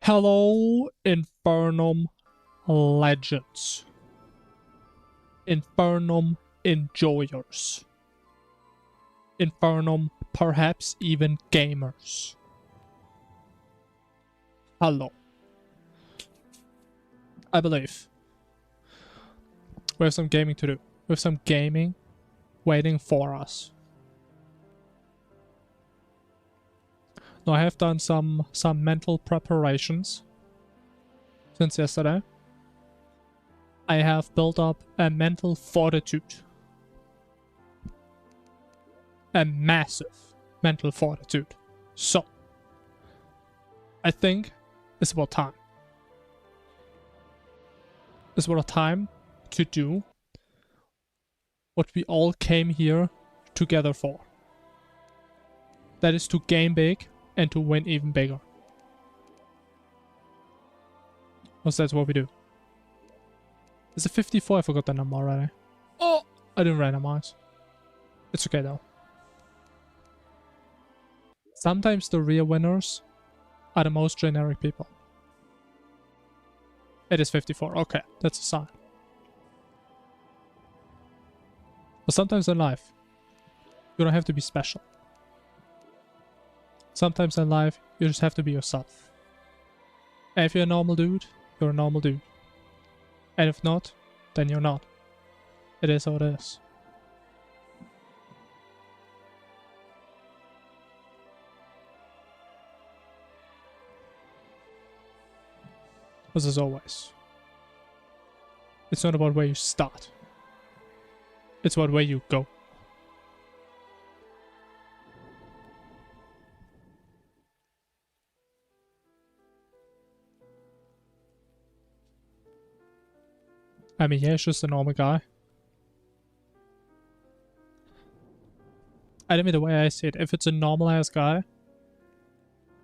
Hello, Infernum legends. Infernum enjoyers. Infernum perhaps even gamers. Hello. I believe we have some gaming to do. We have some gaming waiting for us. Now I have done some mental preparations since yesterday. I have built up a mental fortitude. A massive mental fortitude. So, I think it's about time. It's about time to do what we all came here together for. That is to game big and to win even bigger. Because that's what we do. Is it 54? I forgot the number already. Oh! I didn't randomize. It's okay though. Sometimes the real winners are the most generic people. It is 54. Okay, that's a sign. But sometimes in life, you don't have to be special. Sometimes in life, you just have to be yourself. And if you're a normal dude, you're a normal dude. And if not, then you're not. It is how it is. As always, it's not about where you start. It's about where you go. I mean, yeah, it's just a normal guy. I mean, the way I see it, if it's a normal-ass guy,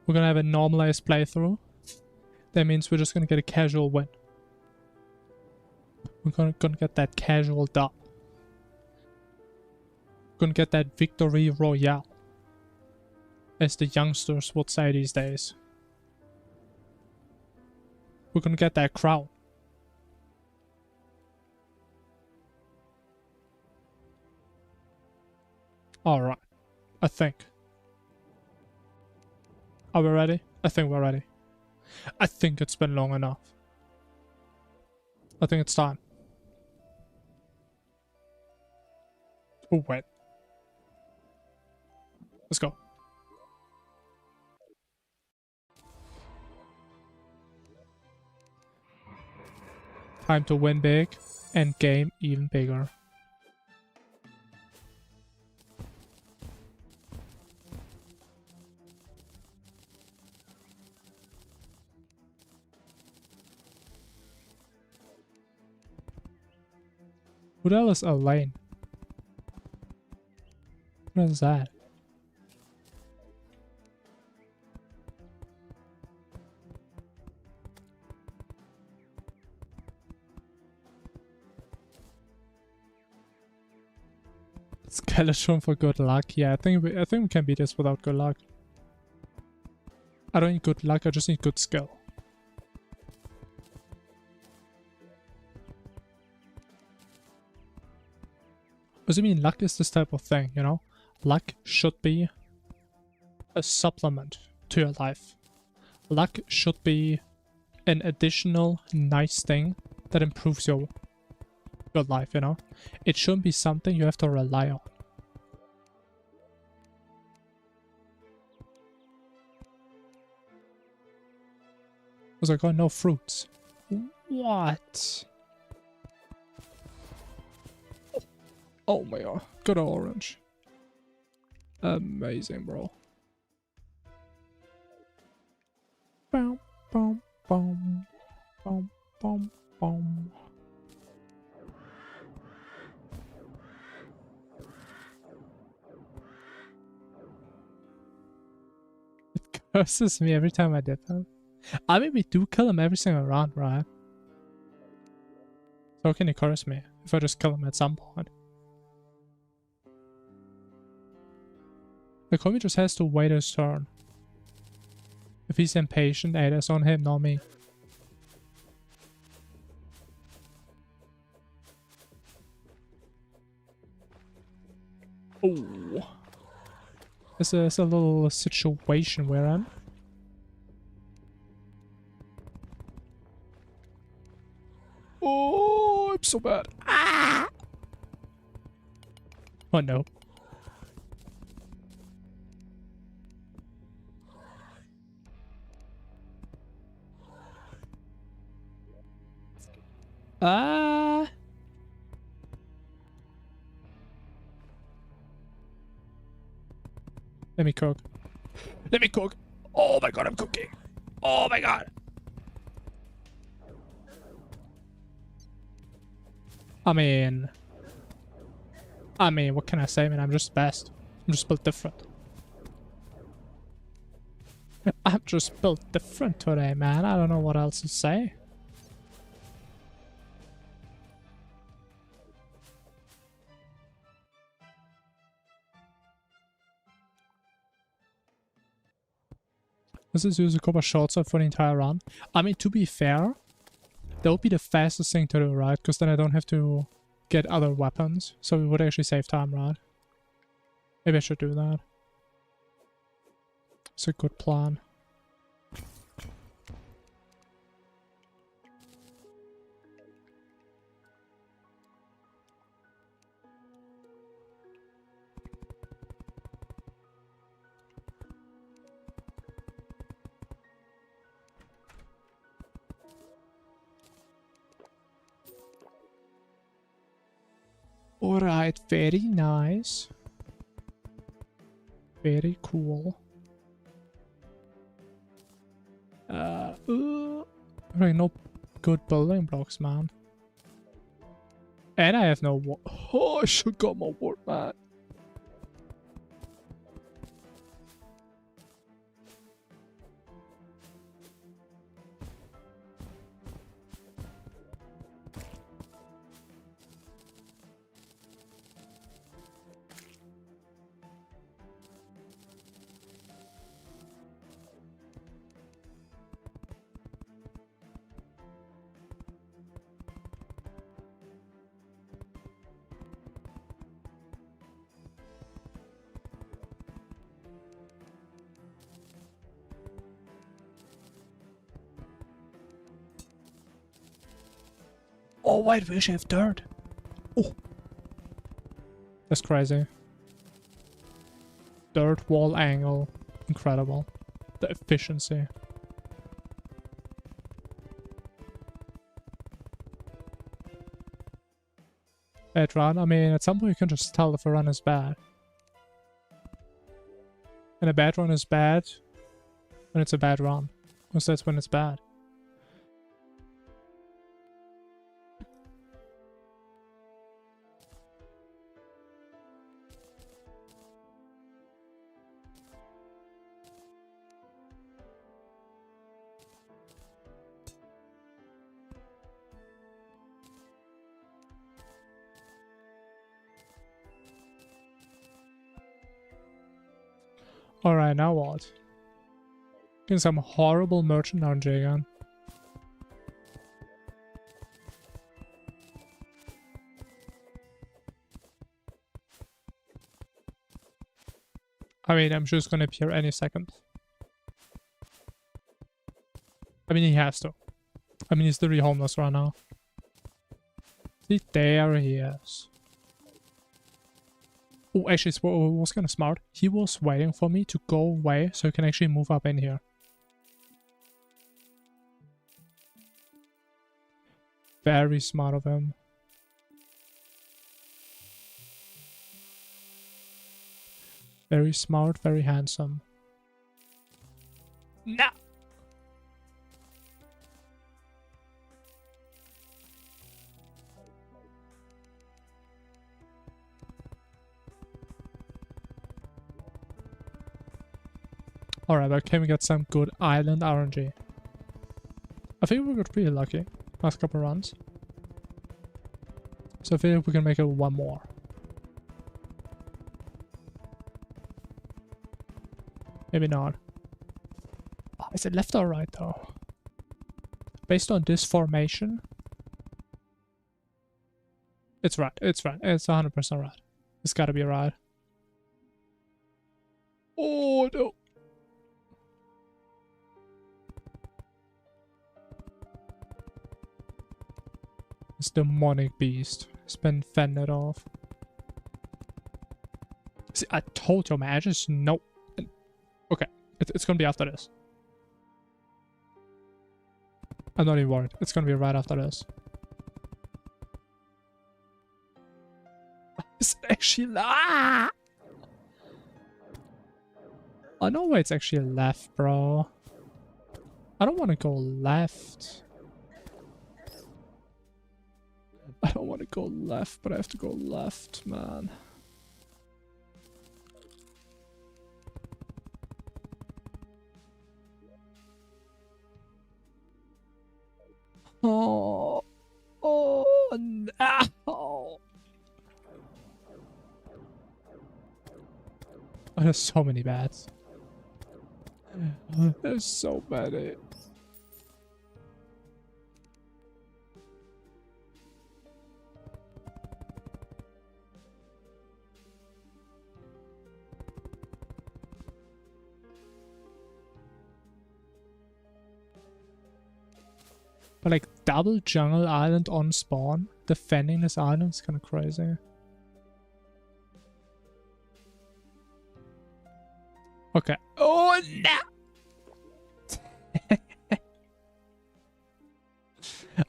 we're gonna have a normal-ass playthrough. That means we're just gonna get a casual win. We're gonna get that casual dub. We're gonna get that victory royale, as the youngsters would say these days. We're gonna get that crown. Alright, I think. Are we ready? I think we're ready. I think it's been long enough. I think it's time. Oh, wait. Let's go. Time to win big and game even bigger. Who the hell is Elaine? What is that? Skeleton for good luck. Yeah, I think we can beat this without good luck. I don't need good luck, I just need good skill. What do you mean luck is this type of thing, you know? Luck should be a supplement to your life. Luck should be an additional nice thing that improves your life, you know? It shouldn't be something you have to rely on. I was like, oh, no fruits. What? Oh my god, got an orange. Amazing, bro. Boom, boom, boom, boom, boom, boom. It curses me every time I dip him. I mean, we do kill him every single round, right? So how can he curse me if I just kill him at some point? The Kobe just has to wait his turn. If he's impatient, hey, that's on him, not me. Oh. It's a little situation we're in. Oh, I'm so bad. Ah! Oh no. Ah. Let me cook. Let me cook. Oh my god, I'm cooking. Oh my god. I mean, what can I say, man? I'm just best. I'm just built different. I'm just built different today, man. I don't know what else to say. Let's just use a couple of shots for the entire run. I mean, to be fair, that would be the fastest thing to do, right? Because then I don't have to get other weapons. So it would actually save time, right? Maybe I should do that. It's a good plan. Alright, very nice. Very cool. Really no good building blocks, man. And I have no wood. Oh, I should got more wood, man. Oh, wait, we actually have dirt. Oh. That's crazy. Dirt wall angle. Incredible. The efficiency. Bad run? I mean, at some point you can just tell if a run is bad. And a bad run is bad when it's a bad run. Because that's when it's bad. Alright, now what? Getting some horrible merchant RNG again. I mean, I'm sure it's gonna appear any second. I mean, he has to. I mean, he's literally homeless right now. See, there he is. Oh, actually, it was kind of smart. He was waiting for me to go away so he can actually move up in here. Very smart of him. Very smart, very handsome. No! Alright, but can we get some good island RNG? I think we got pretty lucky last couple runs. So I think we can make it one more. Maybe not. Oh, Is it left or right though? Based on this formation, it's right. It's right. It's 100% right. It's gotta be right. Oh no. This demonic beast has been fended off. See, I told you, man. I just know. Okay, it's gonna be after this. I'm not even worried. It's gonna be right after this. It's actually... Ah! I know where it's actually left, bro. I don't want to go left. I don't want to go left, but I have to go left, man. Oh. Oh, no. Oh, there's so many bats. There's so many. But like double jungle island on spawn, defending this island is kind of crazy. Okay. Oh no!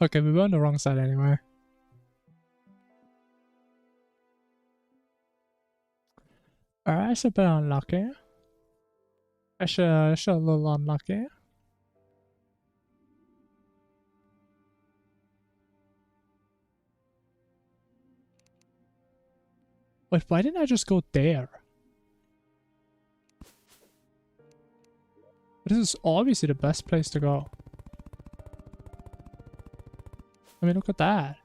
Okay, we were on the wrong side anyway. Alright, it's a bit unlucky. I should a little unlucky. Wait, why didn't I just go there? This is obviously the best place to go. I mean, look at that.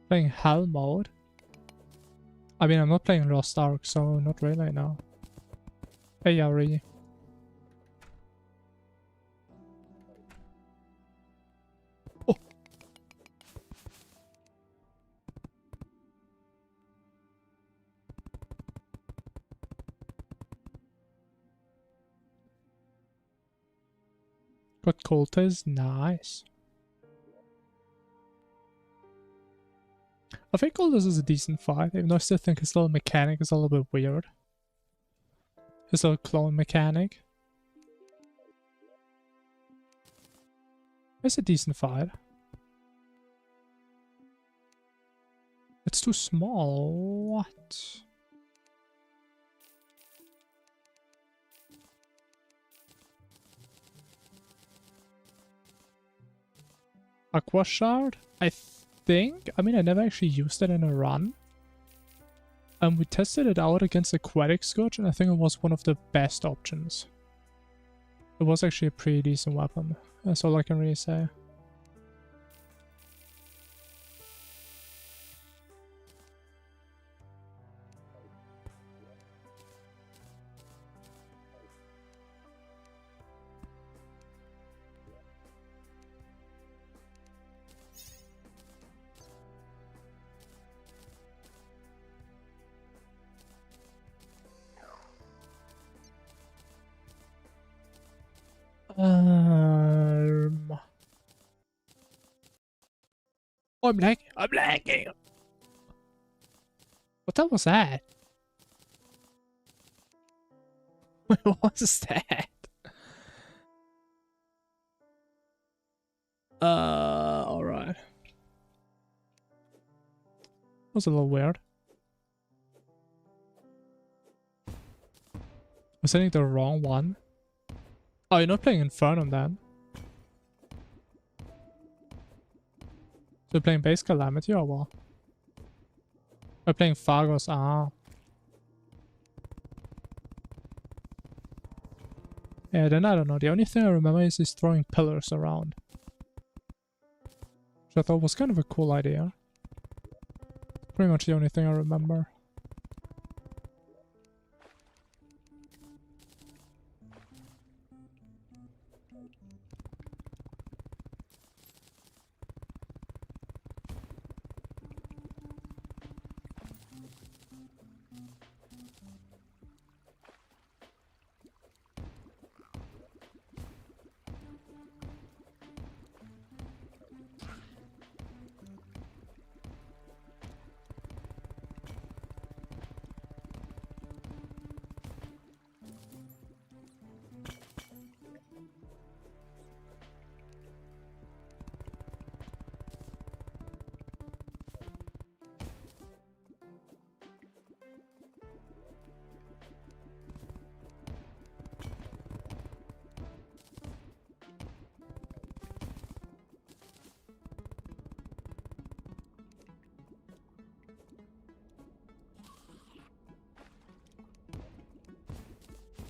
Playing Hell mode? I mean, I'm not playing Lost Ark, so not really, no. Hey, Yari. Oh! Got Colters, nice. I think all this is a decent fight, even though I still think his little mechanic is a little bit weird. His little clone mechanic. It's a decent fight. It's too small. What? Aqua Shard? I think, I mean, I never actually used it in a run. We tested it out against Aquatic Scourge, and I think it was one of the best options. It was actually a pretty decent weapon. That's all I can really say. Oh, I'm lagging. I'm lagging. What the hell was that? What was that? Alright. Was a little weird. Was hitting the wrong one? Oh, you're not playing Infernum then? So you're playing base Calamity or what? We're playing Fargos, ah. Yeah, then I don't know. The only thing I remember is he's throwing pillars around. Which I thought was kind of a cool idea. Pretty much the only thing I remember.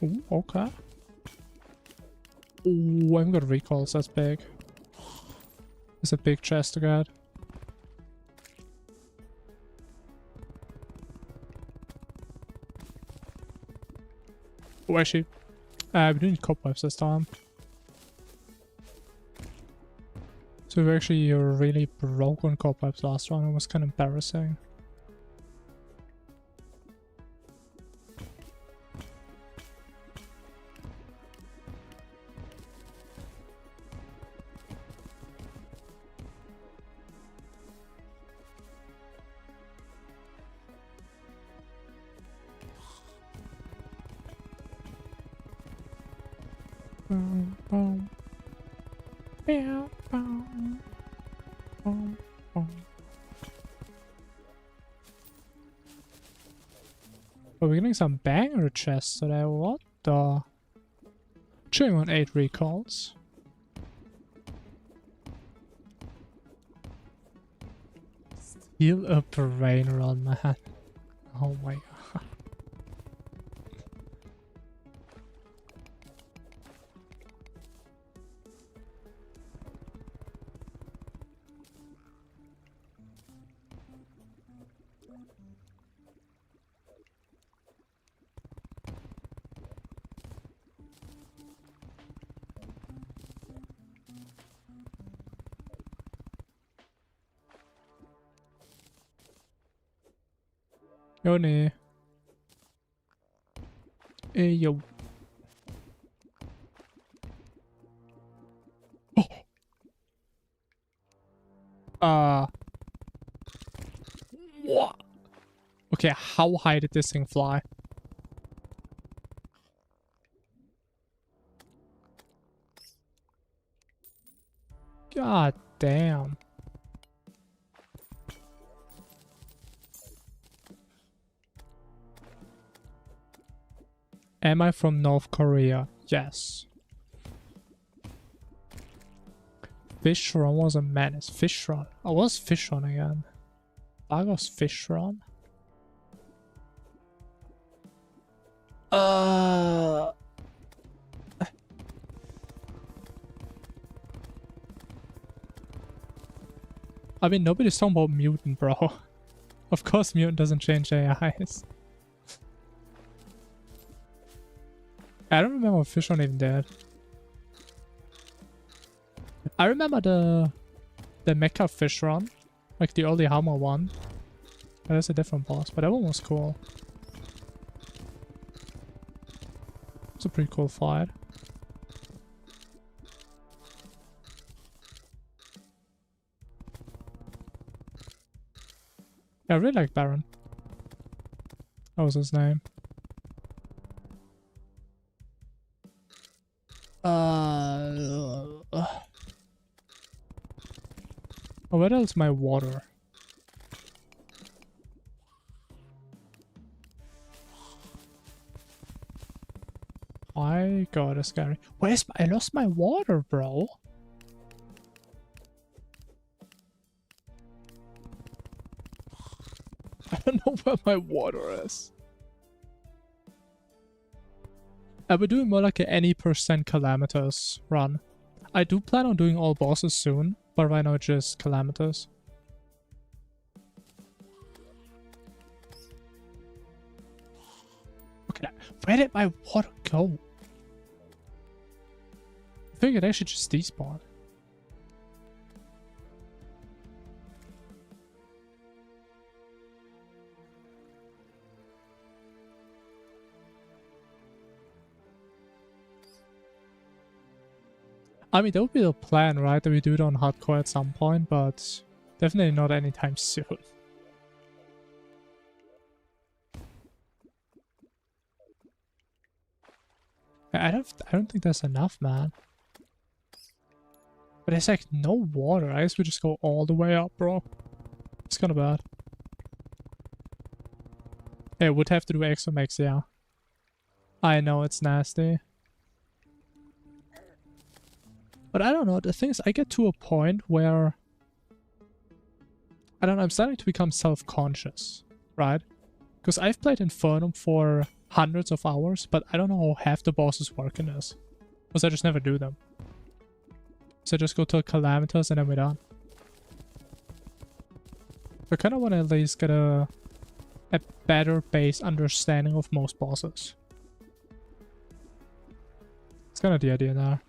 Ooh, okay. Ooh, I haven't got recalls, that's big. It's a big chest to get. Oh, actually, we didn't need cobwebs this time. So we actually really broke on cobwebs last round. It was kind of embarrassing. Boom, boom. Meow, boom. Boom, boom. Oh, we're getting some banger chests today. What the? Chewing on 8 recalls. Steal a brain run, man. Oh my god. Jo, nee. Jo. Oh. What? Okay, how high did this thing fly? God damn. Am I from North Korea? Yes. Fish Run was a menace. Fish Run. Oh, what's Fish Run again? I was Fish Run. I mean, nobody's talking about Mutant, bro. Of course Mutant doesn't change AIs. I don't remember Fish Run even did. I remember the Mecha Fish Run. Like the early Hammer one. But that's a different boss, but that one was cool. It's a pretty cool fight. Yeah, I really like Baron. That was his name. Oh, where else my water? My god, it's scary. Where's my— I lost my water, bro. I don't know where my water is. We're doing more like a any percent Calamitous run. I do plan on doing all bosses soon, but right now it's just Calamitous. Okay, where did my water go? I think it actually just despawned. I mean, that would be the plan, right? That we do it on hardcore at some point, but definitely not anytime soon. I don't think that's enough, man. But there's like no water. I guess we just go all the way up, bro. It's kind of bad. It would have to do Exomex, yeah. I know it's nasty. But I don't know, the thing is, I get to a point where... I don't know, I'm starting to become self-conscious, right? Because I've played Infernum for hundreds of hours, but I don't know how half the bosses work in this. Because I just never do them. So I just go to a Calamitous and then we're done. I kind of want to at least get a better base understanding of most bosses. It's kind of the idea there.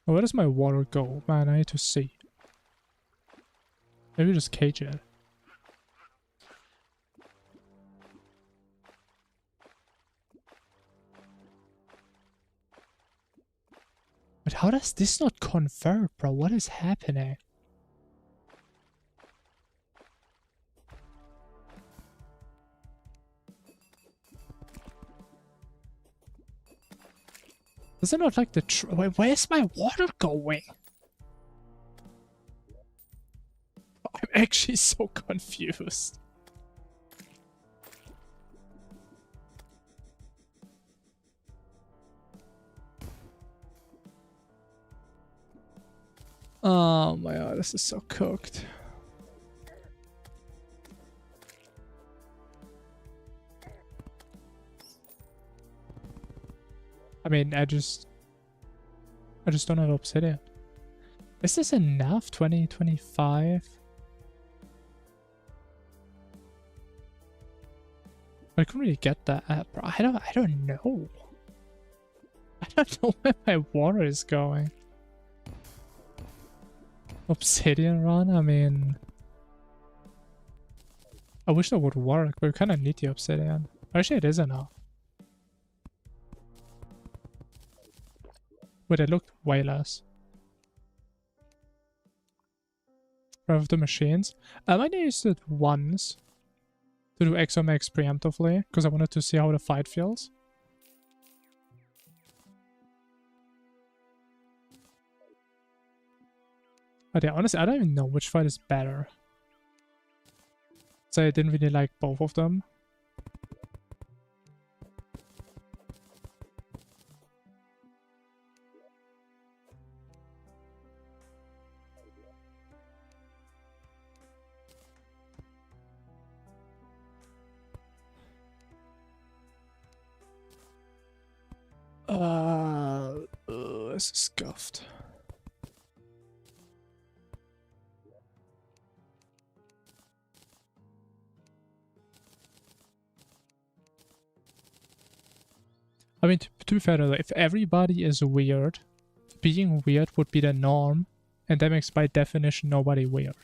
Where does my water go? Man, I need to see. Maybe just cage it. But how does this not convert, bro? What is happening? Is it not like the wait, where's my water going? I'm actually so confused. Oh my god, this is so cooked. I mean, I just don't have obsidian. Is this enough? 2025? I couldn't really get that, bro. I don't know. I don't know where my water is going. Obsidian run? I mean... I wish that would work, but we kind of need the obsidian. Actually, it is enough. But it looked way less. Of the machines. I might use it once to do Exomex preemptively, because I wanted to see how the fight feels. But yeah, honestly, I don't even know which fight is better. So I didn't really like both of them. This is scuffed. I mean, to be fair though, if everybody is weird, being weird would be the norm, and that makes by definition nobody weird.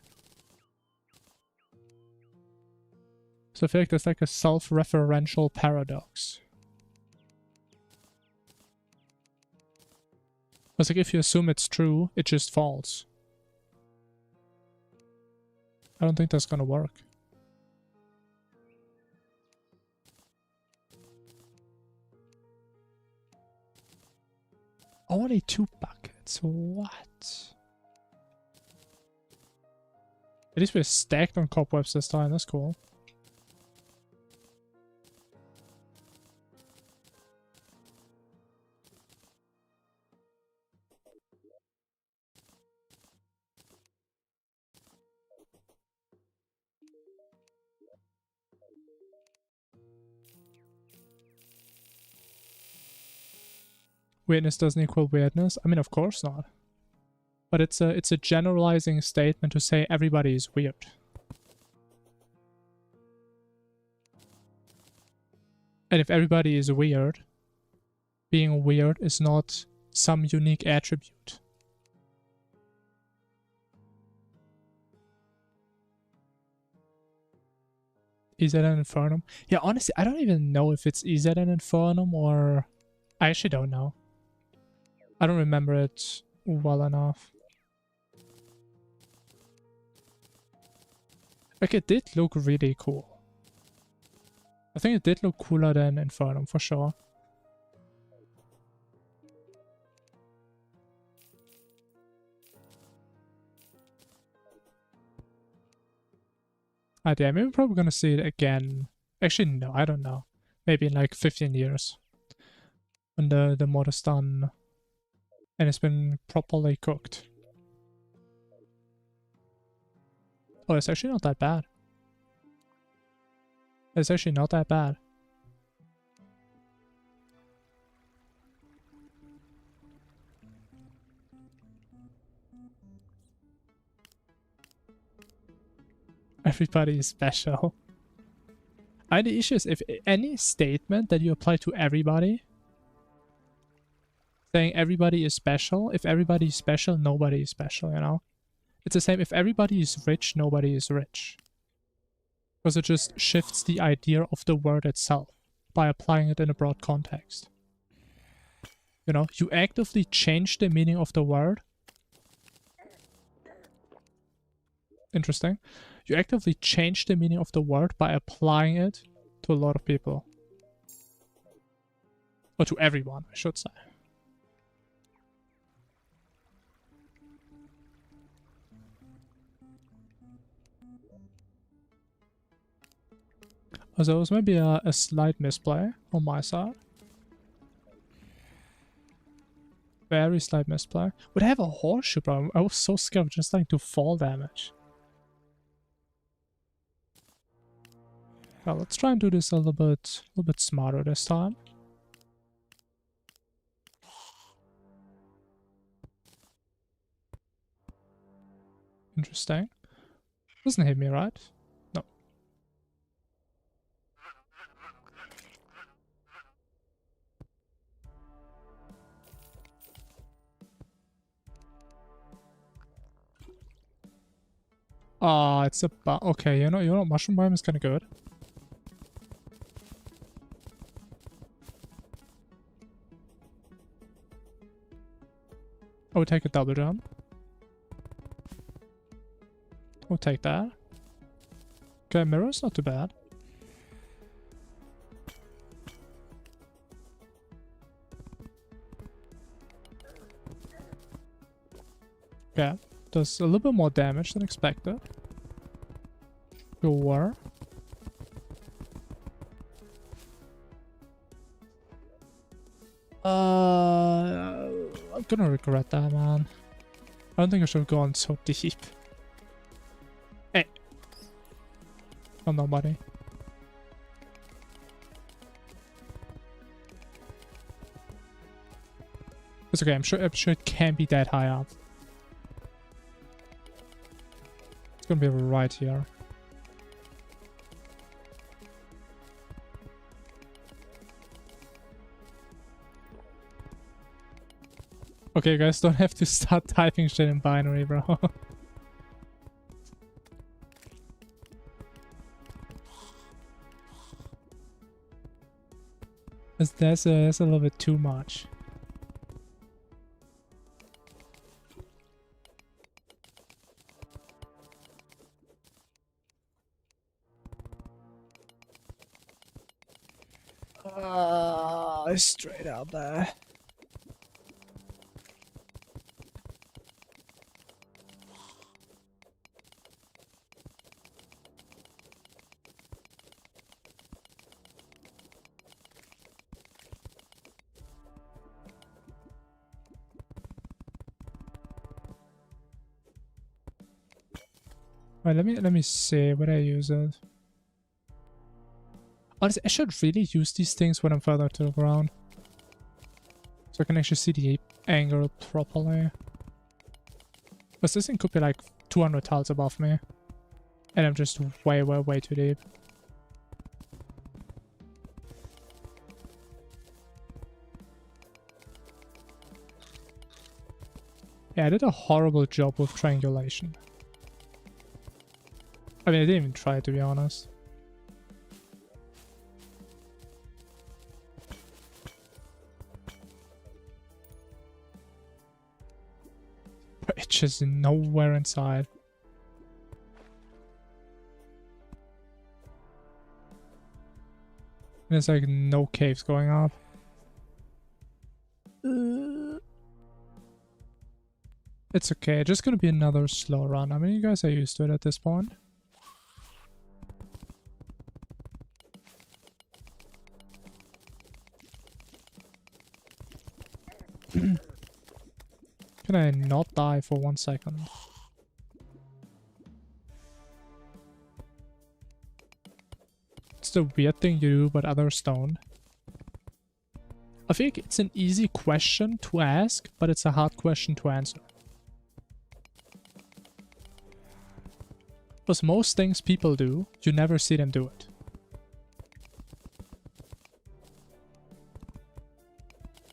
So I feel like there's like a self-referential paradox. It's like if you assume it's true, it's just false. I don't think that's gonna work. Only 2 buckets, what? At least we're stacked on cobwebs this time, that's cool. weirdness doesn't equal weirdness. I mean, of course not. But it's a generalizing statement to say everybody is weird. And if everybody is weird, being weird is not some unique attribute. Is that an Infernum? Yeah, honestly, I don't even know if it's is that an Infernum or... I actually don't know. I don't remember it well enough. Like, it did look really cool. I think it did look cooler than Infernum, for sure. Ah, damn, we're probably gonna see it again. Actually, no, I don't know. Maybe in like 15 years. When the mod is done and it's been properly cooked. Oh, it's actually not that bad. It's actually not that bad. Everybody is special. And the issue is, if any statement that you apply to everybody, saying everybody is special, if everybody is special, nobody is special, you know? It's the same, if everybody is rich, nobody is rich. Because it just shifts the idea of the word itself by applying it in a broad context. You know, you actively change the meaning of the word. Interesting. You actively change the meaning of the word by applying it to a lot of people. Or to everyone, I should say. So it was maybe a slight misplay on my side. Very slight misplay. Would I have a horseshoe, bro? I was so scared of just like to fall damage. Well, let's try and do this a little bit smarter this time. Interesting. Doesn't hit me, right? No. Ah, it's a okay, you know, mushroom biome is kind of good. I would take a double jump. We'll take that. Okay, mirror's not too bad. Okay, does a little bit more damage than expected. Sure. I'm gonna regret that, man. I don't think I should have gone so deep. Hey. Oh, nobody. It's okay, I'm sure it can't be that high up. It's gonna be right here. Okay, guys, don't have to start typing shit in binary, bro. That's a little bit too much. Straight out there. Wait, let me see what I use it. Honestly, I should really use these things when I'm further to the ground. So I can actually see the angle properly. Because this thing could be like 200 tiles above me. And I'm just way, way, way too deep. Yeah, I did a horrible job with triangulation. I mean, I didn't even try, to be honest. But it's just nowhere inside. And there's like no caves going up. It's okay, just gonna be another slow run. I mean, you guys are used to it at this point. Can I not die for 1 second? It's the weird thing you do, but others don't. I think it's an easy question to ask, but it's a hard question to answer. Because most things people do, you never see them do it.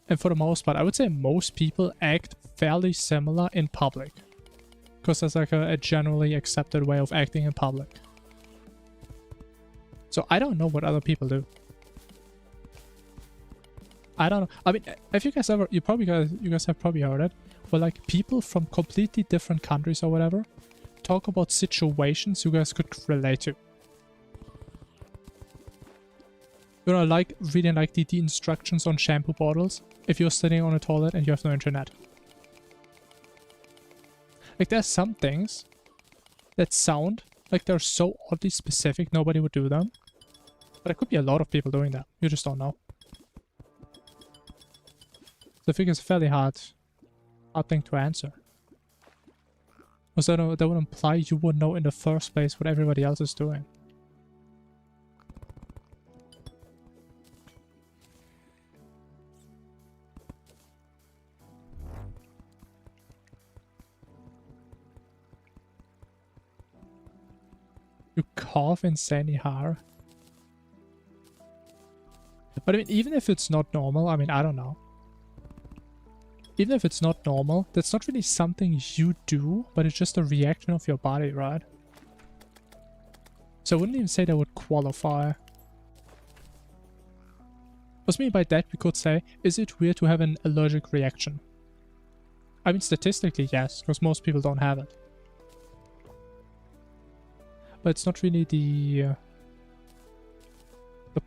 And for the most part, I would say most people act fairly similar in public. Because that's like a generally accepted way of acting in public. So I don't know what other people do. I don't know. I mean, if you guys ever, you guys have probably heard it, where like people from completely different countries or whatever talk about situations you guys could relate to. You know, like reading like the instructions on shampoo bottles if you're sitting on a toilet and you have no internet. Like there's some things that sound like they're so oddly specific nobody would do them. But there could be a lot of people doing that. You just don't know. So I think it's a fairly hard thing to answer. Because that would imply you would know in the first place what everybody else is doing. You cough insanely hard. But I mean, even if it's not normal, I mean, I don't know. Even if it's not normal, that's not really something you do, but it's just a reaction of your body, right? So I wouldn't even say that would qualify. What I mean by that, we could say, is it weird to have an allergic reaction? I mean, statistically, yes, because most people don't have it. But it's not really the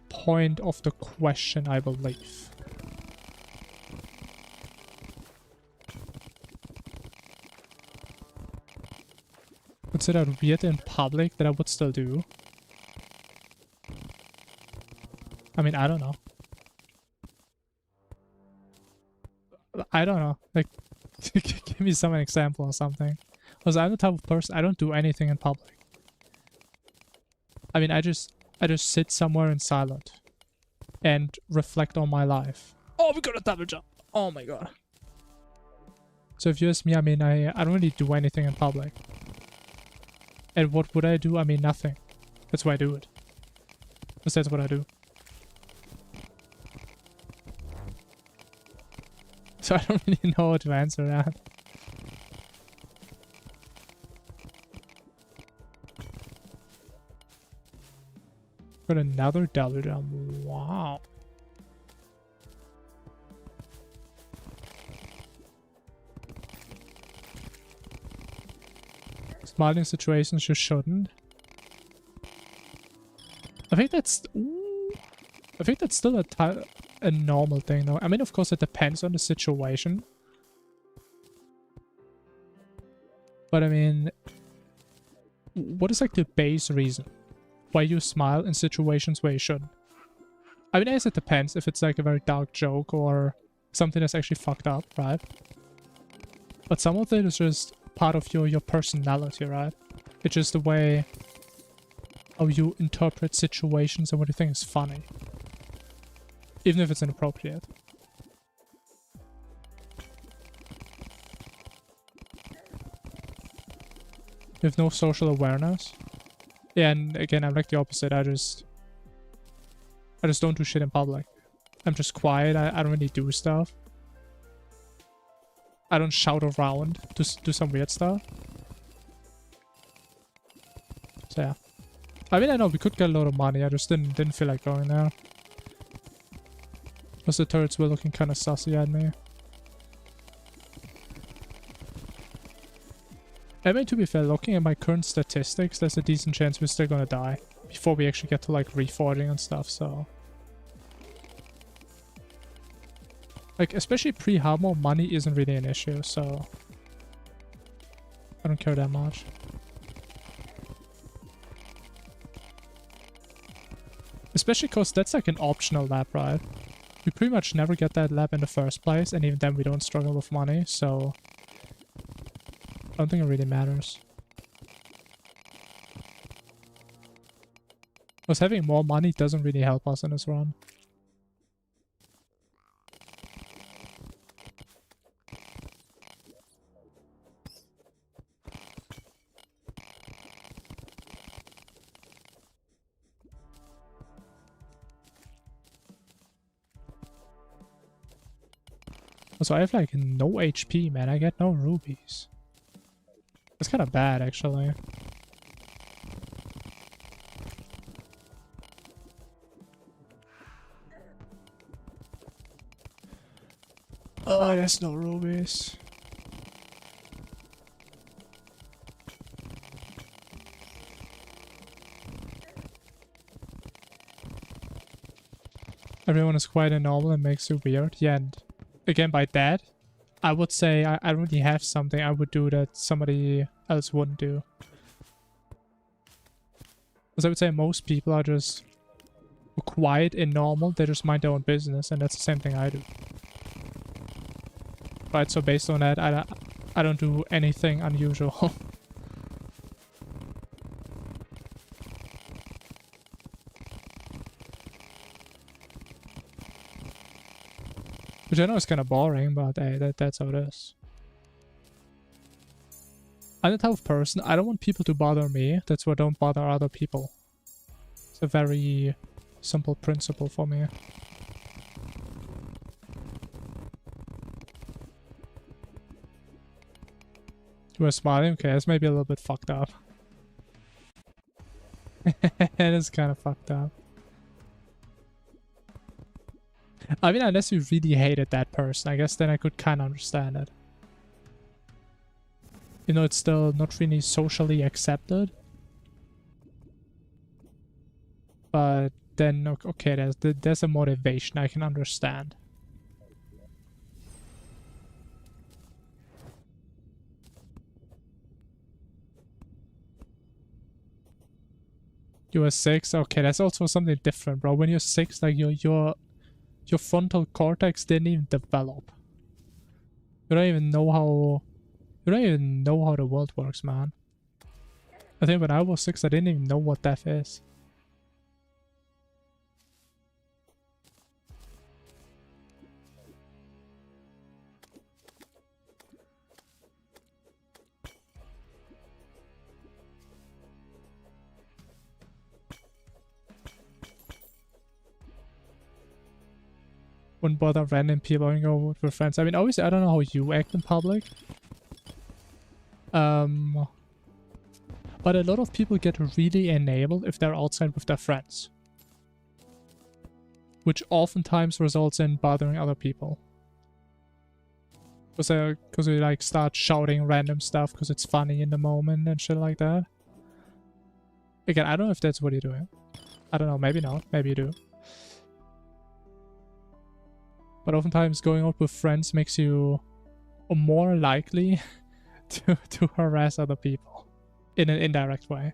point of the question, I believe. Consider it weird in public that I would still do. I mean, I don't know. I don't know. Like, give me some example or something. Because I'm the type of person, I don't do anything in public. I mean, I just sit somewhere in silence and reflect on my life. Oh, we got a double jump. Oh my god. So if you ask me, I mean, I don't really do anything in public. And what would I do? I mean, nothing. That's why I do it. Because that's what I do. So I don't really know how to answer that. Got another double jump. Wow. Smiling situations you shouldn't. I think that's... Ooh, I think that's still a normal thing though. I mean, of course it depends on the situation. But I mean... What is like the base reason why you smile in situations where you shouldn't? I mean, I guess it depends if it's like a very dark joke or something that's actually fucked up, right? But some of it is just part of your personality, right? It's just the way how you interpret situations and what you think is funny. Even if it's inappropriate. You have no social awareness. Yeah, and again, I'm like the opposite. I just don't do shit in public. I'm just quiet. I don't really do stuff. I don't shout around. Do some weird stuff. So yeah. I mean, I know we could get a lot of money. I just didn't feel like going there. Because the turrets were looking kind of sussy at me. I mean, to be fair, looking at my current statistics, there's a decent chance we're still gonna die before we actually get to like reforging and stuff, so. Like, especially pre-hard mode, money isn't really an issue, so. I don't care that much. Especially because that's like an optional lab, right? We pretty much never get that lab in the first place, and even then we don't struggle with money, so. I don't think it really matters. Because having more money doesn't really help us in this run. So I have like no HP, man. I get no rubies. It's kind of bad, actually. Oh, there's no rubies. Everyone is quiet and normal and makes you weird. Yeah, and again, by that, I would say I don't really have something I would do that somebody else wouldn't do. Because I would say most people are just quiet and normal. They just mind their own business, and that's the same thing I do. Right, so based on that, I don't do anything unusual. Which I know is kind of boring, but hey, that's how it is. I'm the type of person, I don't want people to bother me. That's why I don't bother other people. It's a very simple principle for me. You were smiling? Okay, that's maybe a little bit fucked up. It is kind of fucked up. I mean, unless you really hated that person, I guess then I could kind of understand it. You know, it's still not really socially accepted. But then, okay, there's a motivation I can understand. You were 6? Okay, that's also something different, bro. When you're 6, like your frontal cortex didn't even develop. You don't even know how the world works, man. I think when I was 6, I didn't even know what death is. Wouldn't bother random people and go with friends. I mean, obviously, I don't know how you act in public. But a lot of people get really enabled if they're outside with their friends. Which oftentimes results in bothering other people. Because they like start shouting random stuff because it's funny in the moment and shit like that. Again, I don't know if that's what you're doing. I don't know, maybe not, maybe you do. But oftentimes going out with friends makes you more likely to harass other people in an indirect way.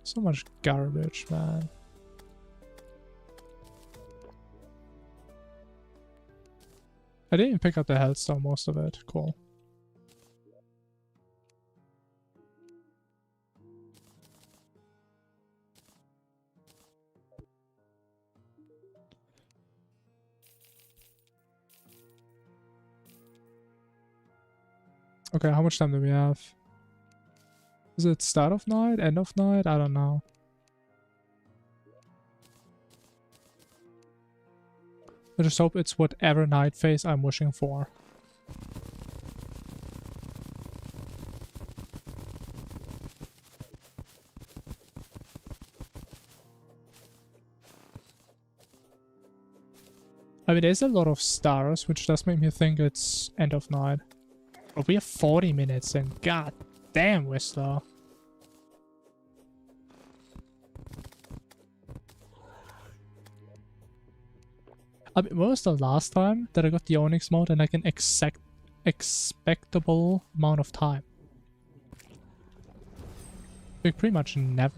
So much garbage, man. I didn't even pick up the health stone, most of it. Cool. Okay, how much time do we have? Is it start of night? End of night? I don't know. I just hope it's whatever night phase I'm wishing for. I mean, there's a lot of stars, which does make me think it's end of night. But we have 40 minutes and god damn, we're slow. I mean, when was the last time that I got the Onyx mode and like an expectable amount of time? Like pretty much never.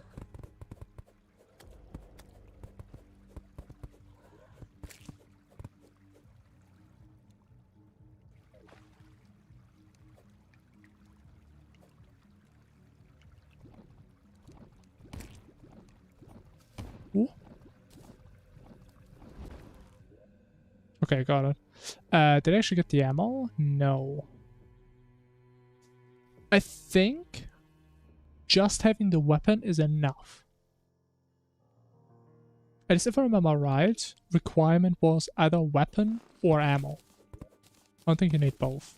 Ooh. Okay, got it. Did I actually get the ammo? No. I think just having the weapon is enough. At least if I remember right, requirement was either weapon or ammo. I don't think you need both.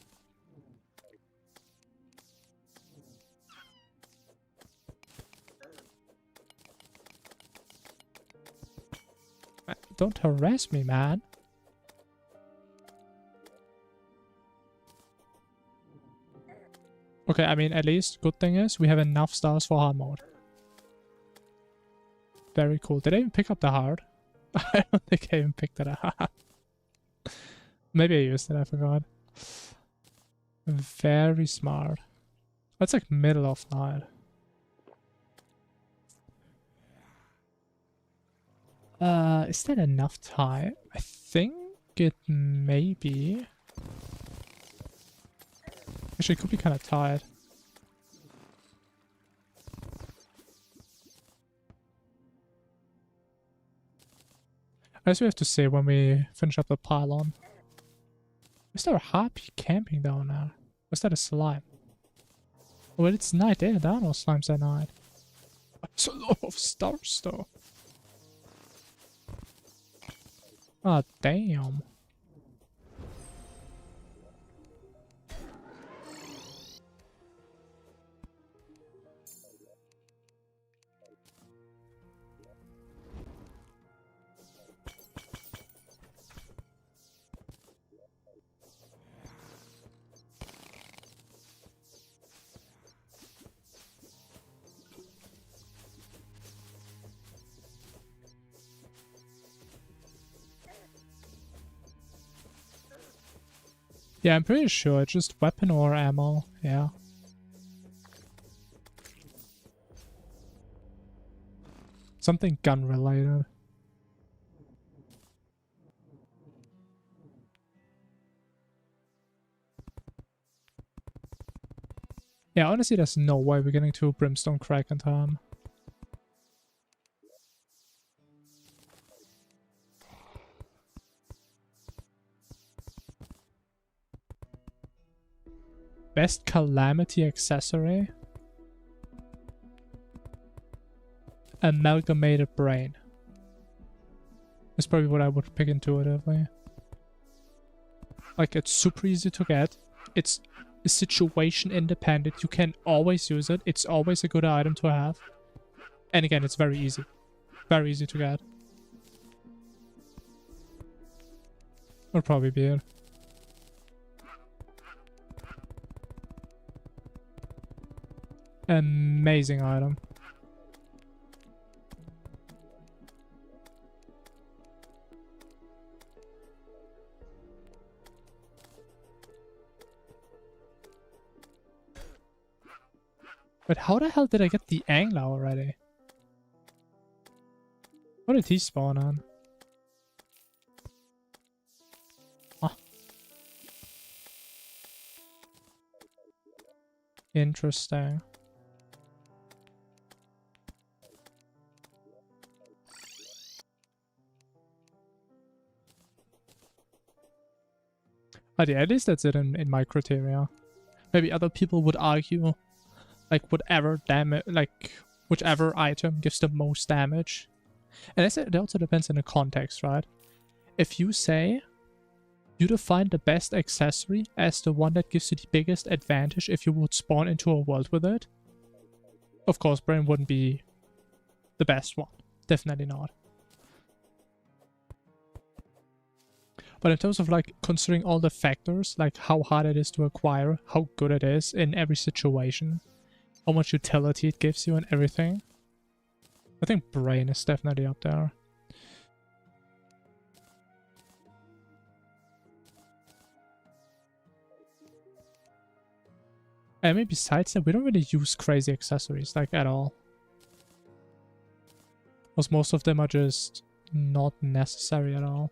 Don't harass me, man. Okay, I mean, at least good thing is we have enough stars for hard mode. Very cool. Did I even pick up the hard? I don't think I even picked it up. Maybe I used it, I forgot. Very smart. That's like middle of night. Is that enough time? I think it may be. Actually, it could be kind of tired. I guess we have to see when we finish up the pylon. Is there a harpy camping down there? Or is that a slime? Well, it's night there. There are no slimes at night. It's a lot of stars, though. Ah, damn. Yeah, I'm pretty sure it's just weapon or ammo. Yeah. Something gun related. Yeah, honestly, there's no way we're getting to Brimstone Crag in time. Best Calamity accessory? Amalgamated brain. That's probably what I would pick intuitively. Like, it's super easy to get. It's situation independent. You can always use it. It's always a good item to have. And again, it's very easy. Very easy to get. Would probably be it. Amazing item. But how the hell did I get the angler already? What did he spawn on? Huh. Interesting. Oh, yeah, at least that's it in my criteria. maybe other people would argue like whatever damage, like whichever item gives the most damage. And I said it also depends on the context, right? If you say you define the best accessory as the one that gives you the biggest advantage if you would spawn into a world with it, of course Brain wouldn't be the best one. Definitely not. But in terms of like considering all the factors, like how hard it is to acquire, how good it is in every situation, how much utility it gives you and everything, I think Brain is definitely up there. I mean, besides that, we don't really use crazy accessories, like, at all. Because most of them are just not necessary at all.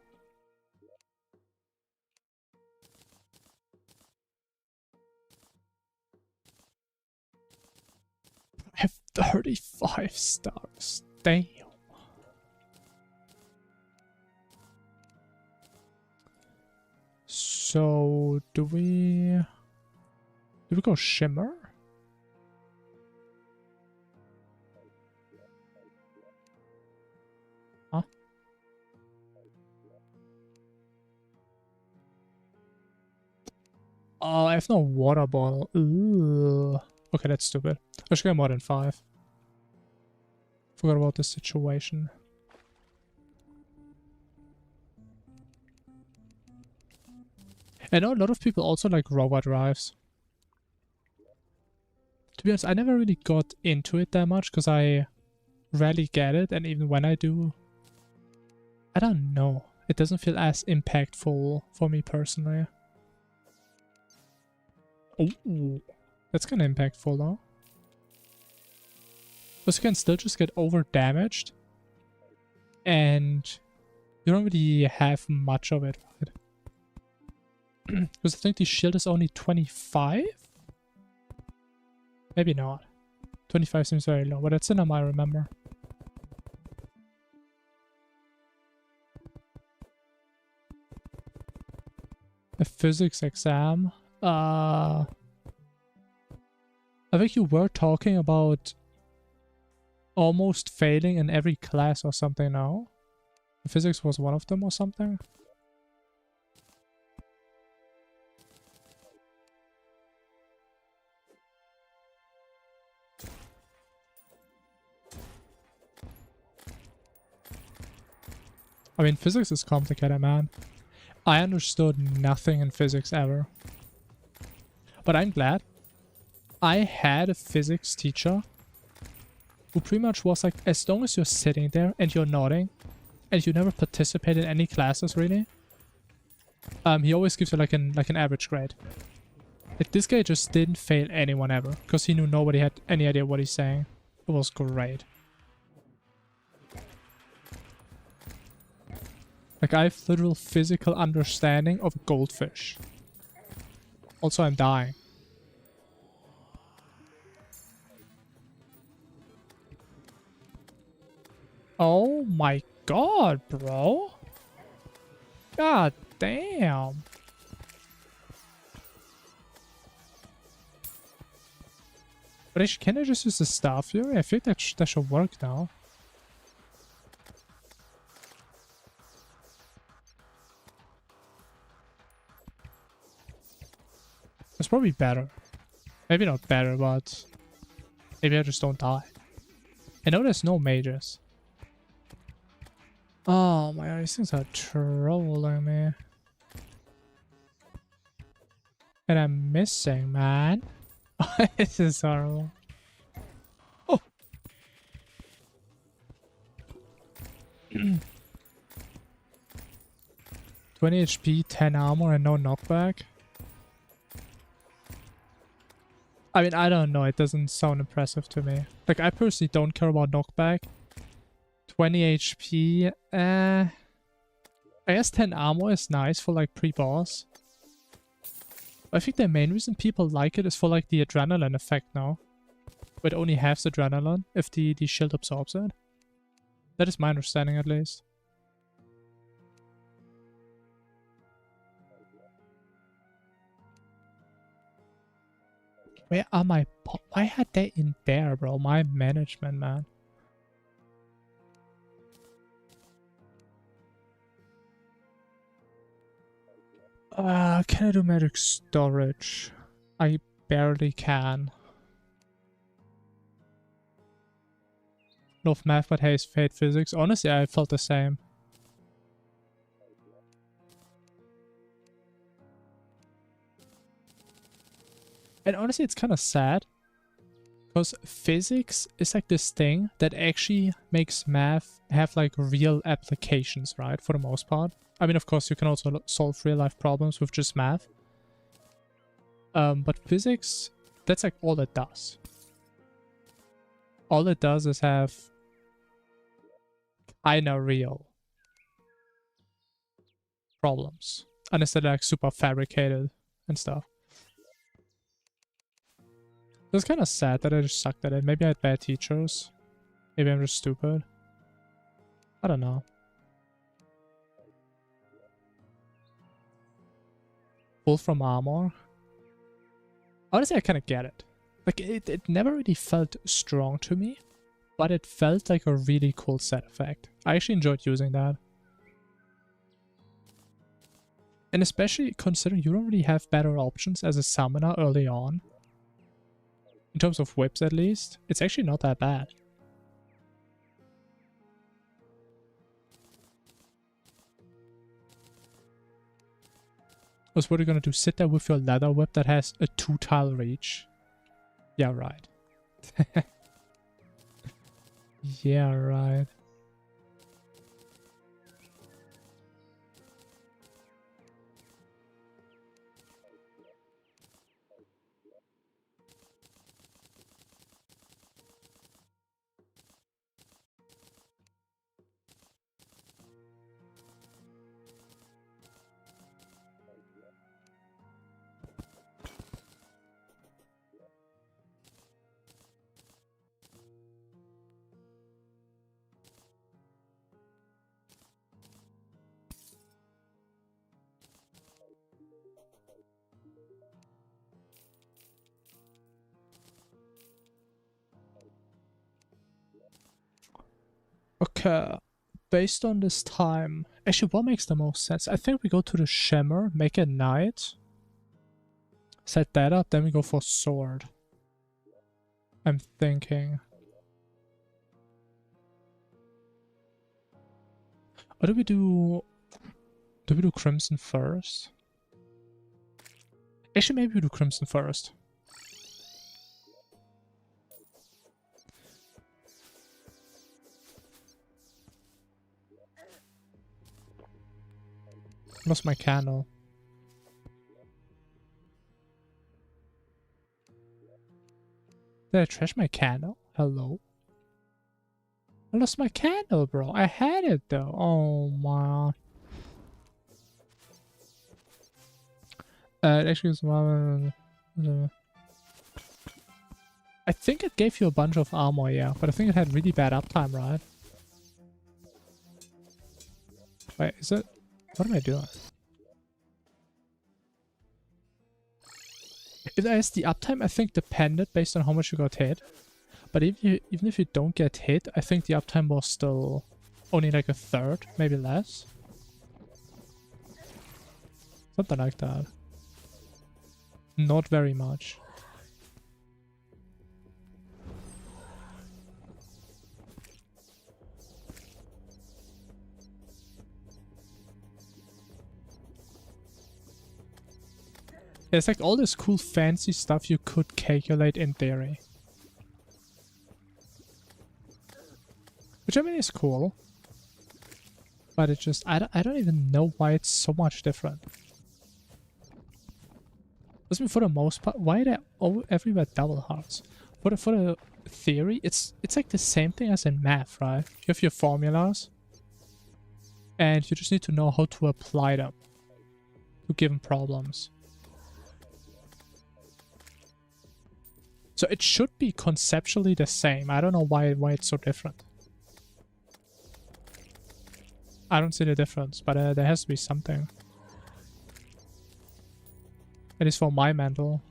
I have 35 stars. Damn. So, do we go Shimmer? Huh? Oh, I have no water bottle. Ooh. Okay, that's stupid. I should get more than 5. Forgot about this situation. I know a lot of people also like robot drives. To be honest, I never really got into it that much because I rarely get it, and even when I do, I don't know. It doesn't feel as impactful for me personally. Oh, that's kind of impactful though. Because you can still just get over damaged, and you don't really have much of it, right? Because I think the shield is only 25? Maybe not. 25 seems very low, but that's the number I remember. A physics exam? I think you were talking about almost failing in every class or something now. Physics was one of them or something? I mean, physics is complicated, man. I understood nothing in physics ever. But I'm glad. I had a physics teacher who pretty much was like, as long as you're sitting there and you're nodding, and you never participate in any classes really, he always gives you like an average grade. Like, this guy just didn't fail anyone ever, because he knew nobody had any idea what he's saying. It was great. Like, I have literal physical understanding of a goldfish. Also, I'm dying. Oh my god, bro. God damn. But can I just use the Star Fury? I think that should work now. It's probably better. Maybe not better, but maybe I just don't die. I know there's no mages. Oh my god, these things are trolling me. And I'm missing, man. This is horrible. Oh! 20 HP, 10 armor, and no knockback. I mean, I don't know. It doesn't sound impressive to me. Like, I personally don't care about knockback. 20 HP. I guess 10 armor is nice for, like, pre-boss. I think the main reason people like it is for, like, the adrenaline effect now. But only halves adrenaline if the shield absorbs it. That is my understanding, at least. Where are my... Why are they in there, bro? My management, man. Can I do magic storage? I barely can. Love math but hate physics. Honestly, I felt the same. And honestly, it's kind of sad. Because physics is like this thing that actually makes math have like real applications, right? For the most part. I mean, of course, you can also solve real life problems with just math. But physics, that's like all it does. All it does is have kinda real problems. Unless they're like super fabricated and stuff. It's kind of sad that I just sucked at it. Maybe I had bad teachers. Maybe I'm just stupid. I don't know. Pull from armor. Honestly, I kind of get it. Like, it never really felt strong to me, but it felt like a really cool set effect. I actually enjoyed using that. And especially considering you don't really have better options as a summoner early on. In terms of whips, at least, it's actually not that bad. What are you gonna do? Sit there with your leather whip that has a 2-tile reach? Yeah, right. Yeah, right. Okay, based on this time, actually what makes the most sense? I think we go to the Shimmer, make a knight, set that up, then we go for sword. I'm thinking. Or do we do Crimson first? Actually, maybe we do Crimson first. Lost my candle. Did I trash my candle? Hello? I lost my candle, bro. I had it, though. Oh, my. It actually was... I think it gave you a bunch of armor, yeah. But I think it had really bad uptime, right? Wait, is it... What am I doing? If that is the uptime, I think depended based on how much you got hit. But even if you don't get hit, I think the uptime was still only like a third, maybe less. Something like that. Not very much. It's like all this cool fancy stuff you could calculate in theory. Which I mean is cool. But it just, I don't even know why it's so much different. I mean, for the most part, why are they everywhere double hearts? For the theory, it's like the same thing as in math, right? You have your formulas. And you just need to know how to apply them to given problems. So it should be conceptually the same. I don't know why it's so different. I don't see the difference, but there has to be something. At least for my mental.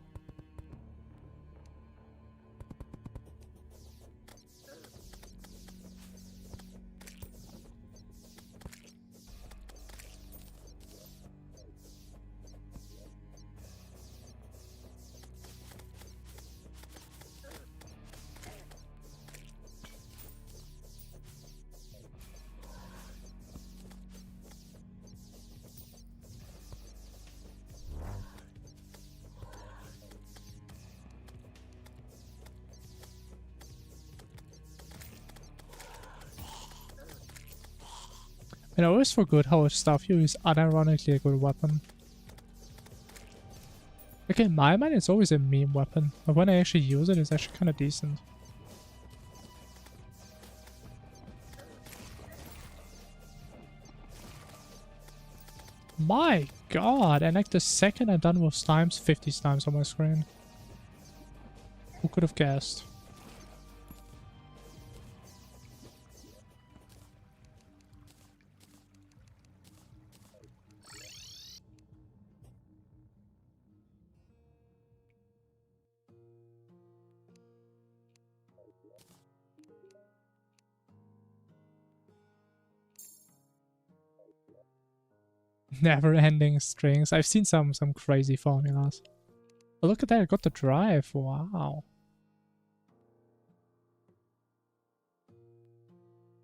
And I always forget how stuff here is unironically a good weapon. Like in my mind, it's always a meme weapon, but when I actually use it, it's actually kind of decent. My god, and like the second I'm done with slimes, 50 slimes on my screen. Who could have guessed? Never-ending strings. I've seen some crazy formulas. Oh, look at that, I got the drive. Wow.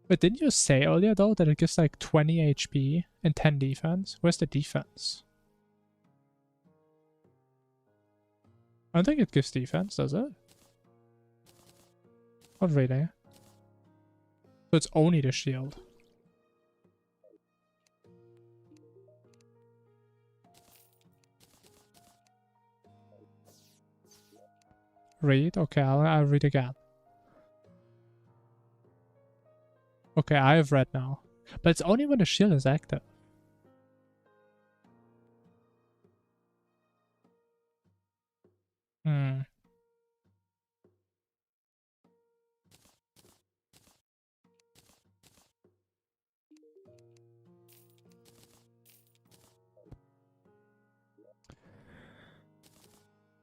But didn't you say earlier though that it gives like 20 HP and 10 defense? Where's the defense? I don't think it gives defense, does it? Not really. So it's only the shield. Read? Okay, I'll read again. Okay, I have read now. But it's only when the shield is active. Hmm.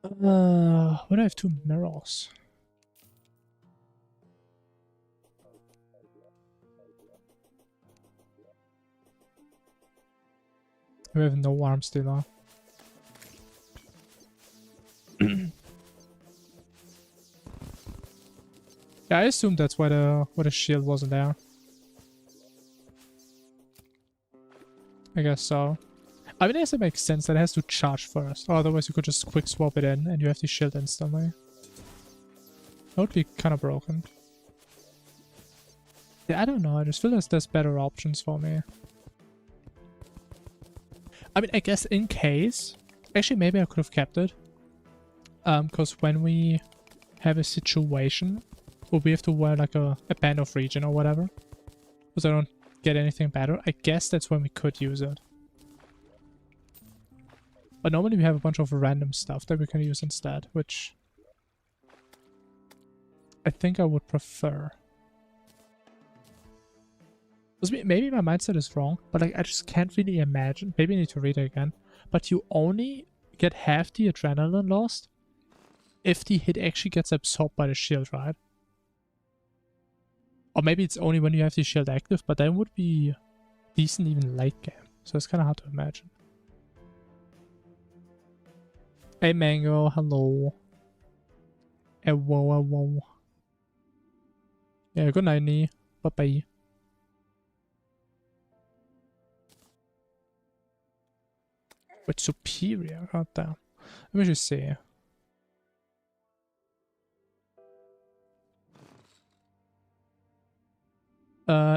What do I have? 2 mirrors? We have no arms dealer. Yeah, I assume that's why the shield wasn't there. I guess so. I mean, I guess it makes sense that it has to charge first. Or otherwise you could just quick swap it in and you have the shield instantly. That would be kind of broken. Yeah, I don't know. I just feel there's better options for me. I mean, I guess in case... Actually, maybe I could have kept it. Because when we have a situation where we have to wear like a band of region or whatever, because I don't get anything better, I guess that's when we could use it. But normally we have a bunch of random stuff that we can use instead, which I think I would prefer. Maybe my mindset is wrong, but like I just can't really imagine. Maybe I need to read it again. But you only get half the adrenaline lost if the hit actually gets absorbed by the shield, right? Or maybe it's only when you have the shield active, but then would be decent even late game. So it's kind of hard to imagine. Hey Mango, hello. Hey, whoa, whoa. Yeah, good night, Nee. Bye-bye. But superior, god damn. Let me just see.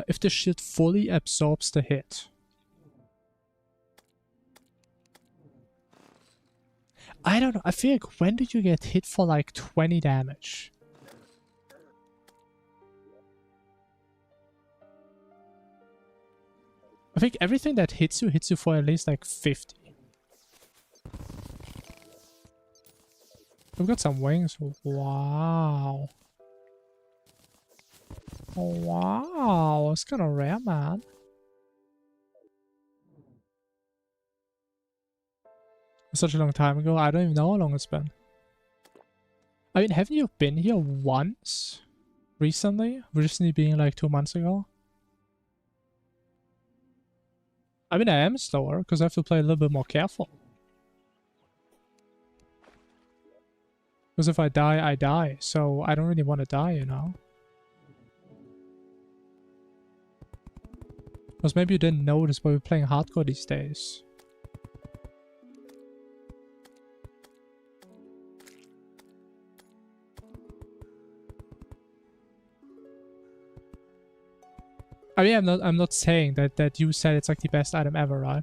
If the shield fully absorbs the hit. I don't know. I feel like when did you get hit for like 20 damage? I think everything that hits you for at least like 50. We've got some wings. Wow. Oh, wow. It's kind of rare, man. Such a long time ago. I don't even know how long it's been. I mean, haven't you been here once? Recently? Recently being like 2 months ago? I mean, I am slower because I have to play a little bit more careful. Because if I die, I die. So I don't really want to die, you know? Because maybe you didn't notice, but we're playing hardcore these days. I mean, I'm not saying that you said it's like the best item ever, right?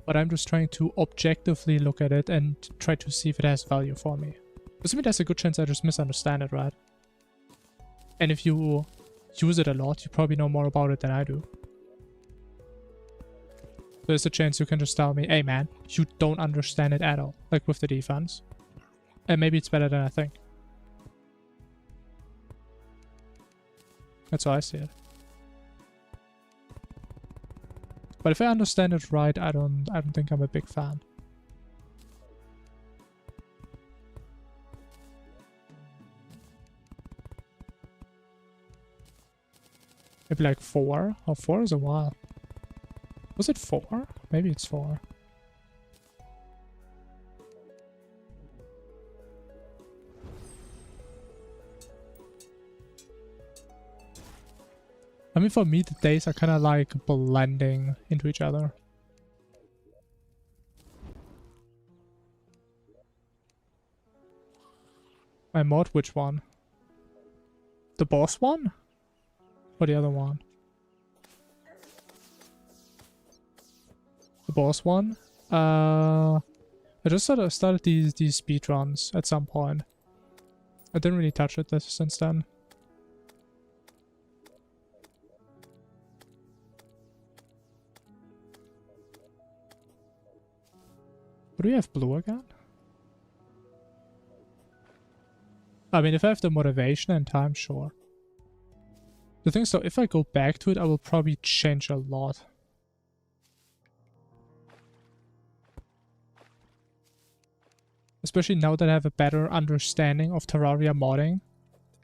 But I'm just trying to objectively look at it and try to see if it has value for me. Because I mean, there's a good chance I just misunderstand it, right? And if you use it a lot, you probably know more about it than I do. There's a chance you can just tell me, hey man, you don't understand it at all. Like with the defense. And maybe it's better than I think. That's how I see it. But if I understand it right, I don't think I'm a big fan. Maybe like 4? Oh, 4 is a while. Was it 4? Maybe it's 4. I mean, for me, the days are kind of like blending into each other. My mod, which one? The boss one? Or the other one? The boss one? I just sort of started these speedruns at some point. I didn't really touch it since then. Do we have blue again? I mean, if I have the motivation and time, sure. The thing is though, if I go back to it, I will probably change a lot. Especially now that I have a better understanding of Terraria modding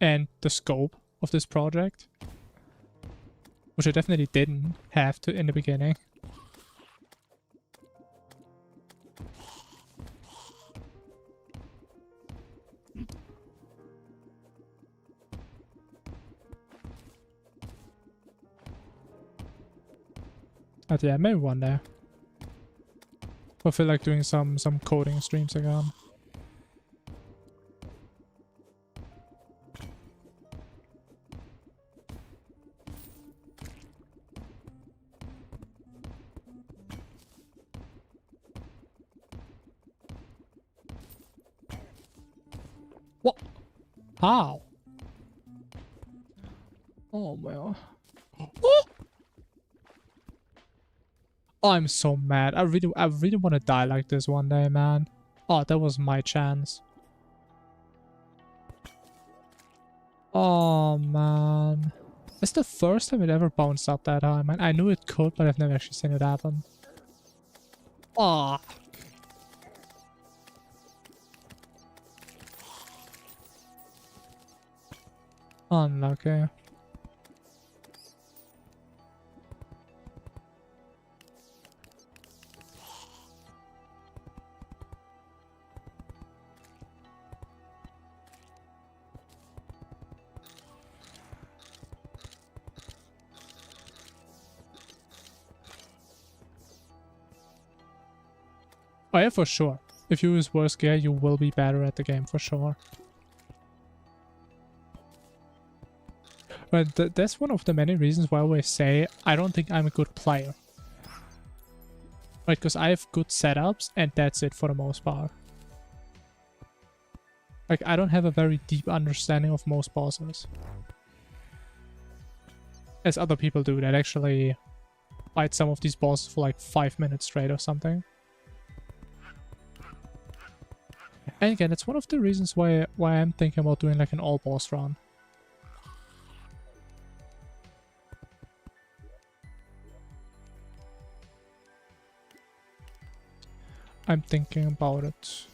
and the scope of this project. Which I definitely didn't have to in the beginning. But yeah, maybe one day. I feel like doing some coding streams again. What? How? Oh well. Oh! Oh, I'm so mad. I really want to die like this one day, man. Oh, that was my chance. Oh, man. It's the first time it ever bounced up that high, man. I knew it could, but I've never actually seen it happen. Oh. Unlucky. Oh yeah, for sure. If you use worse gear, you will be better at the game, for sure. But that's one of the many reasons why I always say I don't think I'm a good player. Right, because I have good setups and that's it for the most part. Like, I don't have a very deep understanding of most bosses. As other people do that actually fight some of these bosses for like 5 minutes straight or something. And again, it's one of the reasons why I'm thinking about doing like an all boss run. I'm thinking about it.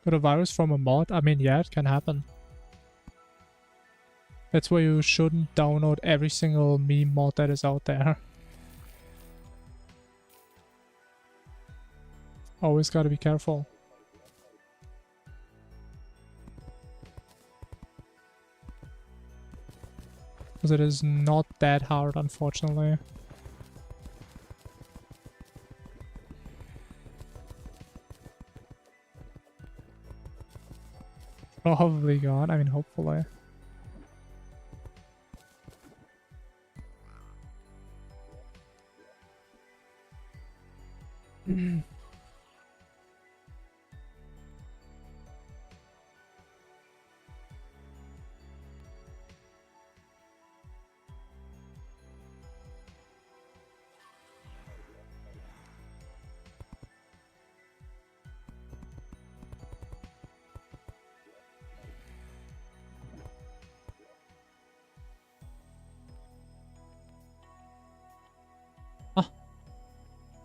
Got a virus from a mod? I mean, yeah, it can happen. That's why you shouldn't download every single meme mod that is out there. Always gotta be careful. Because it is not that hard, unfortunately. probably gone. I mean, hopefully.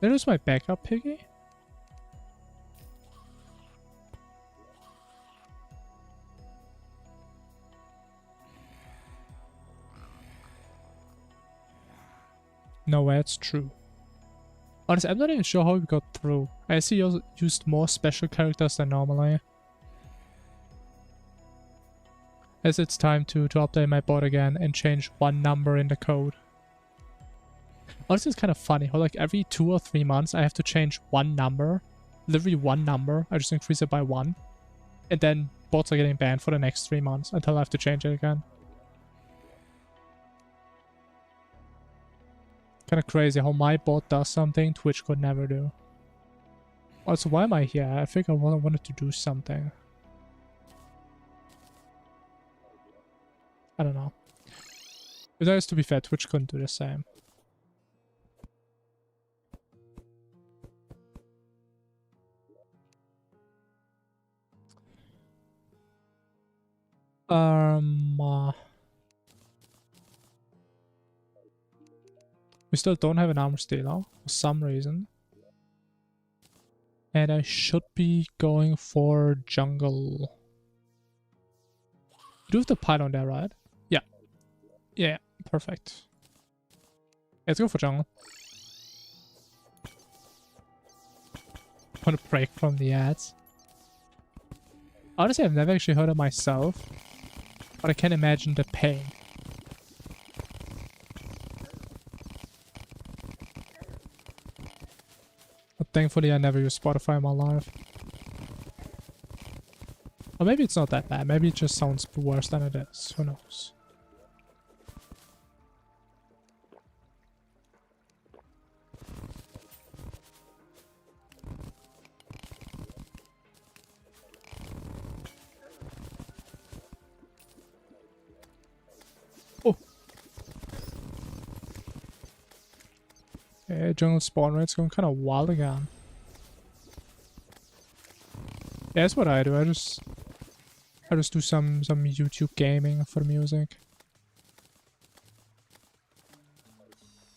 There's my backup piggy. No way, it's true. Honestly, I'm not even sure how we got through. I see you used more special characters than normally. As it's time to update my bot again and change one number in the code. Honestly, it's kind of funny how like every 2 or 3 months I have to change one number. Literally one number. I just increase it by 1. And then bots are getting banned for the next 3 months until I have to change it again. Kind of crazy how my bot does something Twitch could never do. Also, why am I here? I think I wanted to do something. I don't know. But that is, to be fair, Twitch couldn't do the same. We still don't have an armor stealer for some reason. And I should be going for jungle. You do have the pylon there, right? Yeah. Yeah, perfect. Let's go for jungle. I want to break from the ads. Honestly, I've never actually heard it myself. But I can imagine the pain. But thankfully I never use Spotify in my life. Or maybe it's not that bad. Maybe it just sounds worse than it is. Who knows? Oh! Okay, jungle spawn rate's going kind of wild again. Yeah, that's what I do. I just do some YouTube gaming for music.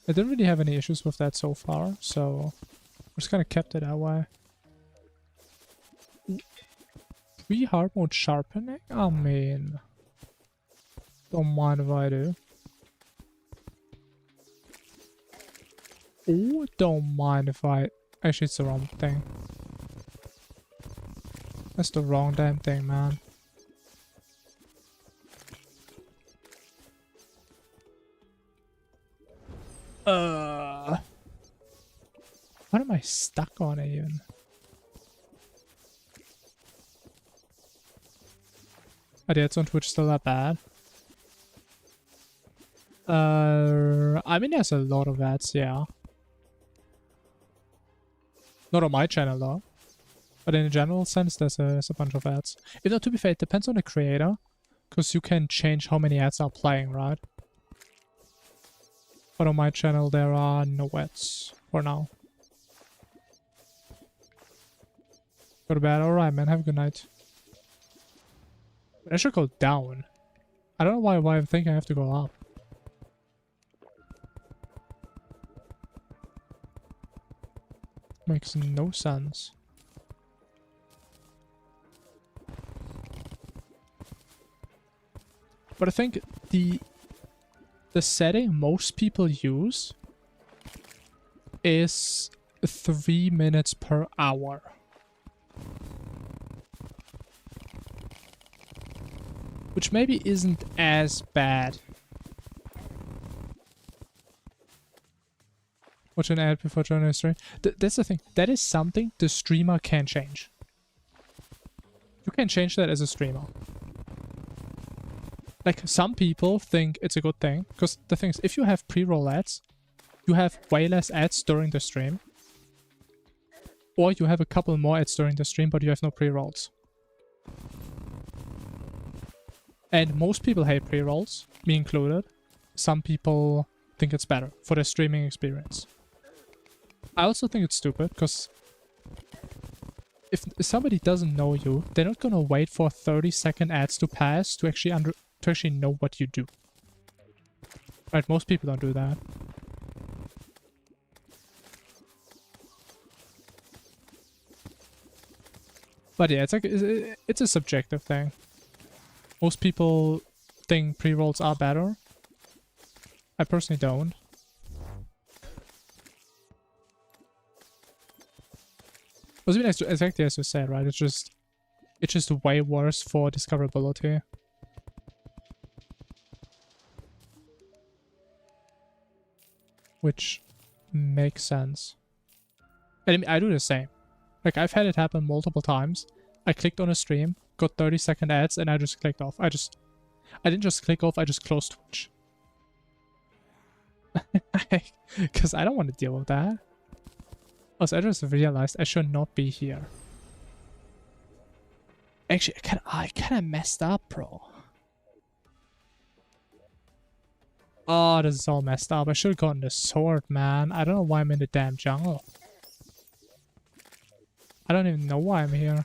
I didn't really have any issues with that so far, so I just kind of kept it that way. 3 hard mode sharpening? I mean, don't mind if I do. Oh, don't mind if I... Actually, it's the wrong thing. That's the wrong damn thing, man. What am I stuck on even? Are the ads on Twitch still that bad? I mean, there's a lot of ads, yeah. Not on my channel though. But in a general sense, there's a bunch of ads. Though, to be fair, it depends on the creator. Because you can change how many ads are playing, right? But on my channel, there are no ads for now. Go to bed. Alright, man. Have a good night. I should go down. I don't know why I'm thinking I have to go up. Makes no sense. But I think the setting most people use is 3 minutes per hour. Which maybe isn't as bad. Watch an ad before joining a stream. That's the thing. That is something the streamer can change. You can change that as a streamer. Like, some people think it's a good thing, because the thing is, if you have pre-roll ads, you have way less ads during the stream. Or you have a couple more ads during the stream, but you have no pre-rolls. And most people hate pre-rolls, me included. Some people think it's better for their streaming experience. I also think it's stupid, because if somebody doesn't know you, they're not gonna wait for 30-second ads to pass to actually know what you do. Right, most people don't do that. But yeah, it's like it's a subjective thing. Most people think pre-rolls are better. I personally don't. But exactly as you said, right? It's just way worse for discoverability. Which makes sense. And I mean, I do the same. Like, I've had it happen multiple times. I clicked on a stream, got 30-second ads, and I just clicked off. I didn't just click off, I just closed Twitch. Because I don't want to deal with that. Also, I just realized I should not be here. Actually, I kind of messed up, bro. Oh, this is all messed up. I should have gotten the sword, man. I don't know why I'm in the damn jungle. I don't even know why I'm here.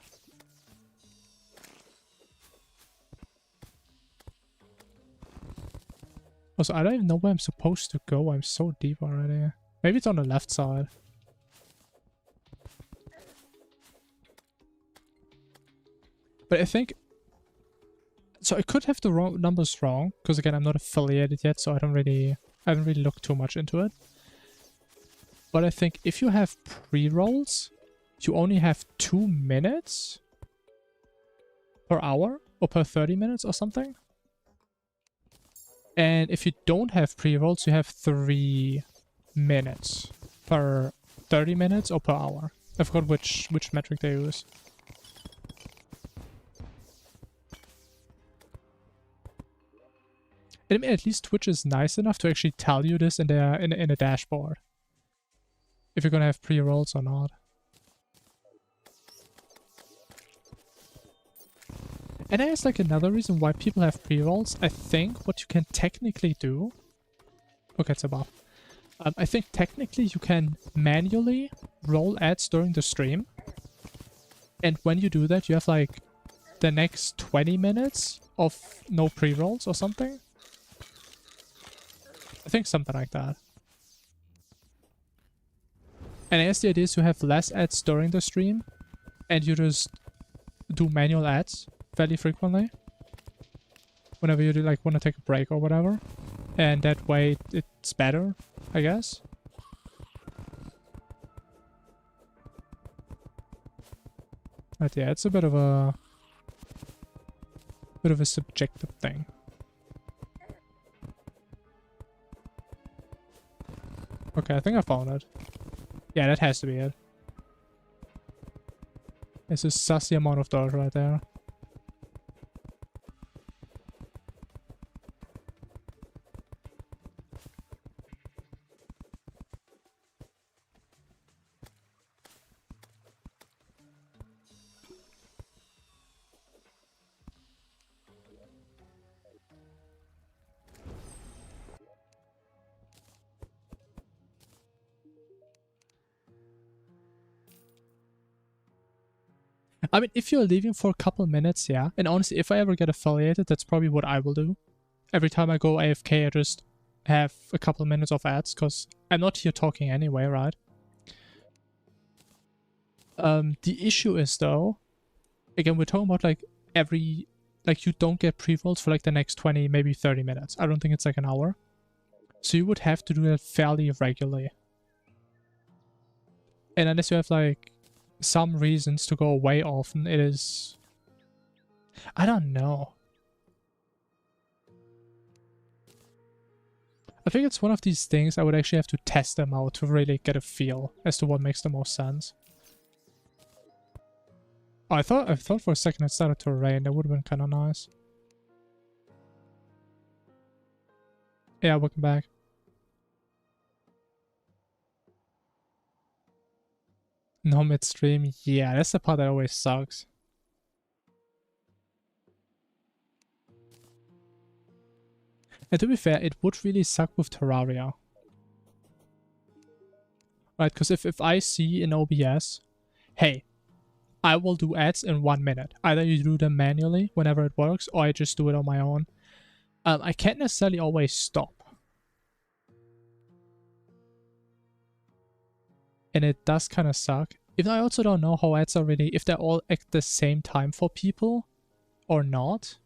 Also, I don't even know where I'm supposed to go. I'm so deep already. Maybe it's on the left side. But I think... So I could have the numbers wrong, because again, I'm not affiliated yet, so I haven't really looked too much into it. But I think if you have pre-rolls, you only have 2 minutes per hour, or per 30 minutes or something. And if you don't have pre-rolls, you have 3 minutes per 30 minutes or per hour. I forgot which metric they use. I mean, at least Twitch is nice enough to actually tell you this in a dashboard. If you're gonna have pre-rolls or not. And there's like another reason why people have pre-rolls. I think what you can technically do... Okay, it's above. I think technically you can manually roll ads during the stream. And when you do that, you have like the next 20 minutes of no pre-rolls or something. I think something like that. And I guess the idea is you have less ads during the stream, and you just do manual ads fairly frequently. Whenever you do, like, want to take a break or whatever. And that way it's better, I guess. But yeah, it's a bit of a subjective thing. Okay, I think I found it. Yeah, that has to be it. It's a sussy amount of dirt right there. I mean, if you're leaving for a couple minutes, yeah. And honestly, if I ever get affiliated, that's probably what I will do. Every time I go AFK, I just have a couple minutes of ads, because I'm not here talking anyway, right? The issue is, though, again, we're talking about, like, you don't get pre-rolls for, like, the next 20, maybe 30 minutes. I don't think it's, like, an hour. So you would have to do that fairly regularly. And unless you have, like, some reasons to go away often, it is... I don't know. I think it's one of these things I would actually have to test them out to really get a feel as to what makes the most sense. Oh, I thought for a second it started to rain. That would have been kind of nice. Yeah, welcome back. No midstream. Yeah, that's the part that always sucks. And to be fair, it would really suck with Terraria. Right, because if I see in OBS, hey, I will do ads in 1 minute. Either you do them manually whenever it works, or I just do it on my own. I can't necessarily always stop. And it does kind of suck. Even I also don't know how ads are really, if they're all at the same time for people or not.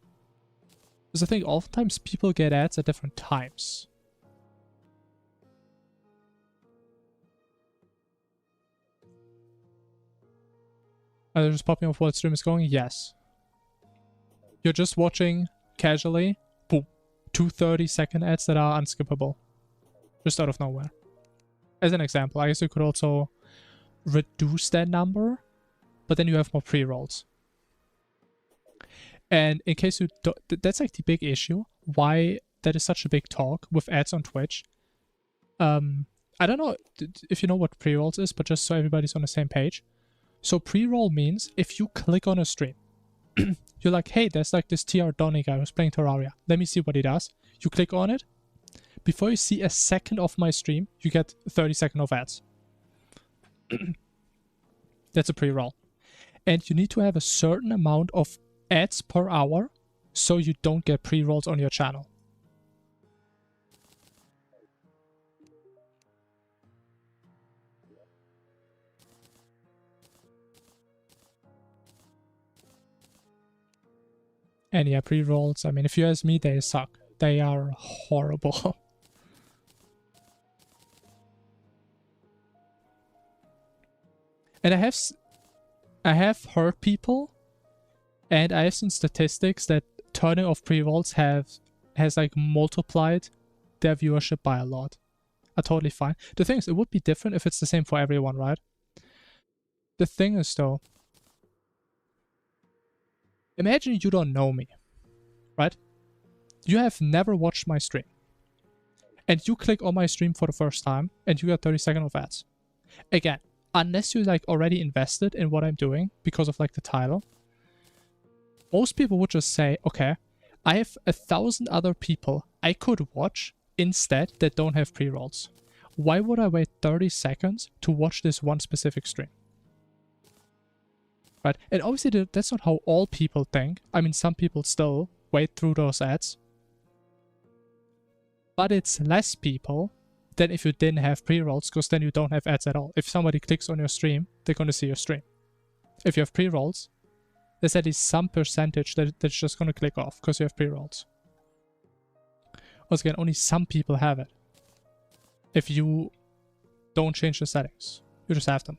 Because I think oftentimes people get ads at different times. Are they just popping off while the stream is going? Yes. You're just watching casually, boom, 2 30-second ads that are unskippable. Just out of nowhere. As an example, I guess you could also reduce that number, but then you have more pre-rolls. And in case you don't, that's like the big issue, why that is such a big talk with ads on Twitch. I don't know if you know what pre-rolls is, but just so everybody's on the same page. So pre-roll means if you click on a stream, you're like, hey, there's like this TR Donny guy who's playing Terraria. Let me see what he does. You click on it. Before you see a second of my stream, you get 30 seconds of ads. That's a pre-roll. And you need to have a certain amount of ads per hour so you don't get pre-rolls on your channel. And yeah, pre-rolls, I mean, if you ask me, they suck. They are horrible. And I have heard people, and I have seen statistics that turning off pre-rolls has like multiplied their viewership by a lot. Are totally fine. The thing is, it would be different if it's the same for everyone, right? The thing is though, imagine you don't know me, right? You have never watched my stream. And you click on my stream for the first time and you get 30 seconds of ads. Again, unless you're like already invested in what I'm doing because of like the title, most people would just say, okay, I have 1,000 other people I could watch instead that don't have pre-rolls. Why would I wait 30 seconds to watch this one specific stream? Right? And obviously that's not how all people think. I mean, some people still wait through those ads. But it's less people than if you didn't have pre-rolls, because then you don't have ads at all. If somebody clicks on your stream, they're going to see your stream. If you have pre-rolls, there's at least some percentage that's just going to click off because you have pre-rolls. Once again, only some people have it. If you don't change the settings, you just have them.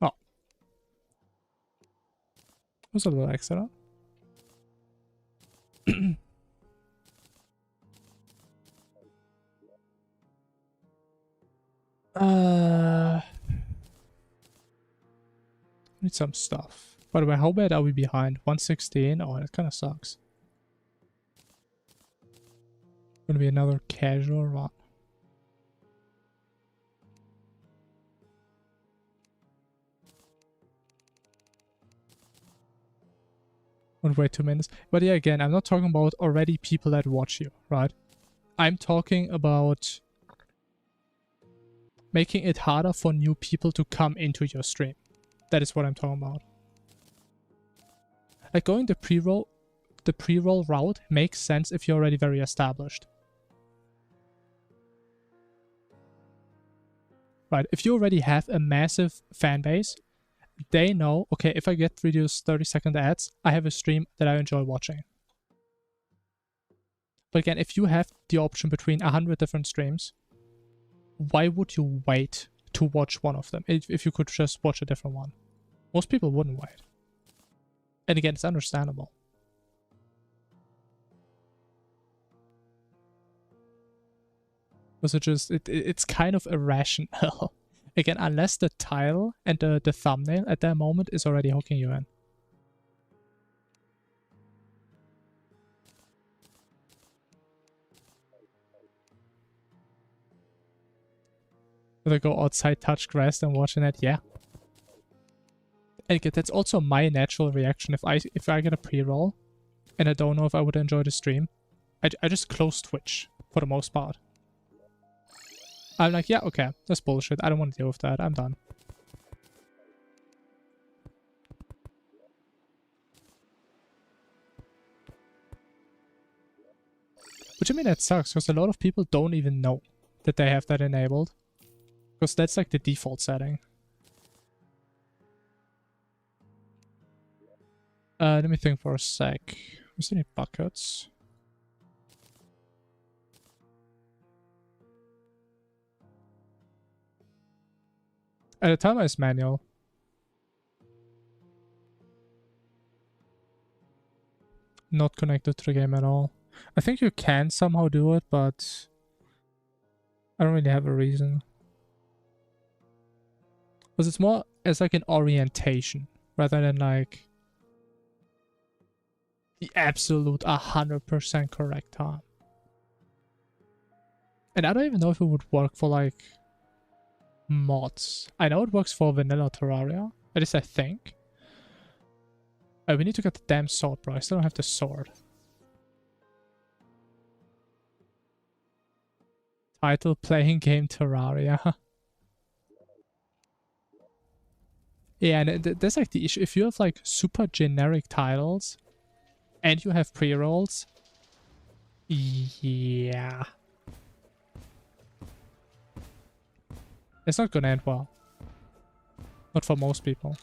Oh. Was a little accident. Need some stuff. By the way, how bad are we behind? 116? Oh, that kind of sucks. Gonna be another casual run. Won't wait 2 minutes. But yeah, again, I'm not talking about already people that watch you, right? I'm talking about making it harder for new people to come into your stream. That is what I'm talking about. Like going the pre-roll route makes sense if you're already very established. Right, if you already have a massive fan base, they know, okay, if I get through those 30-second ads, I have a stream that I enjoy watching. But again, if you have the option between 100 different streams, why would you wait to watch one of them if you could just watch a different one? Most people wouldn't wait. And again, it's understandable. Was it just, it's kind of irrational Again, unless the title and the thumbnail at that moment is already hooking you in. Whether go outside, touch grass, and watching it, yeah. And again, that's also my natural reaction. If I get a pre-roll and I don't know if I would enjoy the stream, I just close Twitch for the most part. I'm like, yeah, okay, that's bullshit. I don't want to deal with that. I'm done. Which, I mean, that sucks, because a lot of people don't even know that they have that enabled. Because that's like the default setting. Let me think for a sec. Is there any buckets? The timer is manual. Not connected to the game at all. I think you can somehow do it, but I don't really have a reason. Because it's more as like an orientation rather than like the absolute 100% correct time. And I don't even know if it would work for like mods. I know it works for vanilla Terraria, at least I think. We need to get the damn sword, bro. I still don't have the sword. Title, playing game Terraria. Yeah, and that's like the issue. If you have like super generic titles and you have pre-rolls, yeah, it's not gonna end well. Not for most people.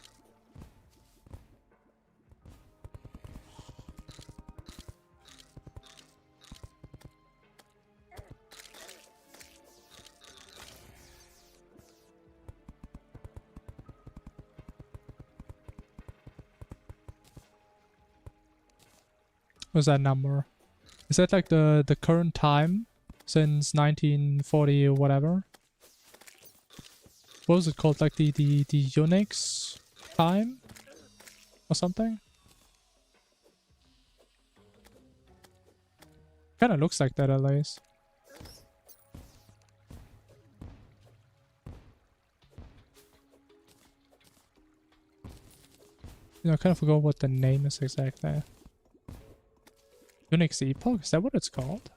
What's that number? Is that like the current time since 1940 or whatever? What was it called? Like the Unix time or something? Kind of looks like that at least. You know, I kind of forgot what the name is exactly. Unix Epoch? Is that what it's called?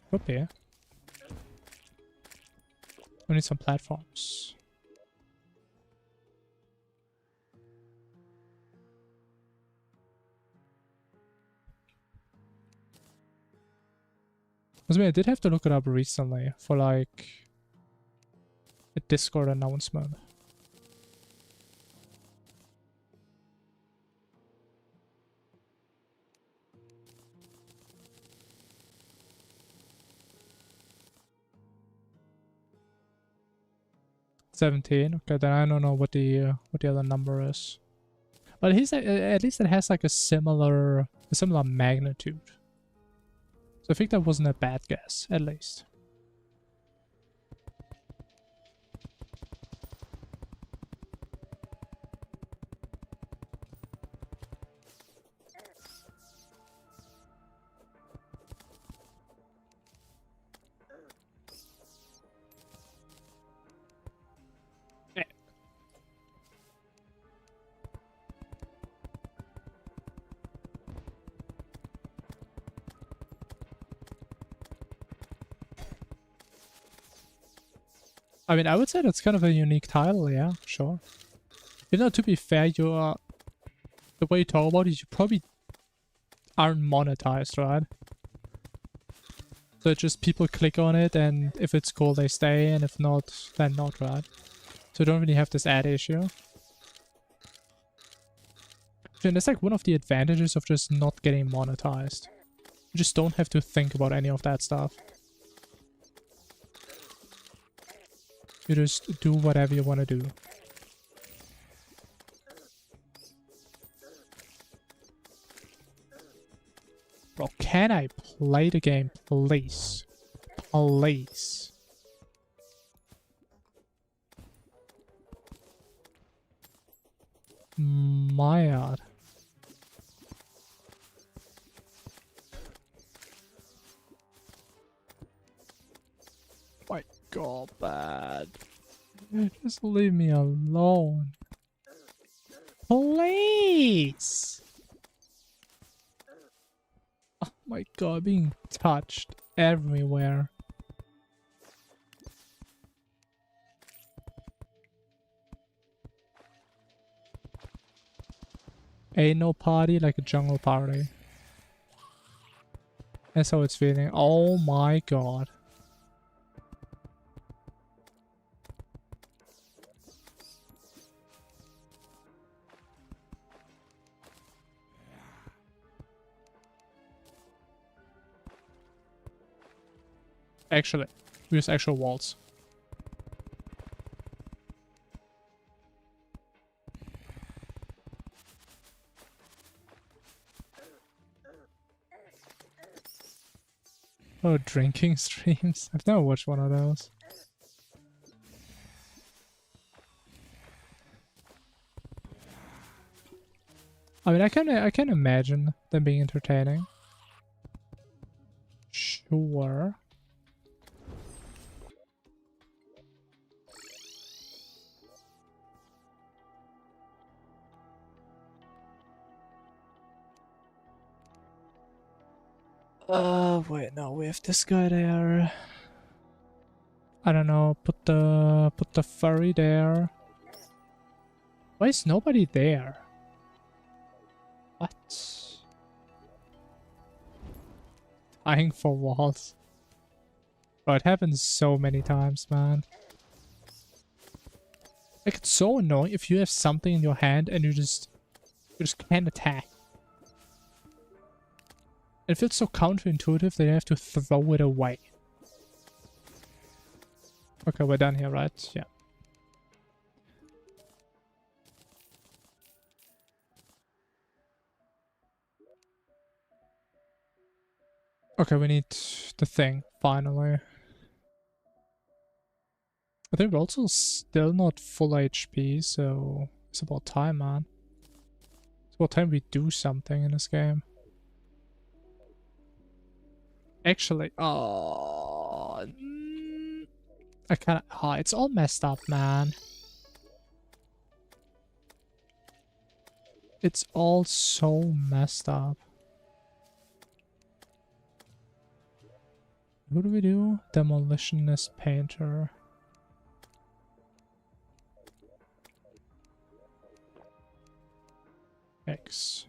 Could be. We need some platforms. I mean, I did have to look it up recently for like a Discord announcement. $17. Okay, then I don't know what the other number is, but he's at least it has like a similar magnitude. So I think that wasn't a bad guess, at least. I mean, I would say that's kind of a unique title, yeah, sure. You know, to be fair, you are... The way you talk about it, you probably aren't monetized, right? So it's just people click on it, and if it's cool, they stay, and if not, then not, right? So you don't really have this ad issue. And that's like one of the advantages of just not getting monetized. You just don't have to think about any of that stuff. You just do whatever you want to do. Bro, can I play the game, please? Please. tired. My god, bad. Just leave me alone. Please! Oh my god, being touched everywhere. Ain't no party like a jungle party. That's how it's feeling. Oh my god. Actually, use actual walls. Oh, drinking streams? I've never watched one of those. I mean, I can imagine them being entertaining. Sure. Wait, no, we have this guy there. I don't know, put the furry there. Why is nobody there? What? Dying for walls. Bro, it happens so many times, man. Like, it's so annoying if you have something in your hand and you just can't attack. It feels so counterintuitive that you have to throw it away. Okay, we're done here, right? Yeah. Okay, we need the thing, finally. I think we're also still not full HP, so it's about time, man. It's about time we do something in this game. Actually, oh, I can't. Oh, it's all messed up, man. It's all so messed up. Who do we do? Demolitionist Painter. X.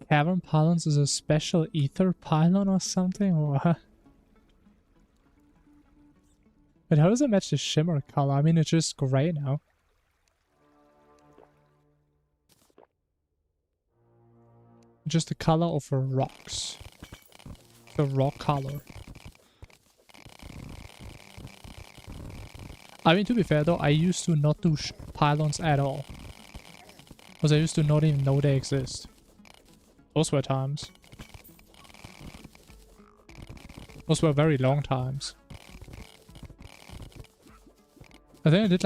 Cavern Pylons is a special ether pylon or something? What? But how does it match the shimmer color? I mean, it's just gray now. Just the color of the rocks. The rock color. I mean, to be fair though, I used to not do pylons at all. Because I used to not even know they exist. Those were times. Those were very long times. I think I did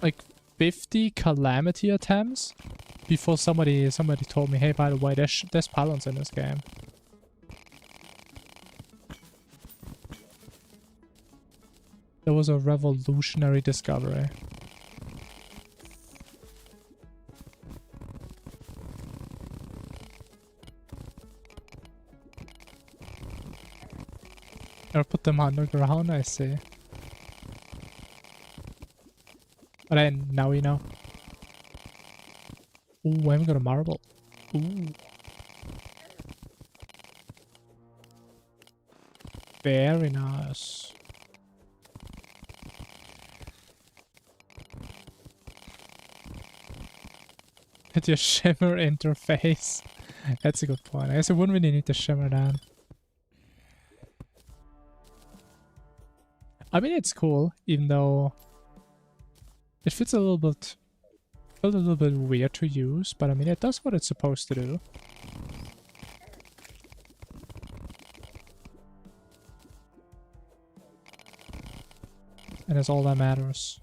like 50 Calamity attempts before somebody told me, hey, by the way, there's pylons in this game. That was a revolutionary discovery. Or put them underground, I see. But then, now we know. Ooh, I haven't got a marble. Ooh. Very nice. Hit your shimmer interface. That's a good point. I guess I wouldn't really need the shimmer then. I mean, it's cool, even though it feels a little bit weird to use, but I mean, it does what it's supposed to do. And that's all that matters.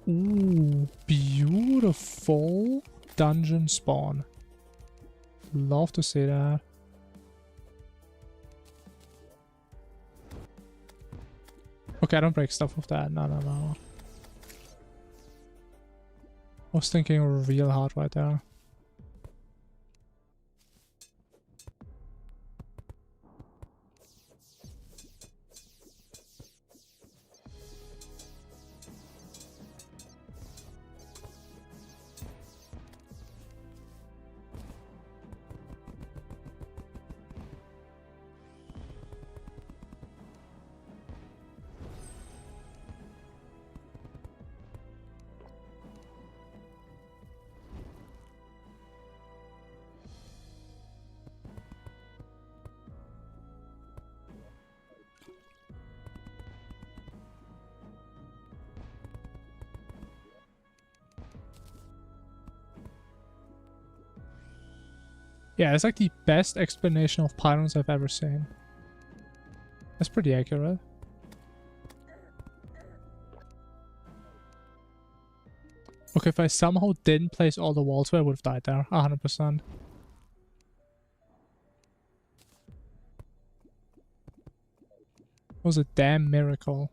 Ooh, beautiful dungeon spawn. Love to see that. Okay, I don't break stuff with that. No, no, no. I was thinking real hard right there. Yeah, it's like the best explanation of pylons I've ever seen. That's pretty accurate. Okay, if I somehow didn't place all the walls where I would have died there, 100%. It was a damn miracle.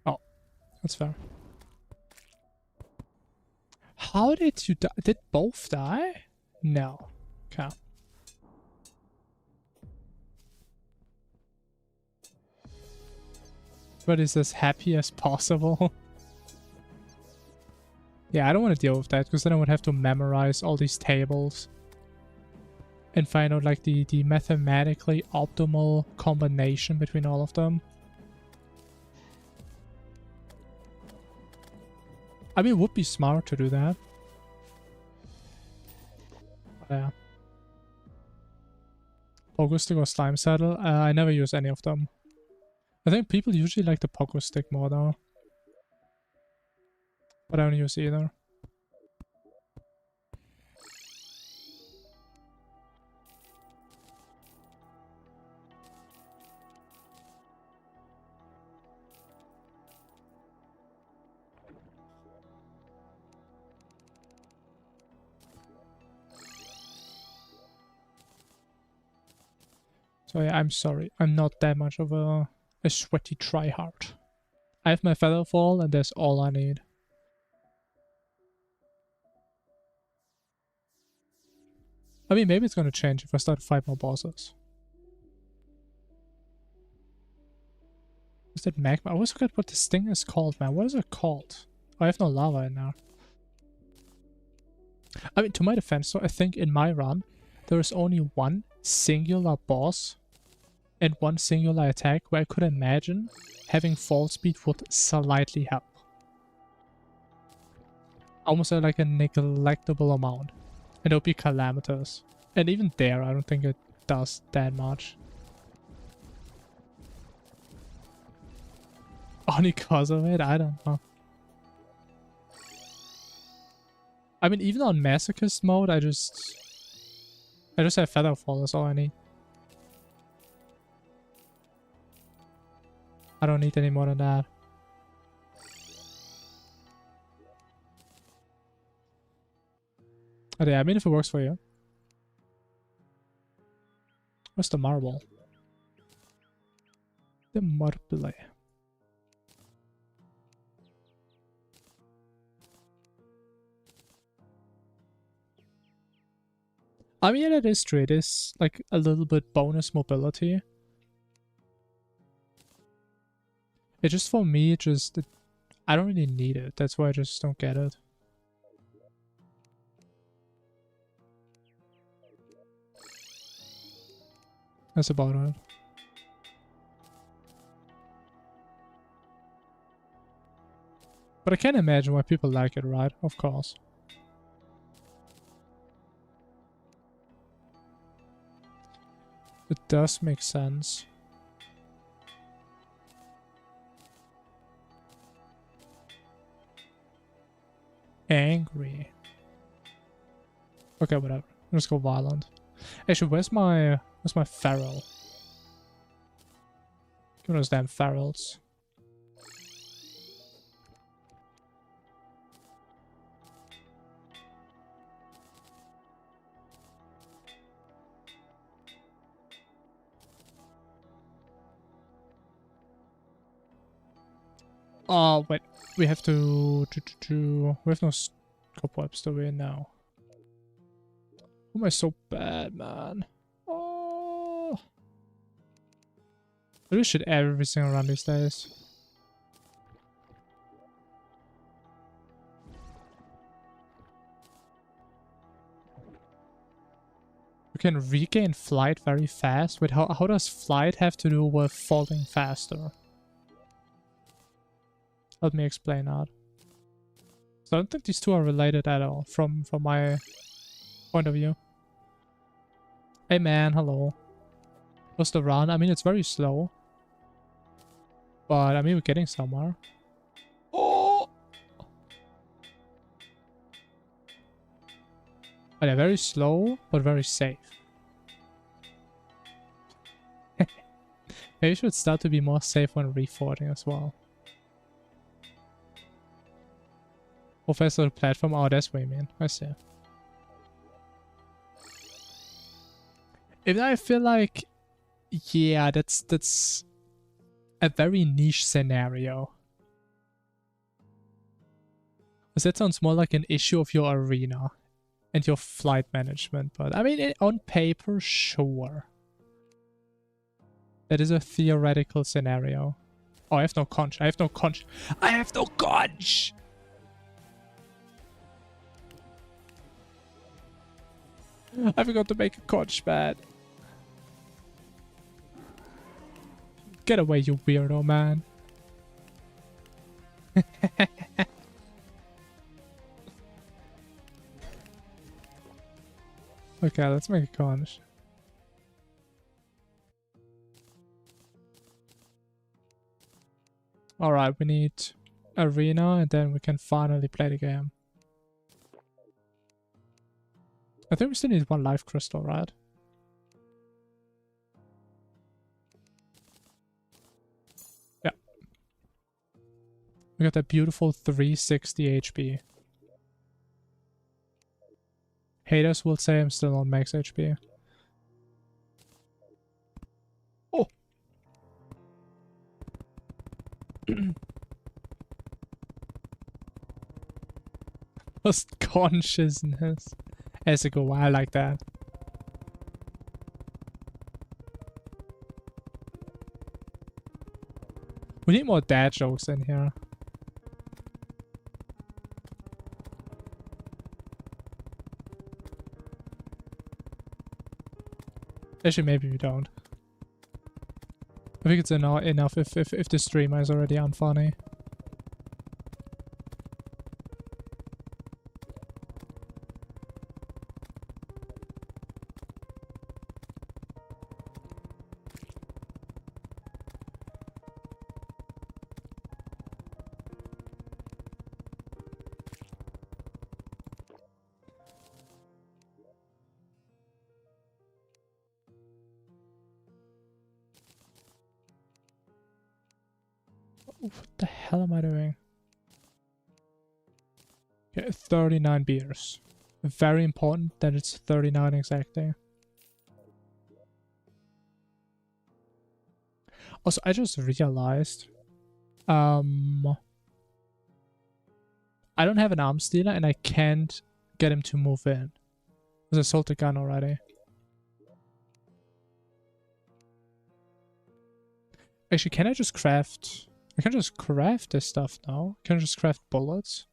Oh, that's fair. How did you die? Did both die? No. Okay. But is as happy as possible? Yeah, I don't want to deal with that, because then I would have to memorize all these tables. And find out like the mathematically optimal combination between all of them. I mean, it would be smart to do that. Yeah. Pogo stick or slime saddle? I never use any of them. I think people usually like the pogo stick more though. But I don't use either. So yeah, I'm sorry. I'm not that much of a sweaty tryhard. I have my featherfall and that's all I need. I mean, maybe it's gonna change if I start to fight more bosses. Is that magma? I always forget what this thing is called, man. What is it called? I have no lava in there. I mean, to my defense, so I think in my run, there is only one singular boss and one singular attack where I could imagine having fall speed would slightly help. Almost like a neglectable amount. And it would be Calamitous. And even there, I don't think it does that much. Only cause of it? I don't know. I mean, even on Masochist mode, I just have Featherfall, that's all I need. I don't need any more than that. Oh, yeah, I mean, if it works for you. Where's the marble? The marble. I mean, it is true. It is like a little bit bonus mobility. It just, for me, I don't really need it. That's why I just don't get it. That's about it. But I can imagine why people like it, right? Of course. It does make sense. Angry. Okay, whatever. Let's go violent. Actually, where's my feral? Give me those damn ferals. Oh wait, we have to we have no cobwebs, do we? Now. Why am I so bad, man? Oh, I really should add everything around these days. You can regain flight very fast. Wait, how does flight have to do with falling faster? Let me explain that. So I don't think these two are related at all from my point of view. Hey man, hello. What's the run? I mean, it's very slow. But I mean, we're getting somewhere. Oh! But they're very slow, but very safe. Maybe we should start to be more safe when reforging as well. Professor platform. Oh, that's what you mean. I see. If I feel like, yeah, that's a very niche scenario. Because that sounds more like an issue of your arena and your flight management. But I mean, on paper, sure. That is a theoretical scenario. Oh, I have no conch. I have no conch. I have no conch! I forgot to make a conch, man. Get away, you weirdo, man. Okay, let's make a conch. Alright, we need arena and then we can finally play the game. I think we still need one life crystal, right? Yeah. We got that beautiful 360 HP. Haters will say I'm still on max HP. Oh! Just consciousness. As a go, I like that. We need more dad jokes in here. Actually, maybe we don't. I think it's enough if the streamer is already unfunny. What the hell am I doing? Okay, 39 beers. Very important that it's 39 exactly. Also, I just realized I don't have an arms dealer and I can't get him to move in. Because I sold the gun already. Actually, can I just craft I can just craft this stuff now. Can I just craft bullets?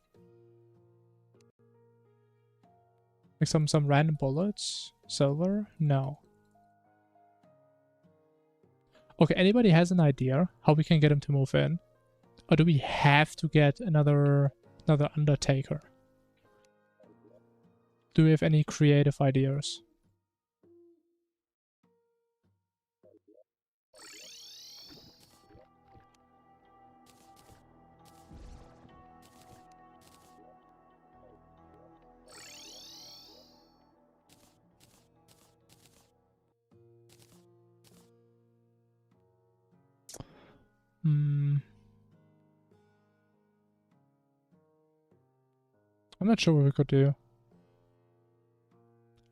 Like some random bullets? Silver? No. Okay, anybody has an idea how we can get him to move in? Or do we have to get another Undertaker? Do we have any creative ideas? I'm not sure what we could do.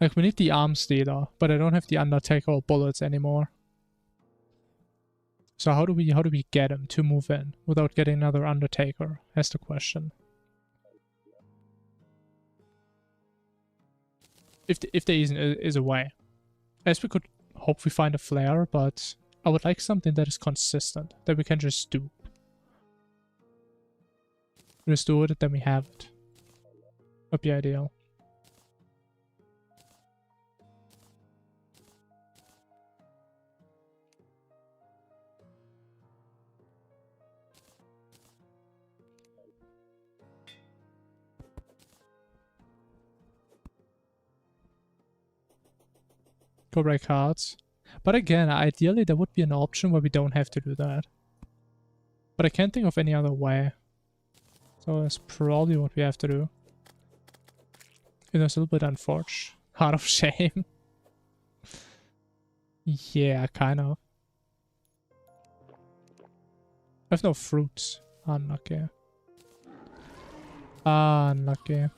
Like, we need the arms dealer, but I don't have the Undertaker or bullets anymore. So how do we get him to move in without getting another Undertaker? That's the question. If there is a way. As we could hopefully find a flare, but I would like something that is consistent, that we can just do. Just do it, then we have it. Would be ideal. Go break cards. But again, ideally there would be an option where we don't have to do that. But I can't think of any other way. So that's probably what we have to do. You know, it's a little bit unfortunate. Heart of shame. Yeah, kind of. I have no fruits. Unlucky. Unlucky.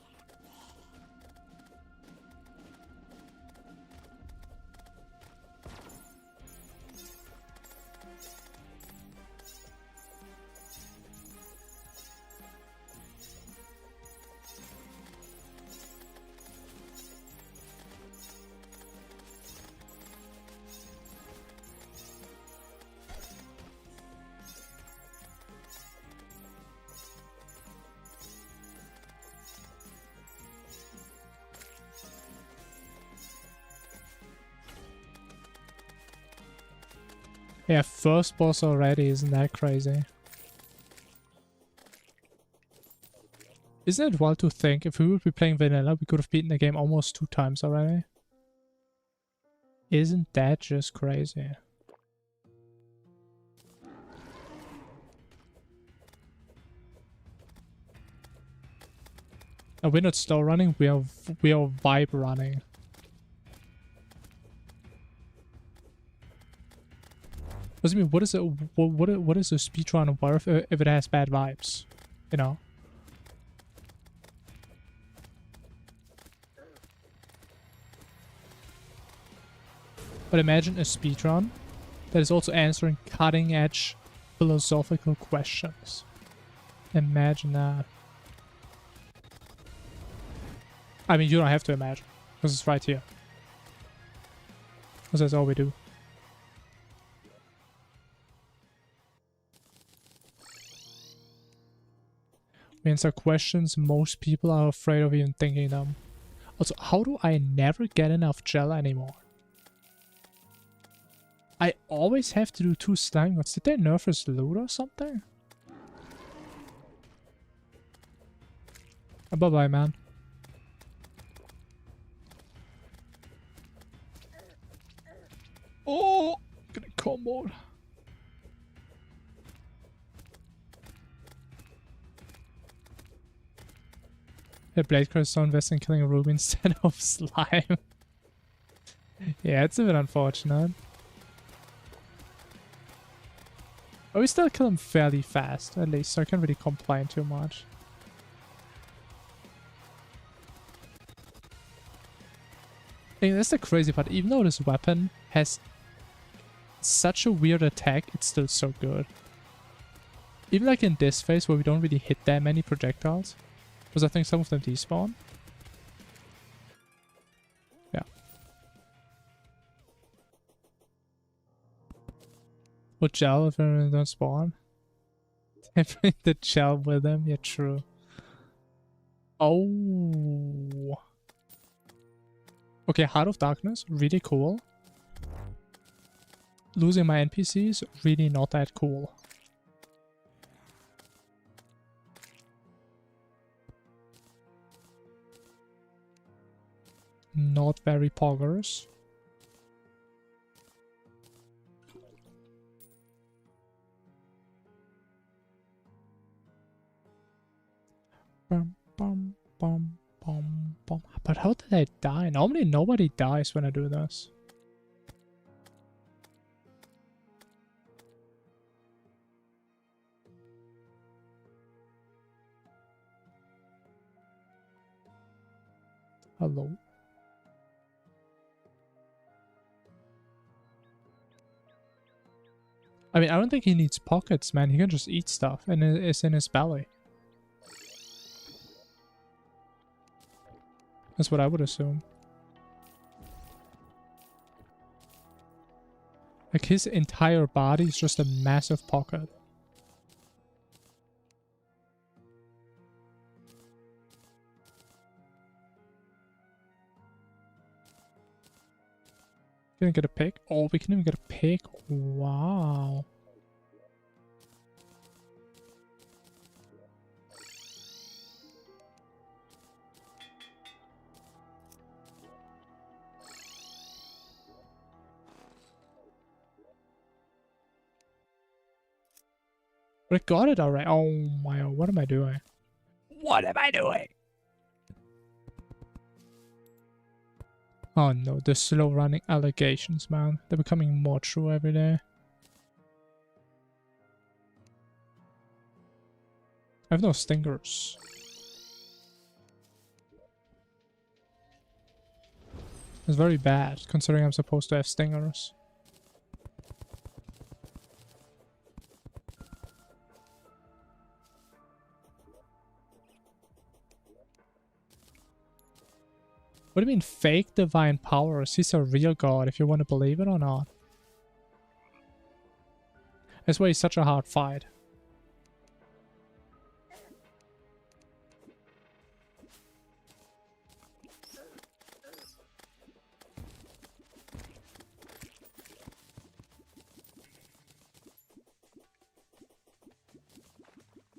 Yeah, first boss already, isn't that crazy? Isn't it wild to think if we would be playing vanilla, we could have beaten the game almost 2 times already? Isn't that just crazy? And we're not slow running, we are vibe running. I mean, what is a speedrun worth if it has bad vibes? You know? But imagine a speedrun that is also answering cutting-edge philosophical questions. Imagine that. I mean, you don't have to imagine, because it's right here. Because that's all we do. We answer questions most people are afraid of even thinking them. Also, how do I never get enough gel anymore? I always have to do 2 slime guns. Did they nerf his loot or something? Bye-bye, man. Oh! Gonna combo. The blade curse so invest in killing a ruby instead of slime. Yeah, it's a bit unfortunate. But we still kill him fairly fast, at least, so I can't really complain too much. I think that's the crazy part. Even though this weapon has such a weird attack, it's still so good. Even like in this phase where we don't really hit that many projectiles. Because I think some of them despawn. Yeah. Or gel if they don't spawn. I bring the gel with him. Yeah, true. Oh. Okay, Heart of Darkness, really cool. Losing my NPCs, really not that cool. Not very poggers. Bum, bum, bum, bum, bum. But how did I die? Normally nobody dies when I do this. Hello. I mean, I don't think he needs pockets, man. He can just eat stuff and it's in his belly. That's what I would assume. Like, his entire body is just a massive pocket. Can we get a pig? Oh, we can even get a pig. Wow. But I got it already. Oh my, what am I doing? What am I doing? Oh no, the slow running allegations, man. They're becoming more true every day. I have no stingers. It's very bad, considering I'm supposed to have stingers. What do you mean fake divine powers? He's a real god if you want to believe it or not. That's why he's such a hard fight.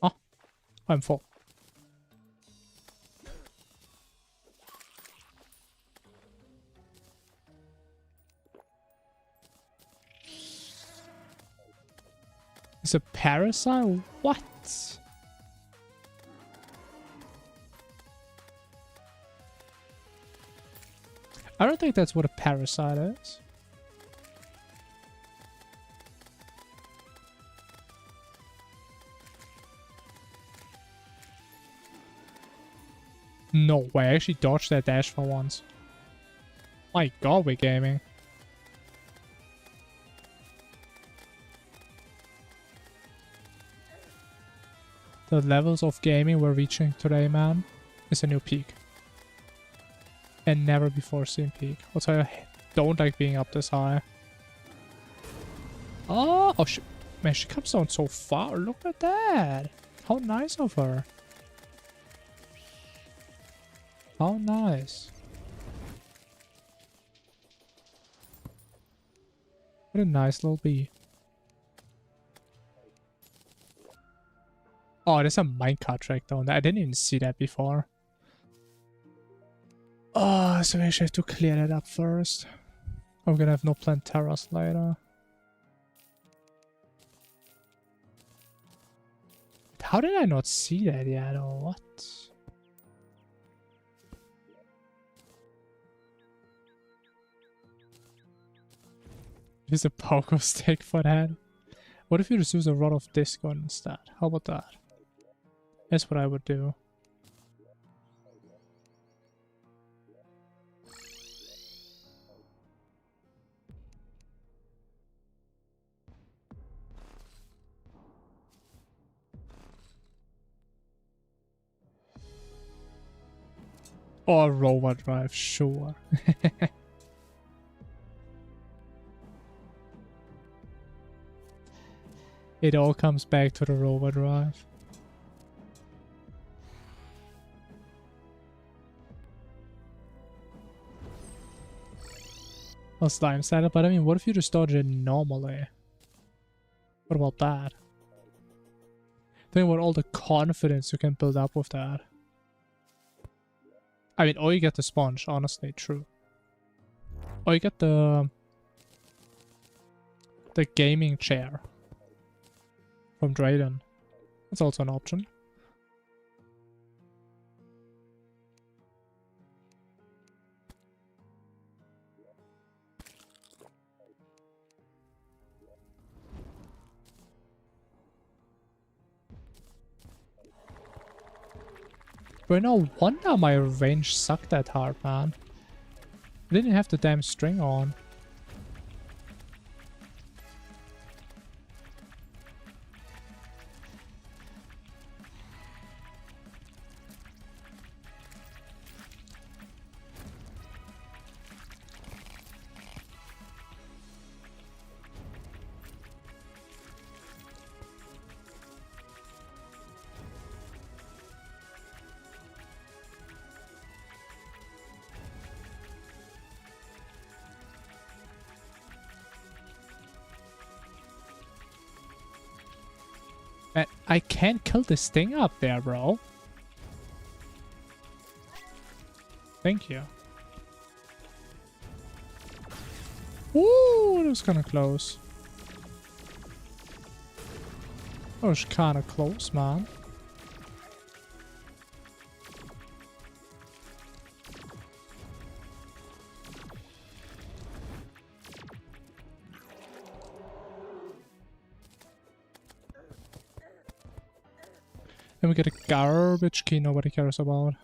Oh, I'm full. It's a parasite? What? I don't think that's what a parasite is. No way, I actually dodged that dash for once. My god, we're gaming. The levels of gaming we're reaching today, man, is a new peak. And never before seen peak. Also, I don't like being up this high. Oh, man, she comes down so far. Look at that. How nice of her. How nice. What a nice little bee. Oh, there's a minecart track down there. I didn't even see that before. Oh, so I actually have to clear that up first. I'm gonna have no Planteras later. How did I not see that yet, or what? Use a pogo stick for that. What if you just use a rod of disco instead? How about that? That's what I would do. Or rover drive, sure. It all comes back to the rover drive. A slime setup, but I mean, what if you just dodge it normally? What about that? Think about all the confidence you can build up with that. I mean, or you get the sponge, honestly, true. Or you get the gaming chair from Drayden. That's also an option. But no wonder my range sucked that hard, man. I didn't have the damn string on. Man, I can't kill this thing up there, bro. Thank you. Ooh, that was kind of close. That was kind of close, man. Then we get a garbage key nobody cares about.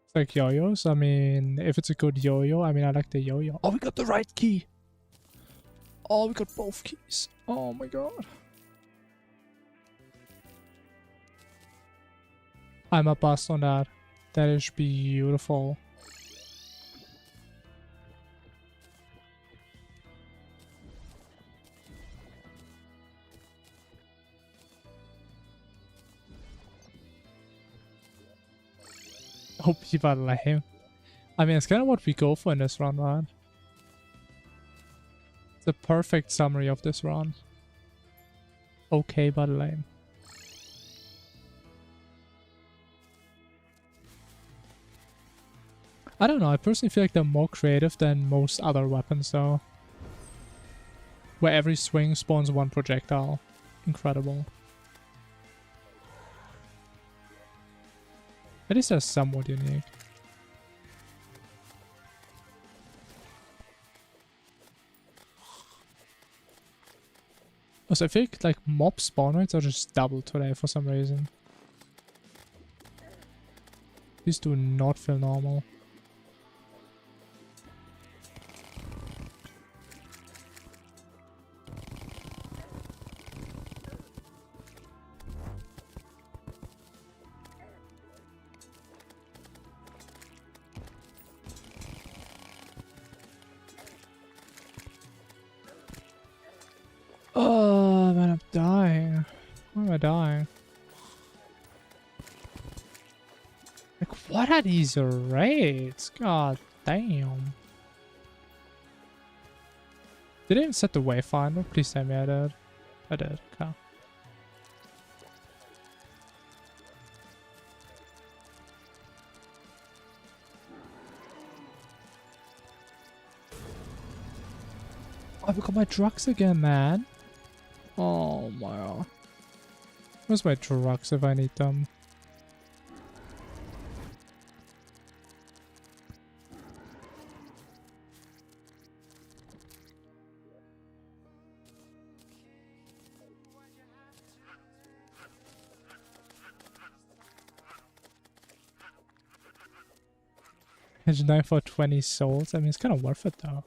It's like yo-yos. I mean, if it's a good yo-yo, I mean, I like the yo-yo. Oh, we got the right key. Oh, we got both keys. Oh my god. I'm a bust on that. That is beautiful. OP but lame. I mean, it's kind of what we go for in this run, right? It's a perfect summary of this run. Okay, but lame. I don't know, I personally feel like they're more creative than most other weapons, though. Where every swing spawns one projectile. Incredible. At least that's somewhat unique. Also, I think like mob spawn rates are just doubled today for some reason. These do not feel normal. Oh man, I'm dying. Why am I dying? Like, what are these rates? God damn. Did I even set the wayfinder? Please tell me I did. I did, okay. Oh, I got my drugs again, man. Oh my god. Where's my drugs if I need them? It's 9 for 20 souls. I mean, it's kind of worth it though.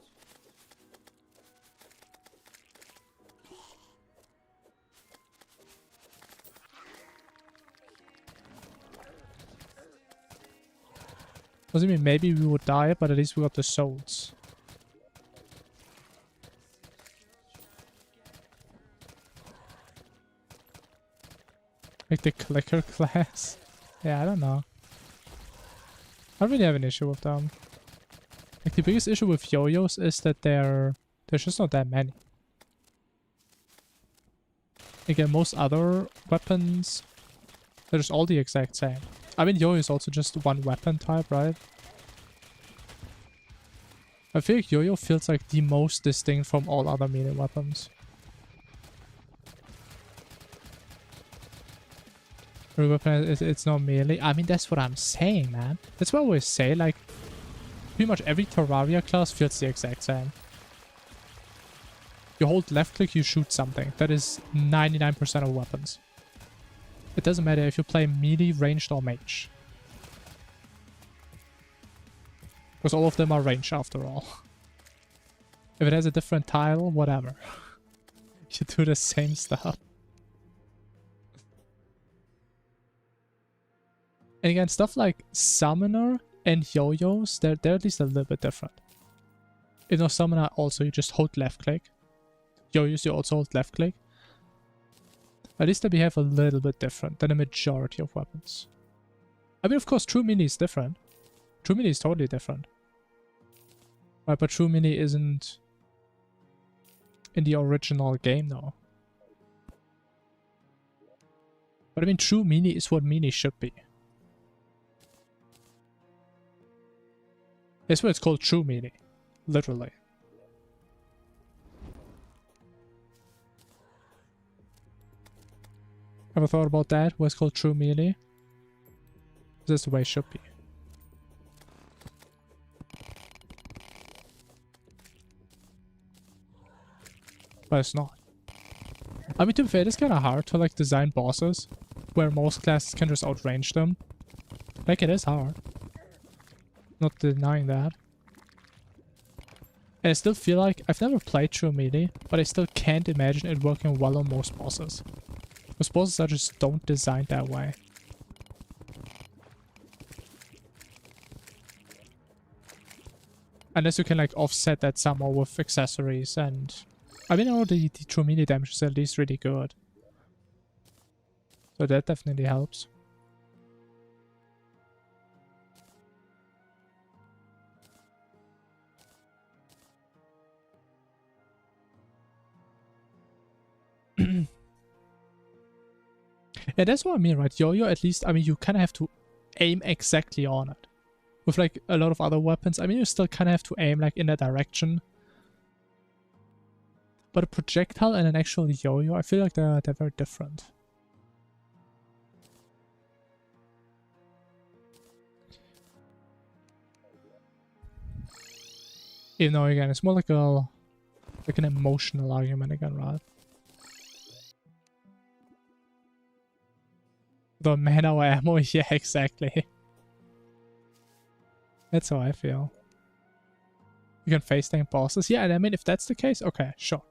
What do you mean? Maybe we would die, but at least we got the souls. Like the clicker class. Yeah, I don't know. I don't really have an issue with them. Like the biggest issue with yo-yos is that there's just not that many. Again, most other weapons, they're just all the exact same. I mean, yo-yo is also just one weapon type, right? I feel like yo-yo feels like the most distinct from all other melee weapons. Every weapon, it's not melee. I mean, that's what I'm saying, man. That's what I always say, like, pretty much every Terraria class feels the exact same. You hold left click, you shoot something. That is 99% of weapons. It doesn't matter if you play melee, ranged, or mage. Because all of them are ranged after all. If it has a different tile, whatever. You do the same stuff. And again, stuff like Summoner and Yo-Yos, they're at least a little bit different. In a Summoner also, you just hold left click. Yo-Yos, you also hold left click. At least they behave a little bit different than the majority of weapons. I mean, of course, True Melee is different. True Melee is totally different. Right, but True Melee isn't in the original game, though. But I mean, True Melee is what Melee should be. That's why it's called True Melee. Literally. Ever thought about that? Why it's called True Melee? That's the way it should be. But it's not. I mean, to be fair, it's kind of hard to like design bosses where most classes can just outrange them. Like, it is hard. Not denying that. And I still feel like I've never played True Melee, but I still can't imagine it working well on most bosses. Most bosses are just don't designed that way. Unless you can like offset that somehow with accessories, and I mean, all the True Melee damage is at least really good. So that definitely helps. Yeah, that's what I mean, right? Yo-Yo, at least, I mean, you kind of have to aim exactly on it. With like a lot of other weapons, I mean, you still kind of have to aim like in that direction. But a projectile and an actual yo-yo, I feel like they're very different. Even though, again, it's more like an emotional argument again, right? The mana or ammo, yeah, exactly. That's how I feel. You can face tank bosses. Yeah, and I mean, if that's the case, okay, sure.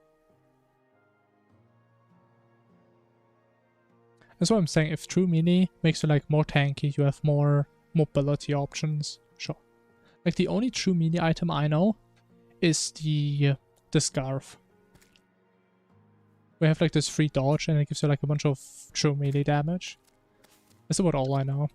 That's what I'm saying. If True Melee makes you like more tanky, you have more mobility options, sure. Like the only True Melee item I know is the scarf. We have like this free dodge and it gives you like a bunch of True Melee damage. That's about all I know.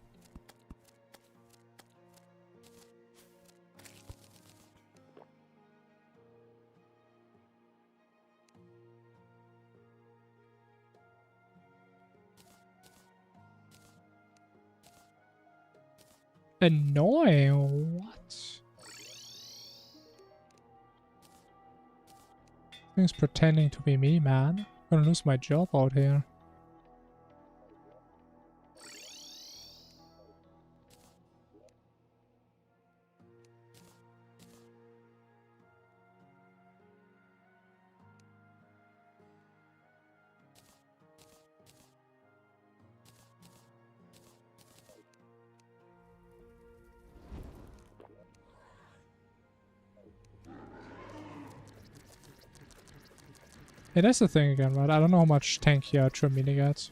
Annoying. What? Thing's pretending to be me, man. I'm gonna lose my job out here. Yeah, that's the thing again, right? I don't know how much tankier True Melee gets.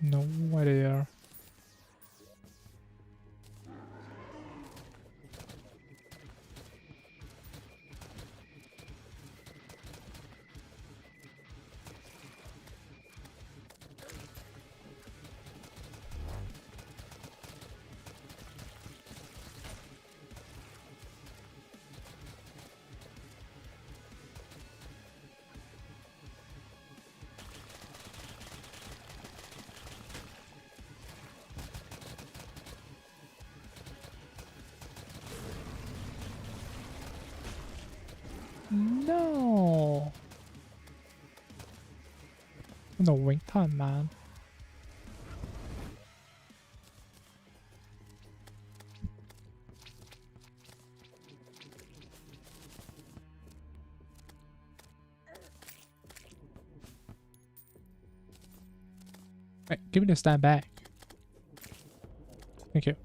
No idea. No! No wing time, man. Hey, give me the stand back. Thank you.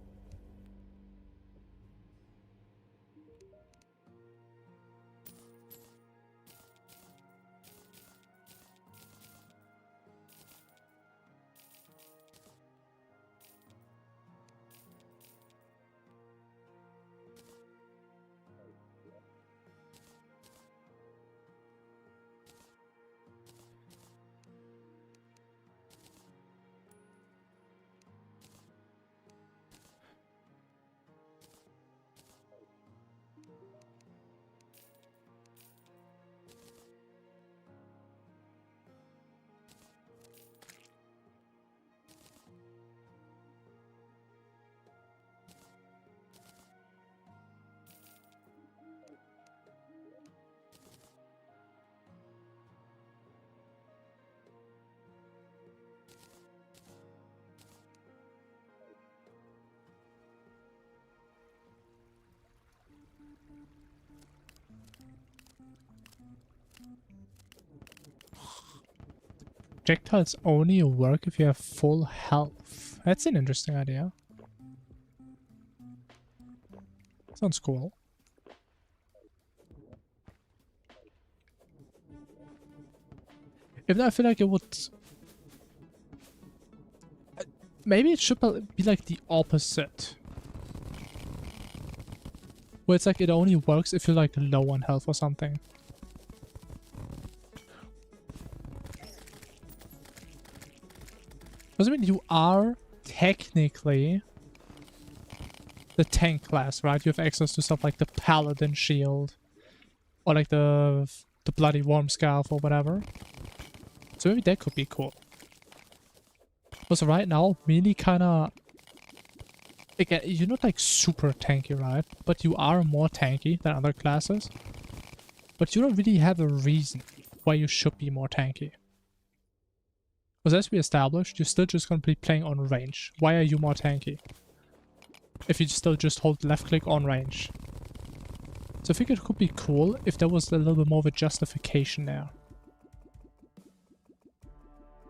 Projectiles only work if you have full health. That's an interesting idea. Sounds cool. Even though I feel like it would... Maybe it should be like the opposite. Where it's like it only works if you're like low on health or something. Because I mean, you are technically the tank class, right? You have access to stuff like the Paladin Shield. Or like the Bloody Worm Scarf or whatever. So maybe that could be cool. Also right now, melee kinda... Again, you're not like super tanky, right? But you are more tanky than other classes. But you don't really have a reason why you should be more tanky. Because as we established, you're still just going to be playing on range. Why are you more tanky? If you still just hold left click on range. So I think it could be cool if there was a little bit more of a justification there.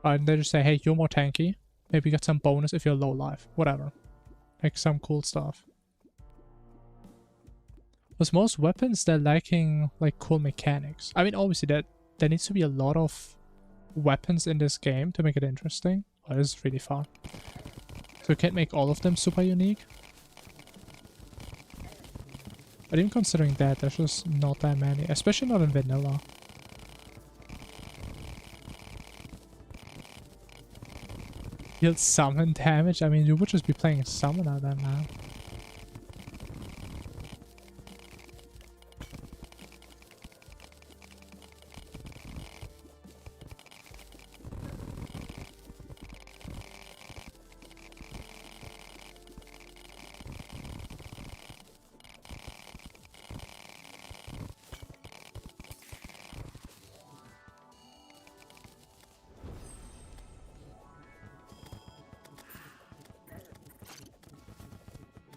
And they just say, hey, you're more tanky. Maybe you get some bonus if you're low life. Whatever. Like some cool stuff. Because most weapons, they're lacking like cool mechanics. I mean, obviously there needs to be a lot of weapons in this game to make it interesting. Oh, this is really fun. So you can't make all of them super unique. But even considering that, there's just not that many. Especially not in vanilla. Heal summon damage? I mean, you would just be playing a summoner then, man.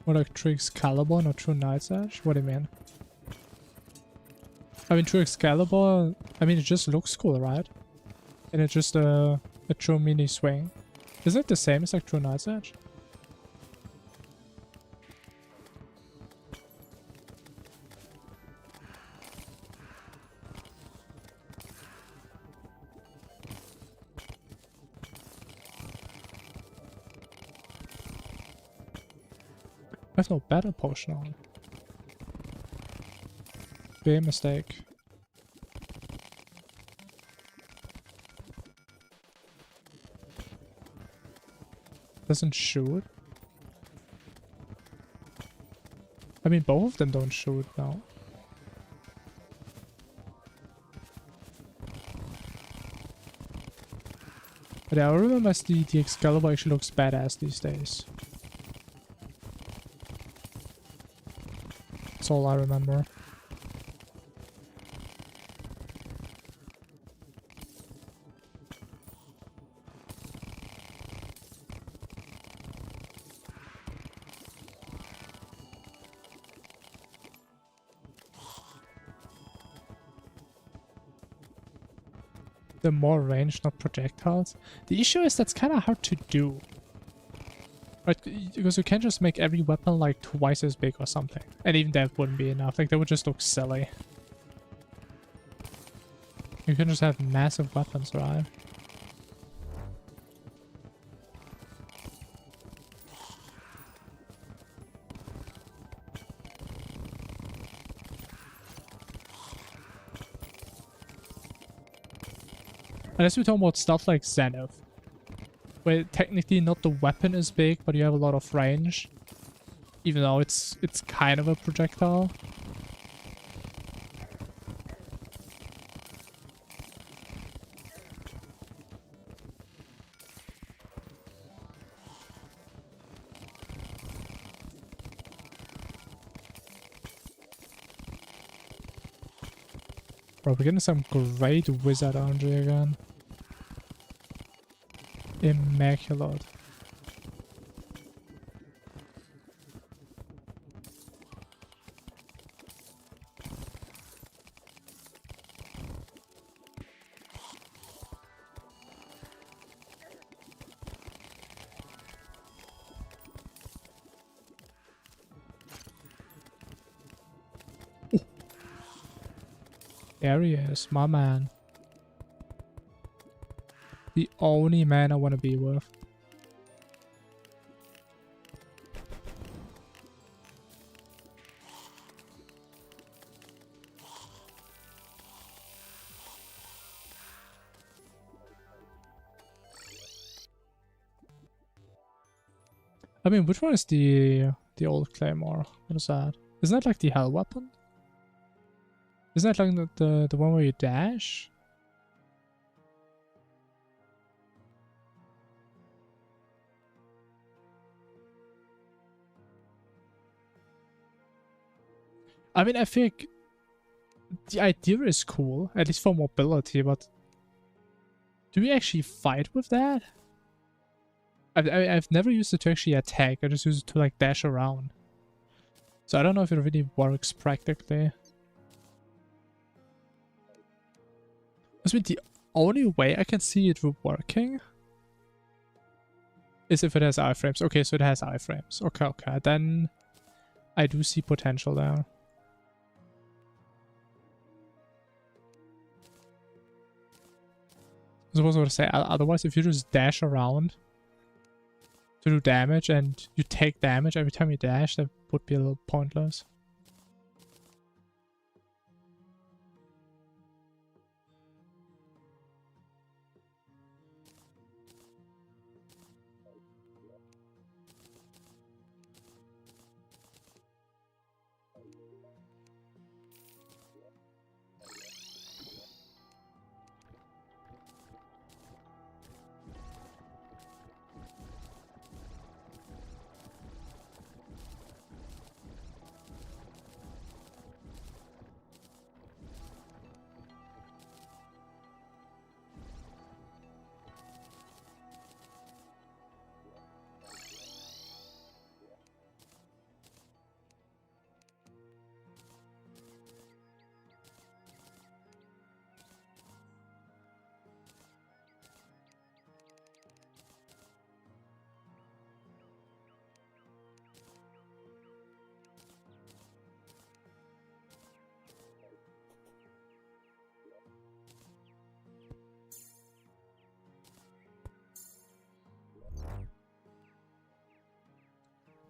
Or like True Excalibur, not True Knight's Edge? What do you mean? I mean, True Excalibur, I mean, it just looks cool, right? And it's just a true mini swing. Isn't it the same as like True Knight's Edge? I have no battle potion on. Big mistake. Doesn't shoot? I mean, both of them don't shoot now. But yeah, I remember the Excalibur actually looks badass these days. That's all I remember. the more range, not projectiles. The issue is that's kind of hard to do. Right, because you can't just make every weapon like twice as big or something. And even that wouldn't be enough. Like, that would just look silly. You can just have massive weapons, right? Unless we're talking about stuff like Zenith, where technically not the weapon is big, but you have a lot of range, even though it's kind of a projectile. Bro, we're getting some great wizard energy again. Immaculate. Ooh. There he is, my man. The only man I want to be with. I mean, which one is the old claymore? What is that? Isn't that like the hell weapon? Isn't that like the one where you dash? I mean, I think the idea is cool, at least for mobility, but do we actually fight with that? I've never used it to actually attack, I just use it to like dash around. So I don't know if it really works practically. I mean, the only way I can see it working is if it has iframes. Okay, so it has iframes. Okay, then I do see potential there. I was supposed to say, otherwise if you just dash around to do damage and you take damage every time you dash, that would be a little pointless.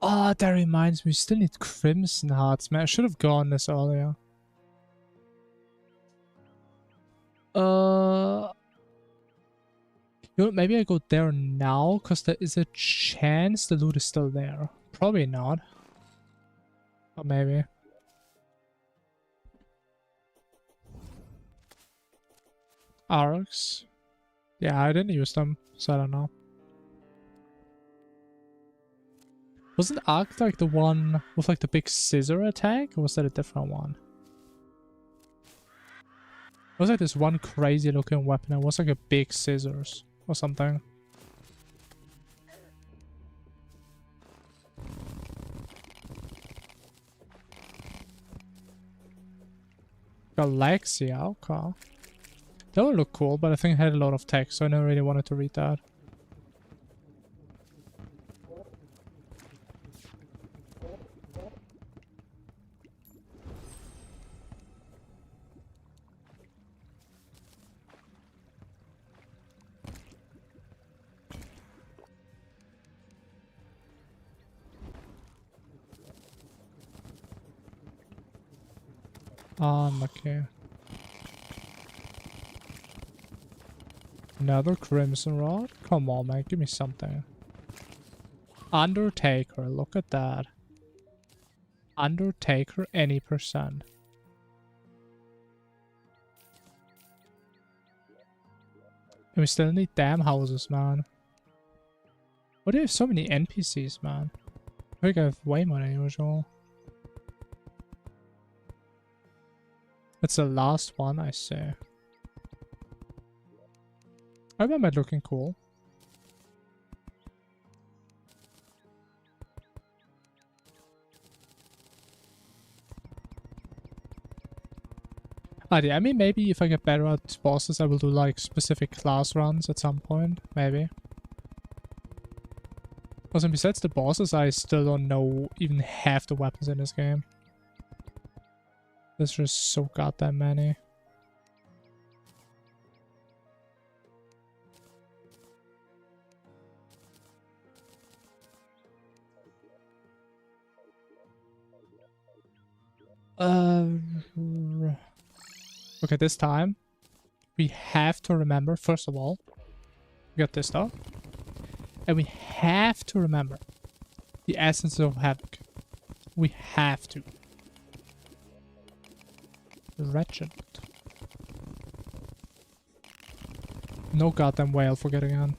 Oh, that reminds me, we still need Crimson Hearts, man. I should have gone this earlier. You know, maybe I go there now, because there is a chance the loot is still there. Probably not. Or maybe. Arcs. Yeah, I didn't use them, so I don't know. Wasn't Arc like the one with like the big scissor attack? Or was that a different one? It was like this one crazy looking weapon. It was like a big scissors or something. Galaxia, okay. That would look cool, but I think it had a lot of text, so I never really wanted to read that. Unlucky. Another Crimson Rod? Come on, man, give me something. Undertaker, look at that. Undertaker, any percent. And we still need damn houses, man. Why do you have so many NPCs, man? I think I have way more than usual. That's the last one, I say. I remember it looking cool. I mean, maybe if I get better at bosses, I will do like specific class runs at some point. Maybe. Also, besides the bosses, I still don't know even half the weapons in this game. There's just so goddamn many. Okay, this time we have to remember, first of all, we got this stuff. And we have to remember the essence of havoc. We have to. Wretched. No goddamn way I'll forget again.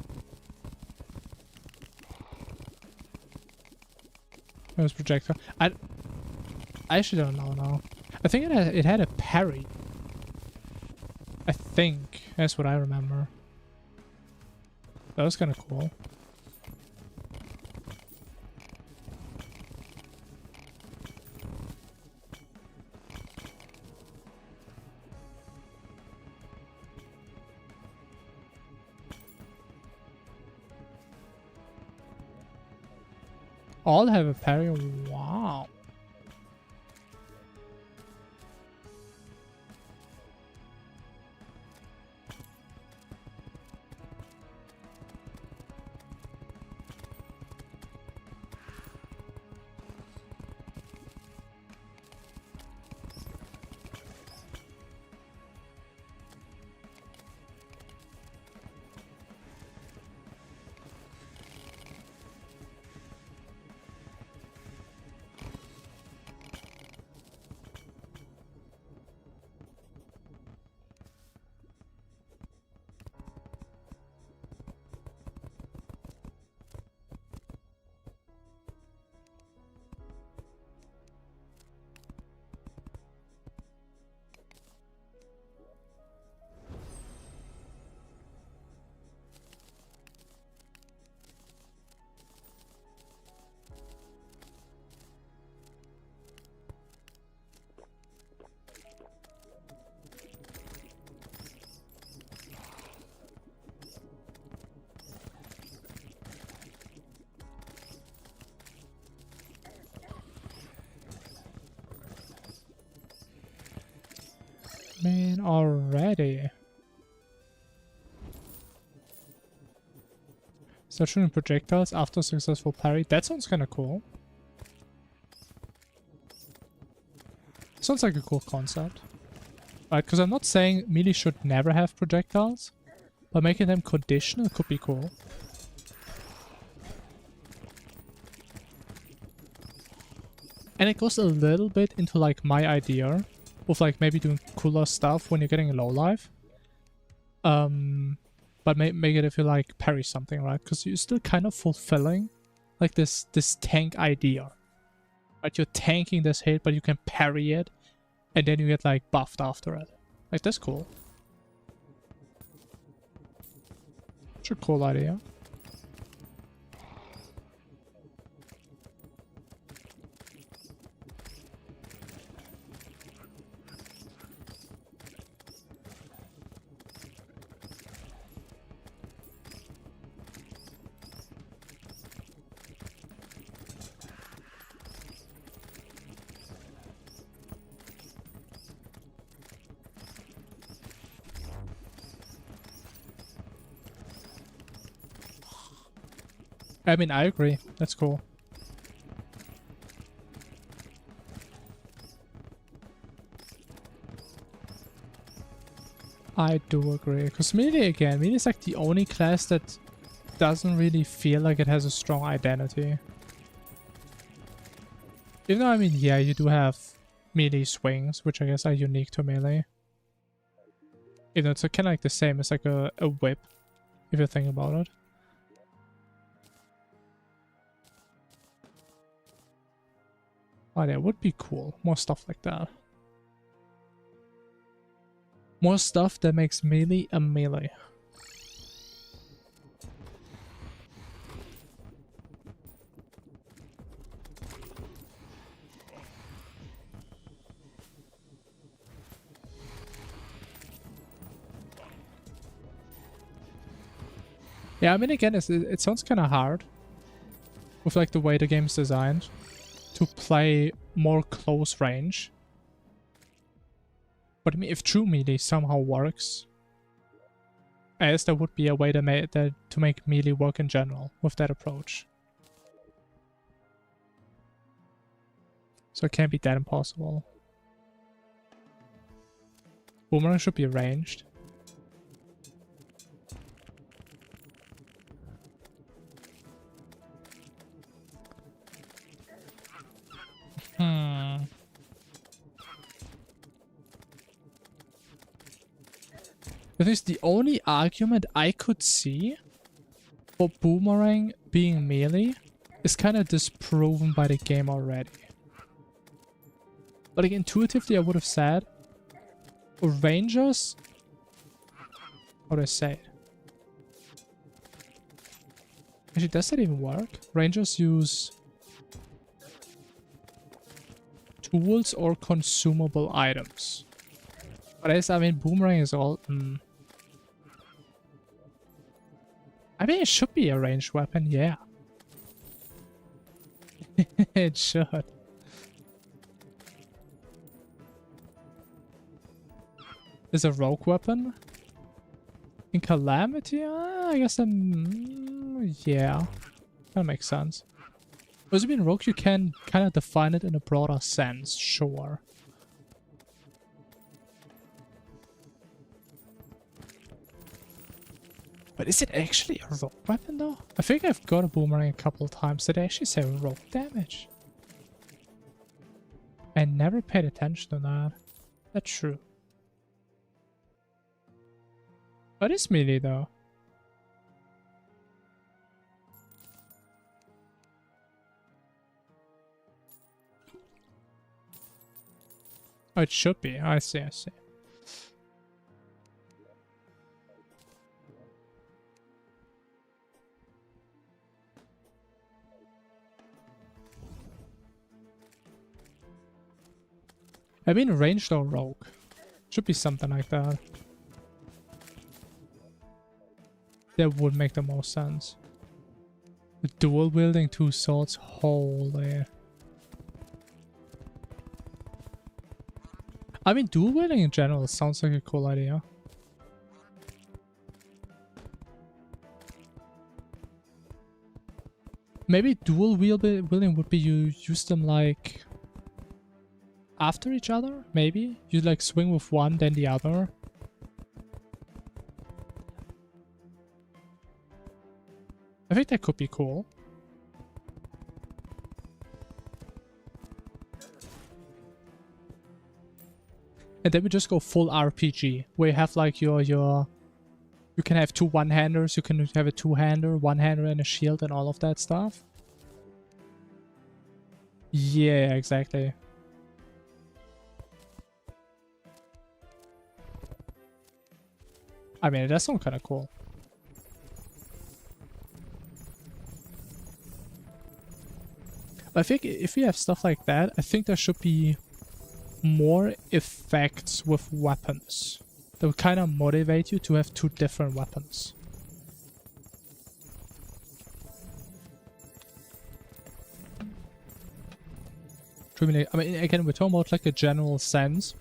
It was projectile. I actually don't know now. I think it had a parry. I think. That's what I remember. That was kind of cool. All have a parry. Wow. Man, already. Start shooting projectiles after successful parry. That sounds kind of cool. Sounds like a cool concept. Right, because I'm not saying melee should never have projectiles, but making them conditional could be cool. And it goes a little bit into like my idea of like maybe doing cooler stuff when you're getting a low life. But make it if you like parry something, right? Because you're still kind of fulfilling like this tank idea. Right? You're tanking this hit, but you can parry it, and then you get like buffed after it. Like that's cool. It's a cool idea. I mean, I agree. That's cool. I do agree. Because melee, again, melee is like the only class that doesn't really feel like it has a strong identity. Even though, I mean, yeah, you do have melee swings, which I guess are unique to melee. Even though it's kind of like the same, it's like a whip, if you think about it. Oh, that would be cool. More stuff like that. More stuff that makes melee a melee. Yeah, I mean, again, it sounds kind of hard with like the way the game's designed to play more close range. But I mean, if true melee somehow works, I guess there would be a way to make melee work in general with that approach. So it can't be that impossible. Boomerang should be ranged. That is the only argument I could see for Boomerang being melee is kind of disproven by the game already. But like, intuitively I would have said Rangers... How do I say it? Actually, does that even work? Rangers use tools or consumable items. But I mean, Boomerang is all... I mean, it should be a ranged weapon, yeah. It should. Is a rogue weapon? In Calamity? I guess then... yeah. That makes sense. Does it mean rogue? You can kind of define it in a broader sense, sure. But is it actually a rogue weapon though? I think I've got a boomerang a couple of times. Did I actually say rogue damage? I never paid attention to that. That's true. What is melee though? Oh, it should be. I see, I see. I mean ranged or rogue. Should be something like that. That would make the most sense. The dual wielding two swords, holy. I mean, dual wielding in general sounds like a cool idea. Maybe dual wielding would be you use them like after each other, maybe? You like swing with one, then the other. I think that could be cool. And then we just go full RPG, where you have like you can have two one-handers, you can have a two-hander, one-hander and a shield and all of that stuff. Yeah, exactly. I mean, that sounds kind of cool. I think if we have stuff like that, I think there should be more effects with weapons that would kind of motivate you to have two different weapons. I mean, again, we're talking about like a general sense.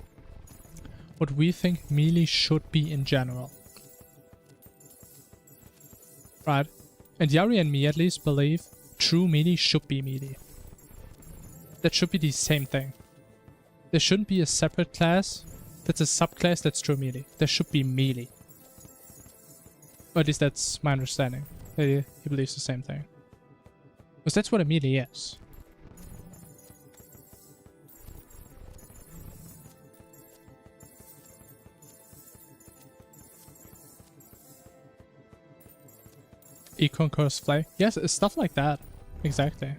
What we think melee should be in general. Right? And Yari and me at least believe true melee should be melee. That should be the same thing. There shouldn't be a separate class that's a subclass that's true melee. There should be melee. Or at least that's my understanding. He believes the same thing. Because that's what a melee is. Econ curse flag. Yes, it's stuff like that. Exactly.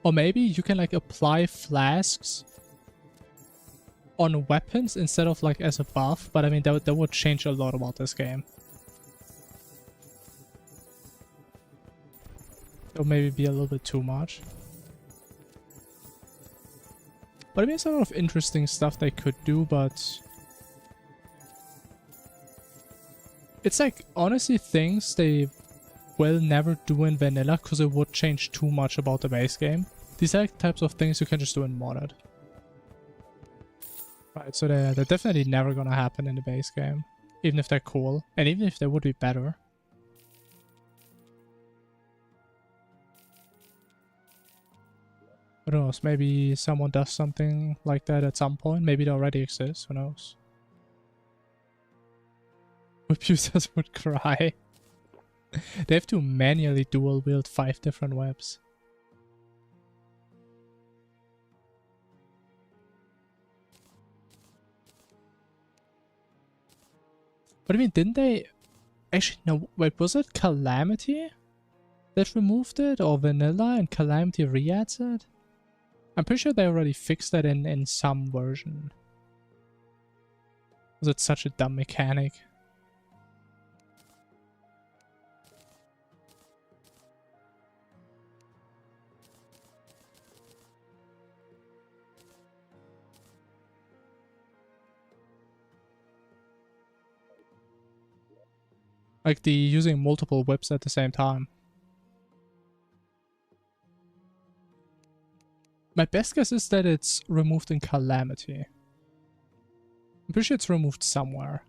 Or maybe you can like apply flasks on weapons instead of like as a buff, but I mean that would change a lot about this game. That would maybe be a little bit too much. But I mean, there's a lot of interesting stuff they could do, but it's like honestly things they will never do in vanilla because it would change too much about the base game. These are like types of things you can just do in modded. Right, so they're definitely never gonna happen in the base game, even if they're cool, and even if they would be better. Who knows, maybe someone does something like that at some point. Maybe it already exists, who knows. Whip users would cry. They have to manually dual wield 5 different webs. But I mean, didn't they... Actually, no, wait, was it Calamity that removed it? Or Vanilla and Calamity re-adds it? I'm pretty sure they already fixed that in some version. Was it such a dumb mechanic? Like the using multiple whips at the same time. My best guess is that it's removed in Calamity. I'm pretty sure it's removed somewhere.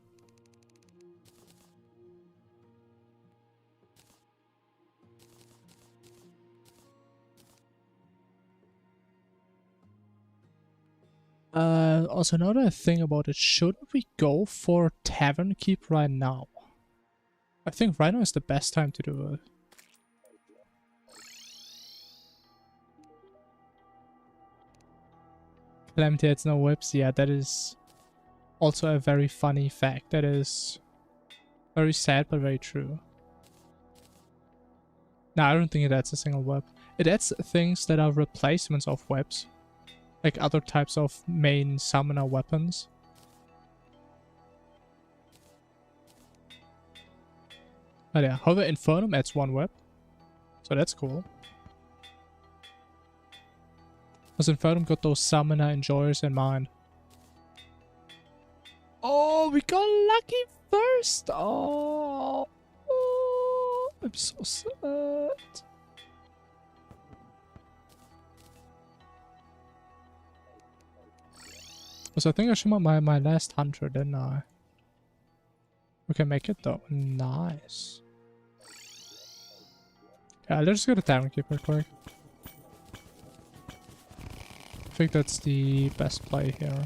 Also another thing about it, shouldn't we go for Tavern Keep right now? I think right now is the best time to do it. Calamity has no whips. Yeah, that is also a very funny fact. That is very sad but very true. No, I don't think it adds a single whip. It adds things that are replacements of whips. Like other types of main summoner weapons. Oh yeah, however, Infernum adds 1 whip. So that's cool. Because Infernum got those summoner enjoyers in mind. Oh, we got lucky first! Oh, I'm so sad. So I think I should my last hunter, didn't I? We can make it though. Nice. Yeah, let's just go to Tavern Keep real quick. I think that's the best play here.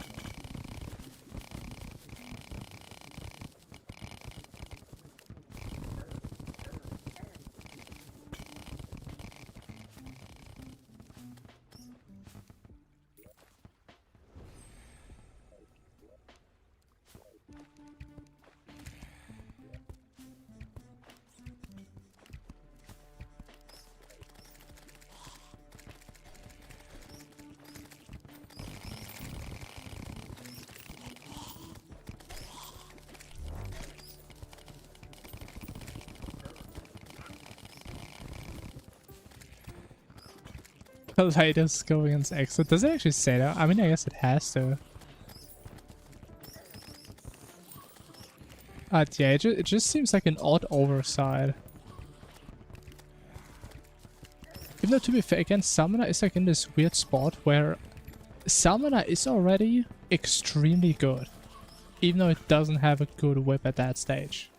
The latest go against exit. Does it actually say that? I mean, I guess it has to. Yeah, it just seems like an odd oversight. Even though, to be fair, again, Summoner is like in this weird spot where Summoner is already extremely good. Even though it doesn't have a good whip at that stage.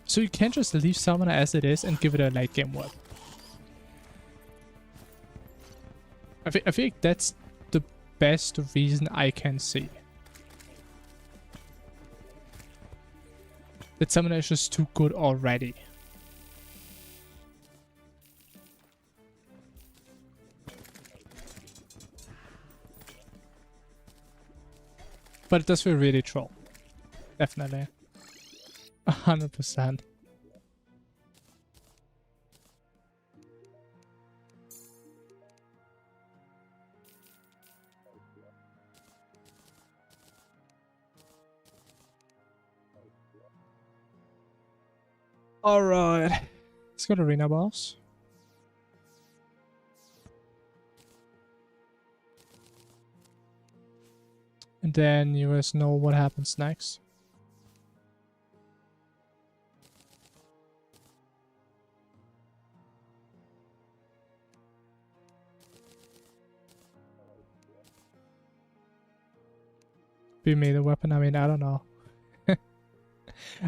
So you can't just leave Summoner as it is and give it a late game whip. I feel like that's the best reason I can see. That Summoner is just too good already. But it does feel really troll. Definitely. 100%. Alright. Let's go to Arena Boss. And then you guys know what happens next. Be made a weapon, I mean, I don't know.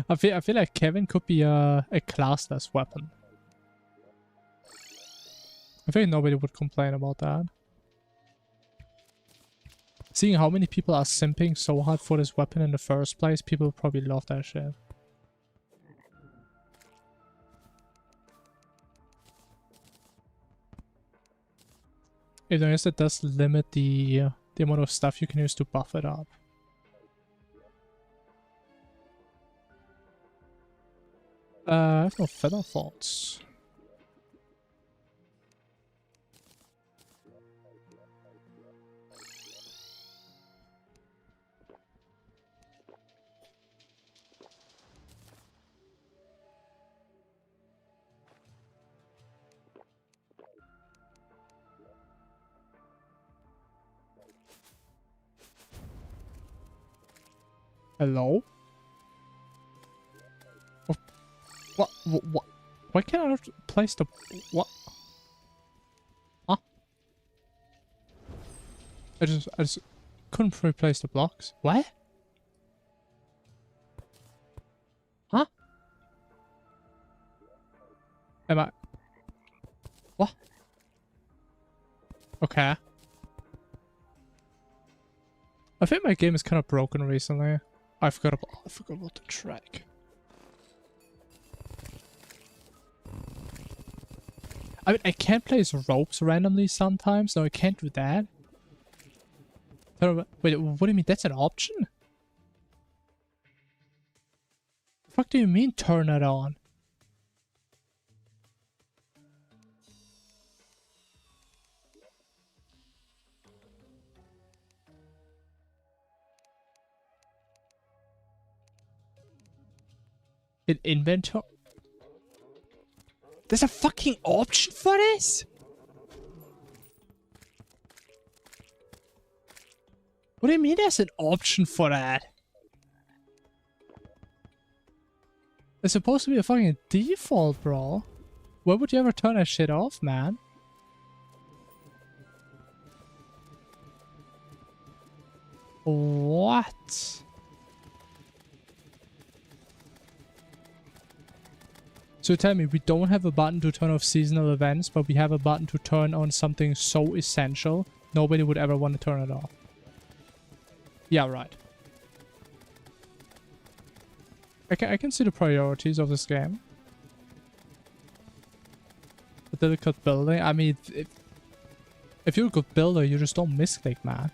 I feel like Kevin could be a classless weapon. I think nobody would complain about that. Seeing how many people are simping so hard for this weapon in the first place, people probably love that shit. If there is, it does limit the amount of stuff you can use to buff it up. I have no feather faults. Hello? What? Why can't I not place the... What? Huh? I just couldn't replace the blocks. What? Huh? Am I... What? Okay. I think my game is kind of broken recently. I forgot about the track. I mean, I can place ropes randomly sometimes. No, I can't do that. Wait, what do you mean? That's an option? The fuck do you mean turn it on? In inventory? There's a fucking option for this? What do you mean there's an option for that? It's supposed to be a fucking default, bro. Why would you ever turn that shit off, man? What? So tell me, we don't have a button to turn off seasonal events, but we have a button to turn on something so essential, nobody would ever want to turn it off. Yeah, right. I can see the priorities of this game. The delicate building, I mean, if you're a good builder, you just don't misclick, man.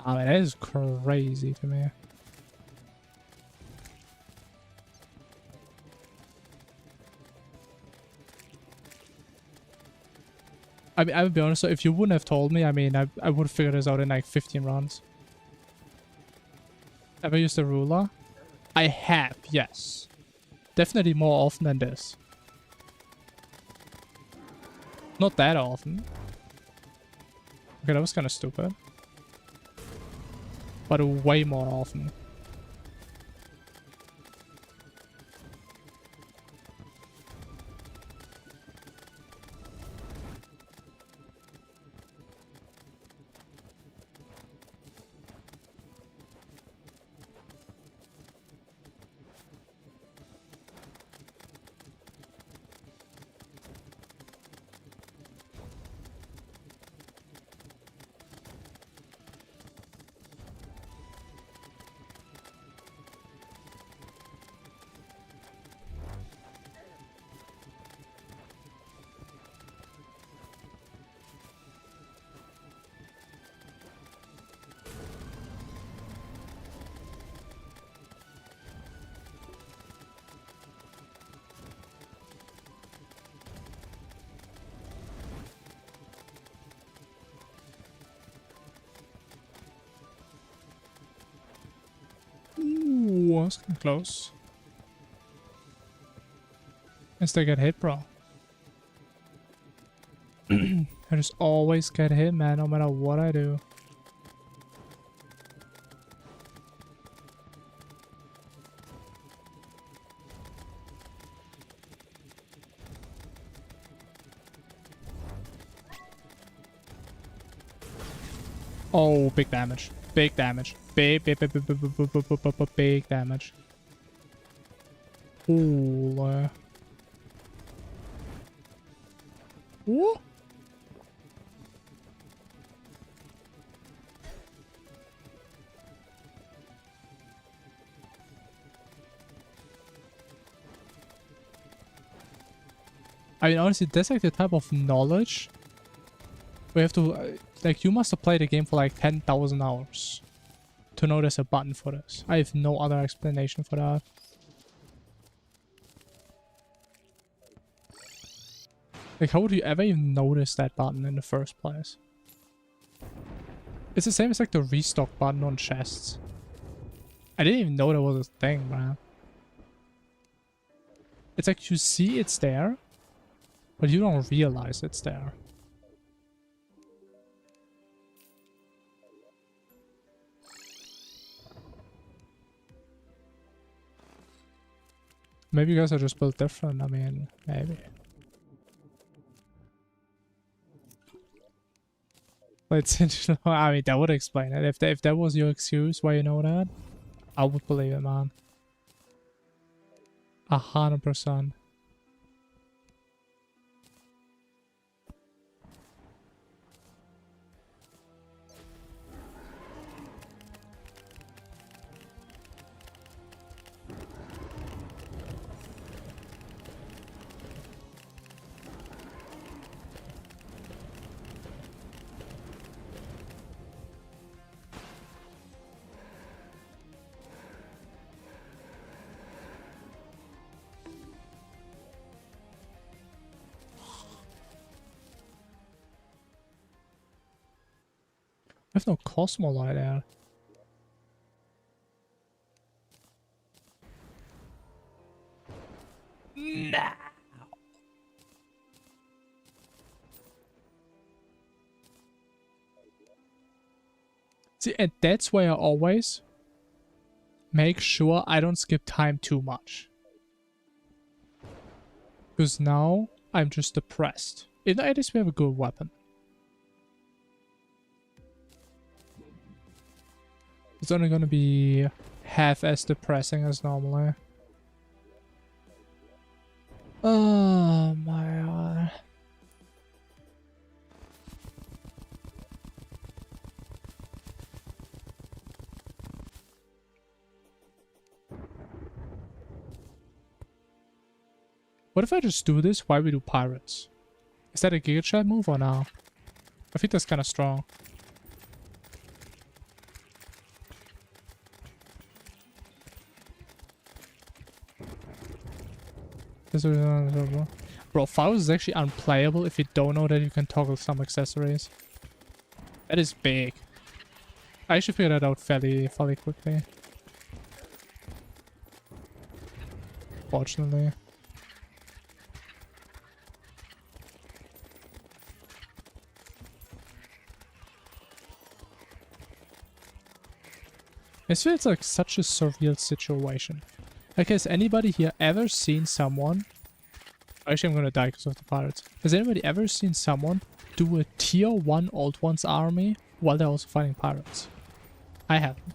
I mean, that is crazy to me. I mean, I would be honest, so if you wouldn't have told me, I mean, I would have figured this out in like 15 runs. Ever used a ruler? I have, yes. Definitely more often than this. Not that often. Okay, that was kind of stupid. But way more often. close, getting close. I still get hit, bro. I just always get hit, man, no matter what I do. Oh, big damage. Big damage. Big damage. Ooh. Ooh. I mean, honestly, that's like the type of knowledge we have to, like, you must have played the game for like 10,000 hours to know there's a button for this. I have no other explanation for that. Like, how would you ever even notice that button in the first place? It's the same as like the restock button on chests. I didn't even know that was a thing, man. It's like you see it's there, but you don't realize it's there. Maybe you guys are just built different. I mean, maybe. But it's, I mean, that would explain it. If that was your excuse why you know that, I would believe it, man. 100%. I have no Cosmolite there. Nah. See, and that's why I always make sure I don't skip time too much. Because now I'm just depressed. At least we have a good weapon. It's only gonna be half as depressing as normally. Oh my god. What if I just do this while we do pirates? Is that a Giga Chat move or no? I think that's kind of strong. Bro, Faust is actually unplayable if you don't know that you can toggle some accessories. That is big. I should figure that out fairly quickly. Fortunately. This feels like such a surreal situation. Like, has anybody here ever seen someone... Actually, I'm gonna die because of the pirates. Has anybody ever seen someone do a tier 1 Old Ones army while they're also fighting pirates? I haven't.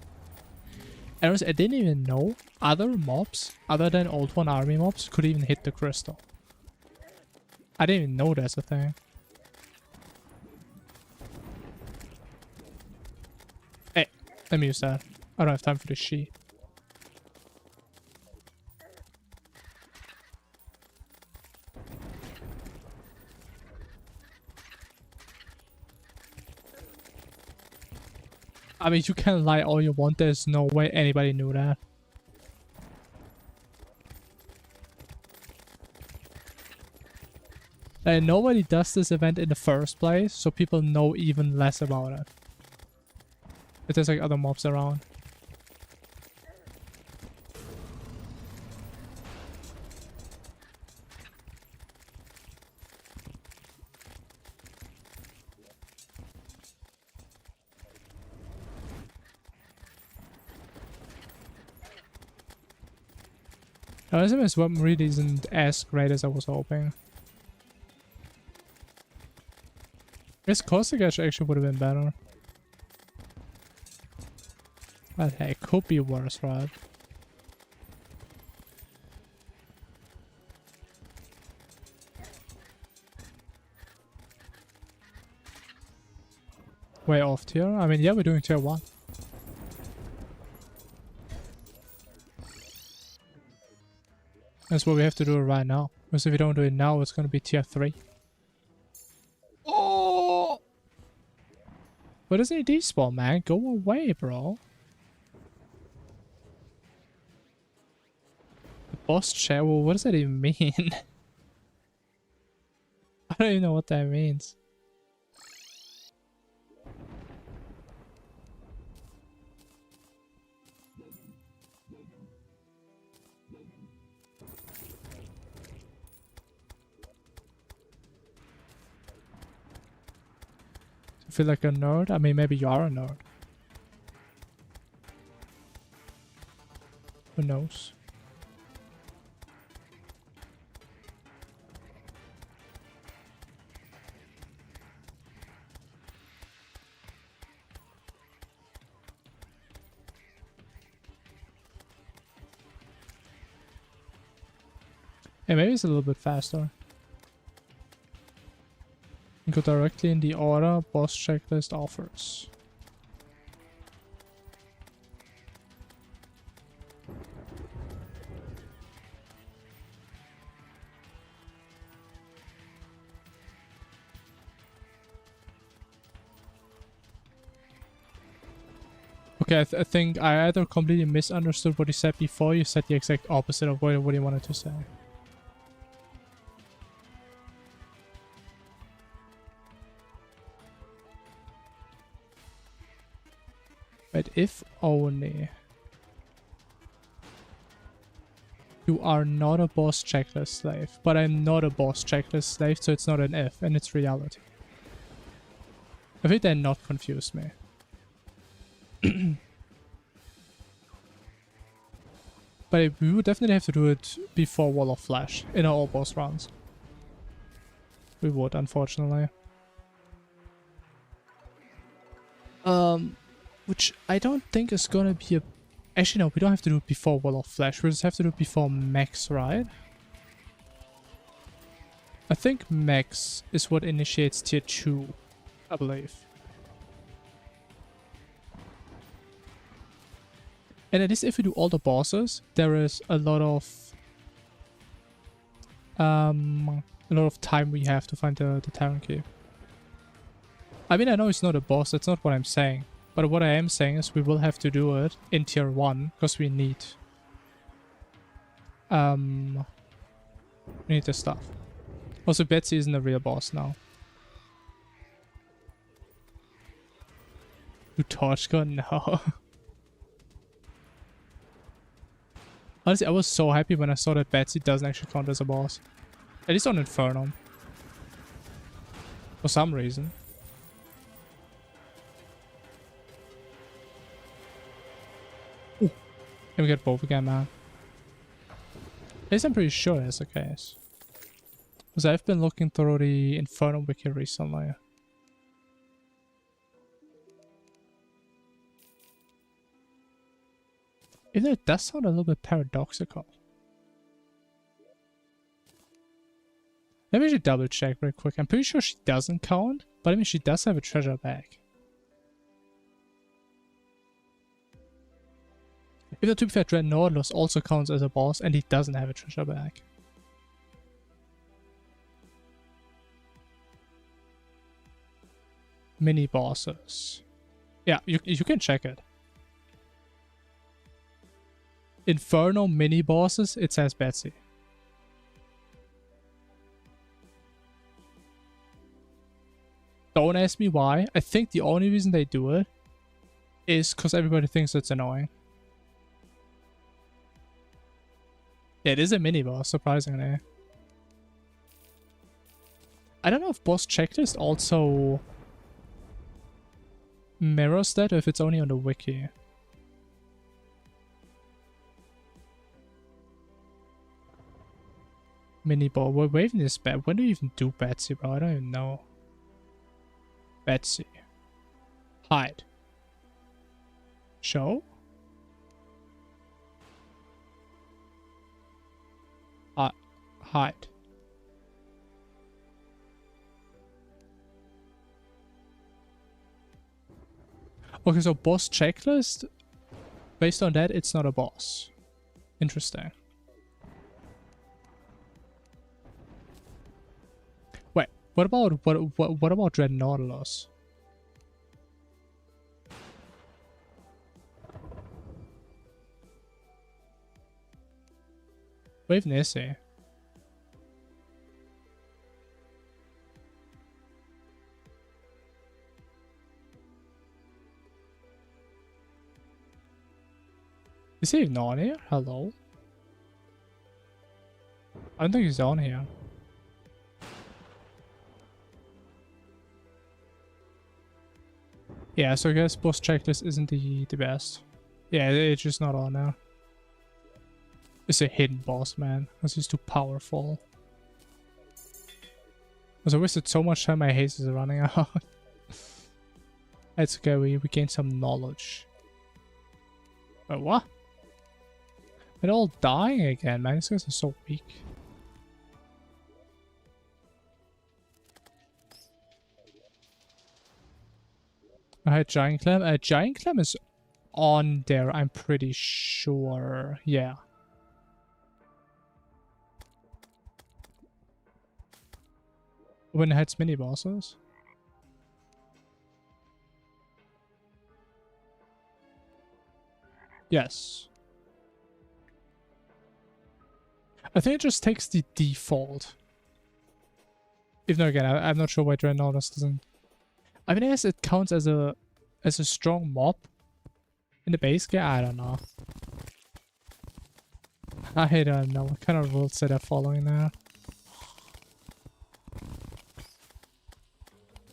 And I didn't even know other mobs, other than Old One army mobs, could even hit the crystal. I didn't even know that's a thing. Hey, let me use that. I don't have time for this shit. I mean, you can lie all you want. There's no way anybody knew that. And nobody does this event in the first place, so people know even less about it. But there's like other mobs around. Now, SMS weapon really isn't as great as I was hoping. This caustic edge actually would have been better. But hey, it could be worse, right? Way off tier? I mean, yeah, we're doing tier 1. That's what we have to do right now. Because if we don't do it now, it's gonna be tier 3. Oh! What does he despawn, man? Go away, bro. The boss chair? Well, what does that even mean? I don't even know what that means. I feel like a nerd? I mean, maybe you are a nerd. Who knows? Yeah, maybe it's a little bit faster. Go directly in the order boss checklist offers. Okay, I think I either completely misunderstood what you said before. You said the exact opposite of what you wanted to say. But if only you are not a boss checklist slave, but I'm not a boss checklist slave, so it's not an if, and it's reality. I think they're not confused me. But we would definitely have to do it before Wall of Flash in our all boss rounds. We would, unfortunately. Which I don't think is gonna be a... Actually, no, we don't have to do it before Wall of Flash. We just have to do it before Max, right? I think Max is what initiates tier 2, I believe. And at least if we do all the bosses, there is a lot of time we have to find the Terran Key. I mean, I know it's not a boss, that's not what I'm saying. But what I am saying is we will have to do it in tier 1, because we need the stuff. Also, Betsy isn't a real boss now. You torch gun? No. Honestly, I was so happy when I saw that Betsy doesn't actually count as a boss. At least on Infernum. For some reason. Ooh. Can we get both again, man? At least I'm pretty sure that's the case. Because I've been looking through the Infernum wiki recently. Even though it does sound a little bit paradoxical. Let me just double check real quick. I'm pretty sure she doesn't count, but I mean she does have a treasure bag. Even though, to be fair, Dread Nautilus also counts as a boss and he doesn't have a treasure bag. Mini bosses. Yeah, you can check it. Inferno mini bosses, it says Betsy. Don't ask me why. I think the only reason they do it is because everybody thinks it's annoying. Yeah, it is a mini boss, surprisingly. I don't know if boss checklist also mirrors that or if it's only on the wiki. Mini ball. We're waving this bet. When do you even do Betsy, bro? I don't even know. Betsy. Hide. Show? Hide. Okay, so boss checklist. Based on that, it's not a boss. Interesting. Wait, what about Dread Nautilus? Wave Nessie. Is he even on here? Hello? I don't think he's on here. Yeah, so I guess boss checklist isn't the best. Yeah, it's just not on now. It's a hidden boss, man. This is too powerful. I wasted so much time, my haste is running out. It's okay, we gained some knowledge. Wait, what? They're all dying again, man. These guys are so weak. Alright, Giant Clam. Giant Clam is on there, I'm pretty sure. Yeah. When it hits mini bosses. Yes. I think it just takes the default. If not, again, I'm not sure why Dread Nautilus doesn't. I mean, I guess it counts as a strong mob in the base game. I don't know. I don't know what kind of rules that are following there.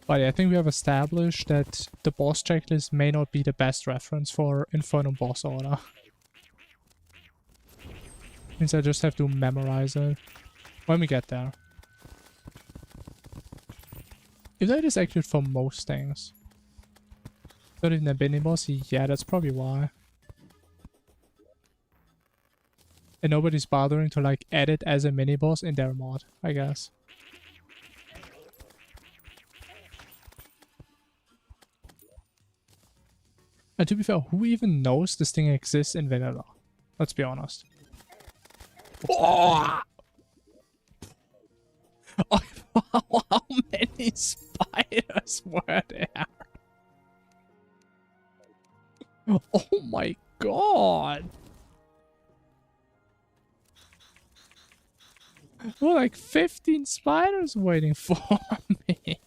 But yeah, I think we have established that the boss checklist may not be the best reference for Infernum boss order. Means I just have to memorize it when we get there. If that is accurate for most things. Not even a mini boss? Yeah, that's probably why. And nobody's bothering to like add it as a mini boss in their mod, I guess. And to be fair, who even knows this thing exists in vanilla? Let's be honest. Oh! How many spiders were there? Oh my god! There were like 15 spiders waiting for me.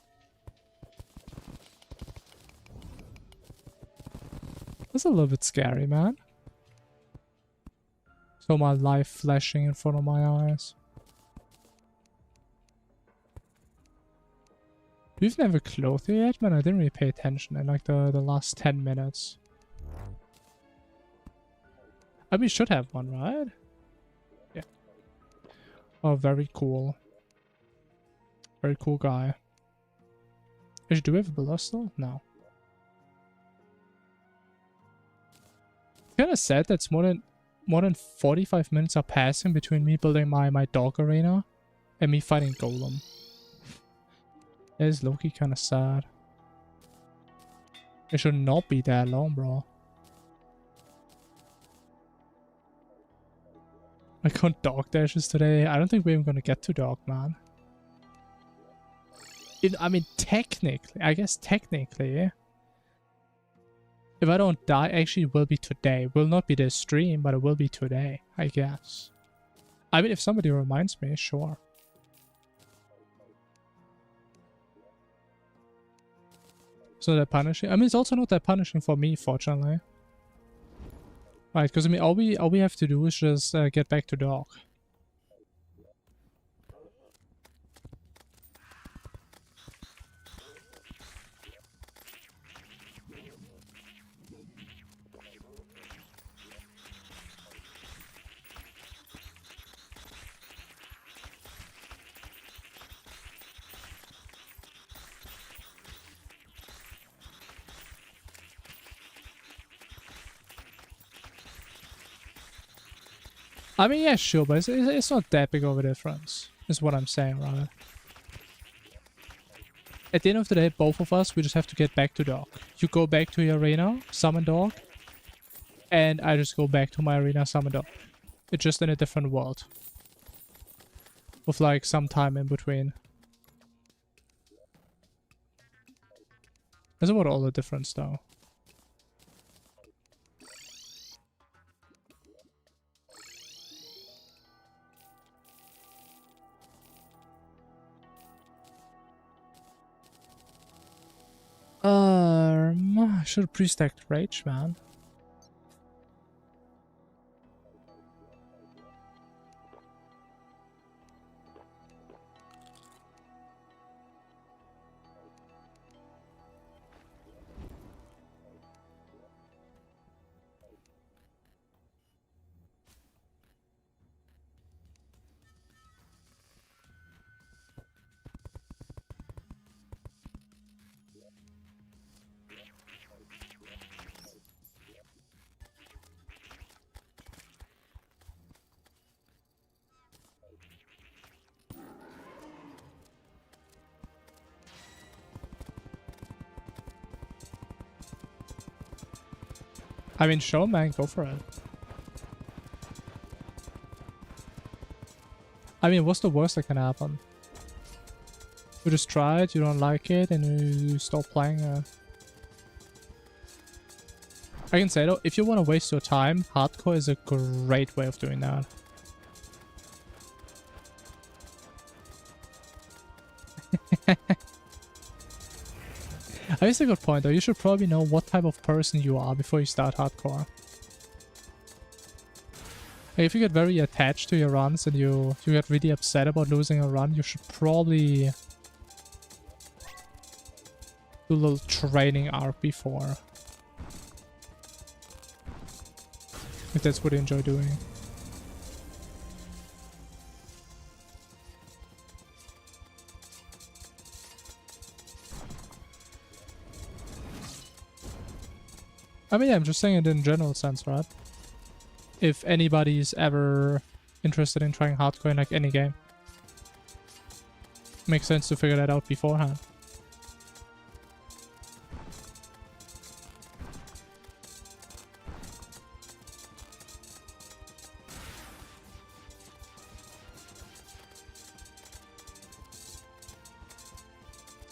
That's a little bit scary, man. So my life flashing in front of my eyes. Do you even have a clothier yet? Man, I didn't really pay attention in like the last 10 minutes. I mean, we should have one, right? Yeah. Oh, very cool. Very cool guy. Actually, do we have a below still? No. It's kind of sad that's more than 45 minutes are passing between me building my dog arena and me fighting Golem. That is low-key kind of sad. It should not be that long, bro. I got dog dashes today. I don't think we're even gonna get to dog, man. I mean, technically, I guess technically, if I don't die, actually it will be today. Will not be the stream, but it will be today, I guess. I mean, if somebody reminds me, sure. It's not that punishing. I mean, it's also not that punishing for me, fortunately. Right, because I mean, all we have to do is just get back to dog. I mean, yeah, sure, but it's not that big of a difference, is what I'm saying, right? At the end of the day, both of us, we just have to get back to dog. You go back to your arena, summon dog, and I just go back to my arena, summon dog. It's just in a different world. With like some time in between. That's about all the difference though. I should have pre-stacked Rage, man. I mean, sure, man, go for it. I mean, what's the worst that can happen? You just try it, you don't like it, and you stop playing. I can say though, if you want to waste your time, hardcore is a great way of doing that. I guess a good point though, you should probably know what type of person you are before you start hardcore. Like, if you get very attached to your runs and you get really upset about losing a run, you should probably do a little training arc before. If that's what you enjoy doing. I mean, yeah, I'm just saying it in general sense, right? If anybody's ever interested in trying hardcore in like any game. Makes sense to figure that out beforehand.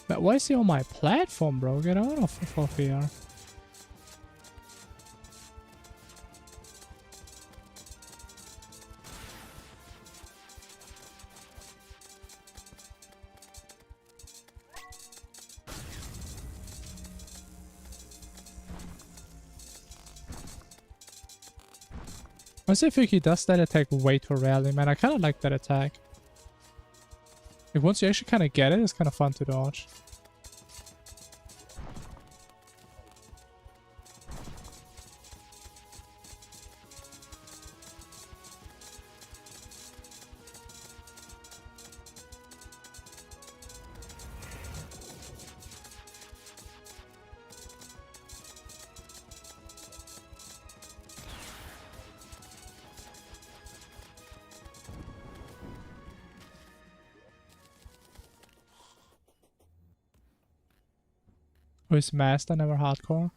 But why is he on my platform, bro? Get out of here. Honestly, I think he does that attack way too rarely, man. I kind of like that attack. Like, once you actually kind of get it, it's kind of fun to dodge. Or is Master never hardcore?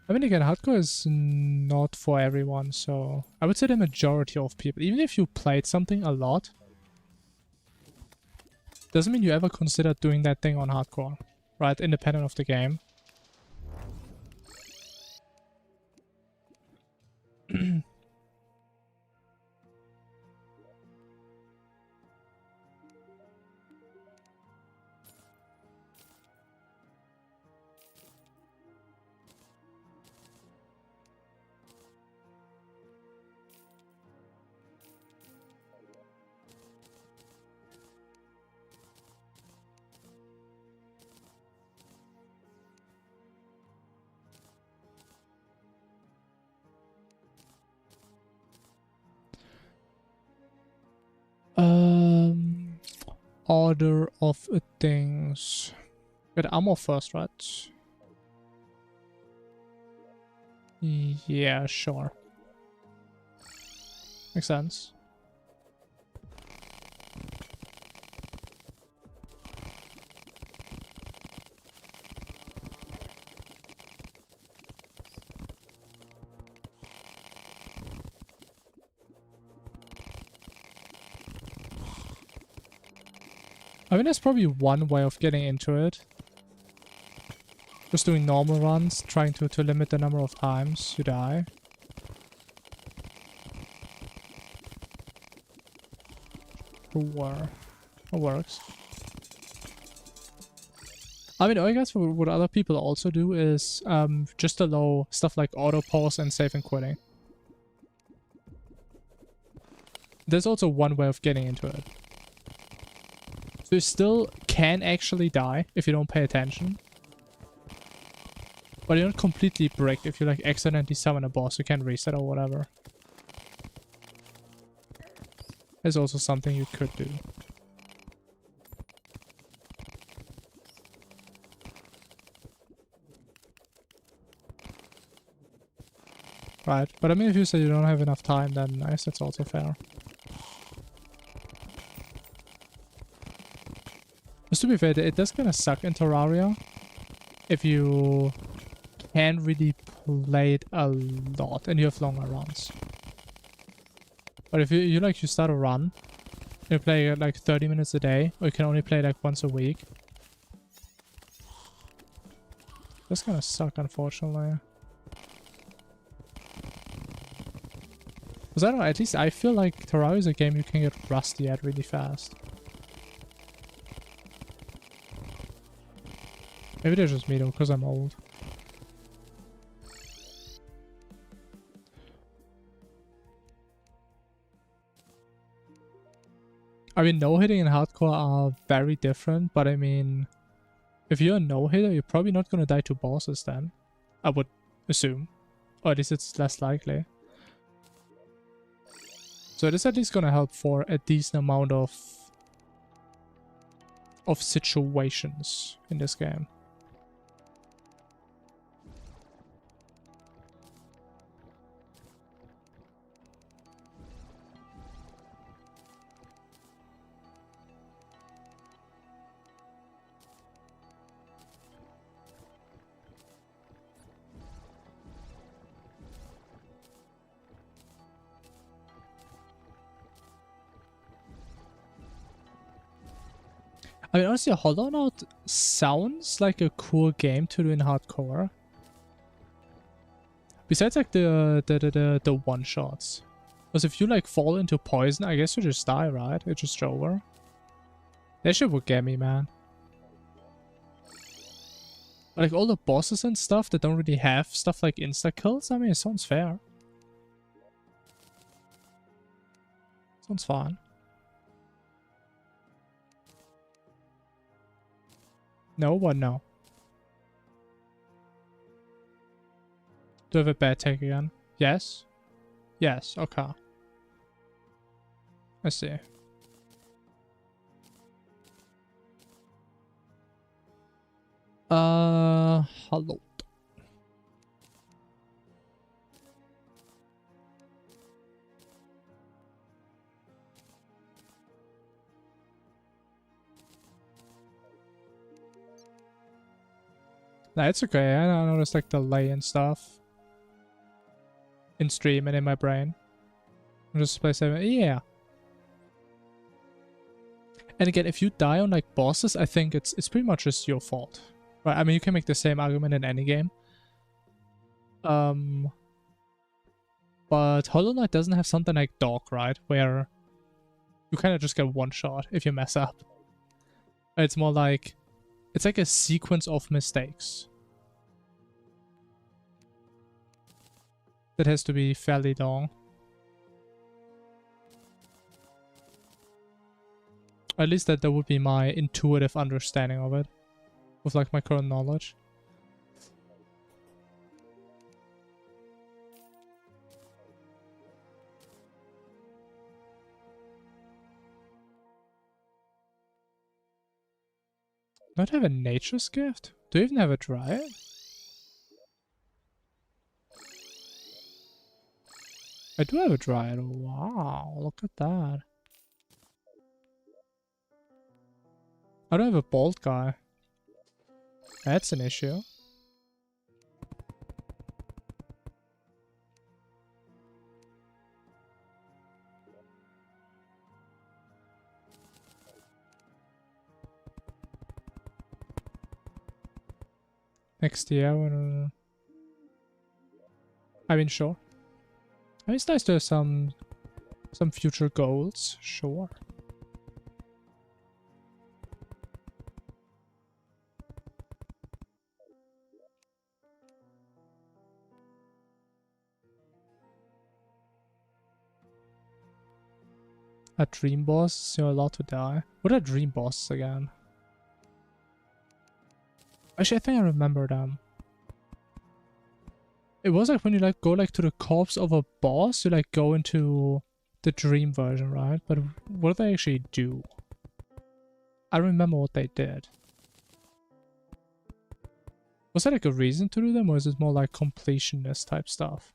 I mean, again, hardcore is not for everyone, so I would say the majority of people, even if you played something a lot, doesn't mean you ever consider doing that thing on hardcore, right? Independent of the game. Order of things. Get ammo first, right? Yeah, sure. Makes sense. I mean, there's probably one way of getting into it. Just doing normal runs, trying to limit the number of times you die. Sure. It works. I mean, I guess what other people also do is just allow stuff like auto pause and save and quitting. There's also one way of getting into it. So you still can actually die if you don't pay attention. But you're not completely bricked if you like accidentally summon a boss, you can reset or whatever. There's also something you could do. Right, but I mean if you say you don't have enough time, then I guess that's also fair. Just to be fair, it does kind of suck in Terraria if you can't really play it a lot and you have longer runs. But if you like you start a run, you play it like 30 minutes a day, or you can only play like once a week. That's gonna suck, unfortunately. Because I don't know, at least I feel like Terraria is a game you can get rusty at really fast. Maybe that's just me though, because I'm old. I mean, no-hitting and hardcore are very different, but I mean, if you're a no-hitter, you're probably not going to die to bosses then. I would assume. Or at least it's less likely. So it is at least going to help for a decent amount of situations in this game. I mean, honestly, Hollow Knight sounds like a cool game to do in hardcore. Besides, like, the one-shots. Because if you, like, fall into poison, I guess you just die, right? It's just over. That shit would get me, man. But, like, all the bosses and stuff that don't really have stuff like insta-kills, I mean, it sounds fair. Sounds fine. No, what? No. Do I have a bad take again? Yes? Yes, okay. I see. Hello. Nah, it's okay. I noticed like delay and stuff in stream and in my brain. I'm just play 7. Yeah. And again, if you die on like bosses, I think it's pretty much just your fault. Right? I mean, you can make the same argument in any game. But Hollow Knight doesn't have something like Dog, right? Where you kind of just get one shot if you mess up. It's more like it's like a sequence of mistakes that has to be fairly long. At least that would be my intuitive understanding of it, with like my current knowledge. Don't have a nature's gift? Do you even have a dryad? I do have a Dryad. Wow, look at that. I don't have a Bolt guy. That's an issue. Next year, I mean, sure. I mean, it's nice to have some future goals, sure. A dream boss, you're allowed to die. What are dream bosses again? Actually, I think I remember them. It was like when you like go like to the corpse of a boss, you like go into the dream version, right? But what do they actually do? I remember what they did. Was that like a reason to do them, or is it more like completionist type stuff?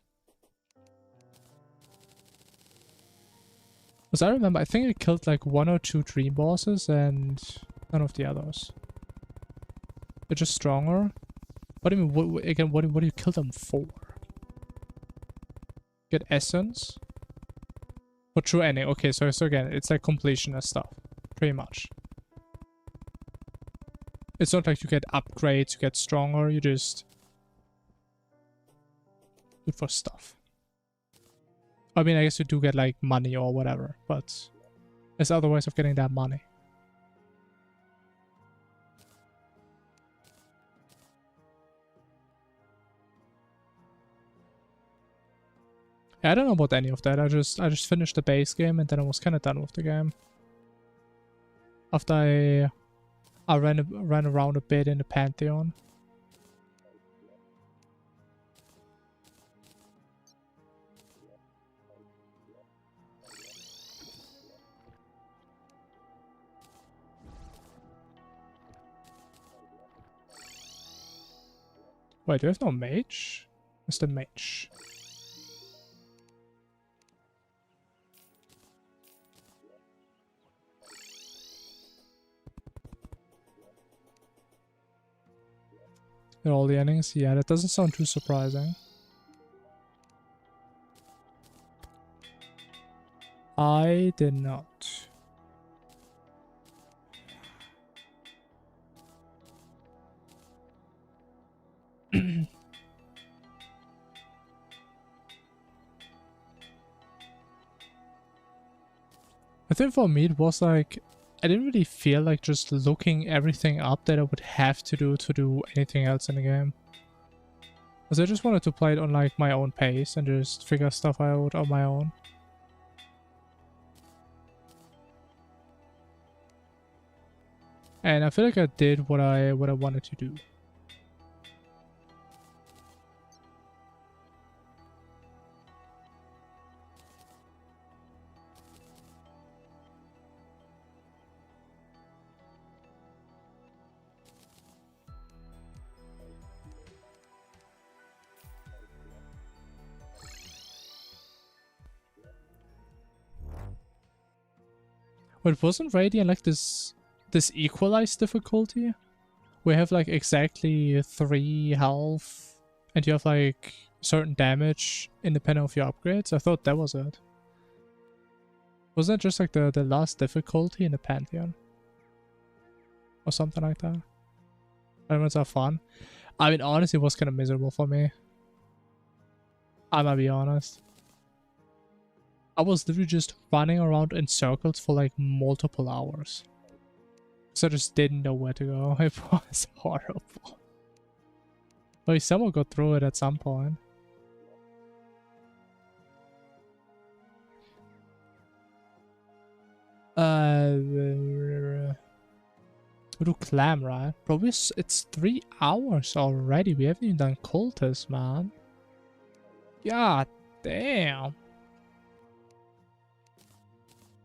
Because I remember, I think I killed like 1 or 2 dream bosses and none of the others. They're just stronger. What do you mean? What do you kill them for? Get essence? For true ending. Okay, so again, it's like completionist stuff. Pretty much. It's not like you get upgrades, you get stronger, you just do it for stuff. I mean, I guess you do get like money or whatever, but there's other ways of getting that money. Yeah, I don't know about any of that. I just finished the base game and then I was kind of done with the game. After I ran around a bit in the Pantheon. Wait, do I have no mage? Where's the mage? At all the endings? Yeah, that doesn't sound too surprising. I did not. I think for me it was like, I didn't really feel like just looking everything up that I would have to do anything else in the game. Because I just wanted to play it on like my own pace and just figure stuff out on my own. And I feel like I did what I wanted to do. But wasn't Radiant like this equalized difficulty? We have like exactly 3 health and you have like certain damage independent of your upgrades. I thought that was it. Wasn't that just like the last difficulty in the Pantheon? Or something like that? Elements are fun. I mean, honestly, it was kind of miserable for me. I'm gonna be honest. I was literally just running around in circles for like multiple hours. So I just didn't know where to go. It was horrible. But someone got through it at some point. We do clam, right? Bro, it's 3 hours already. We haven't even done cultists, man. God damn.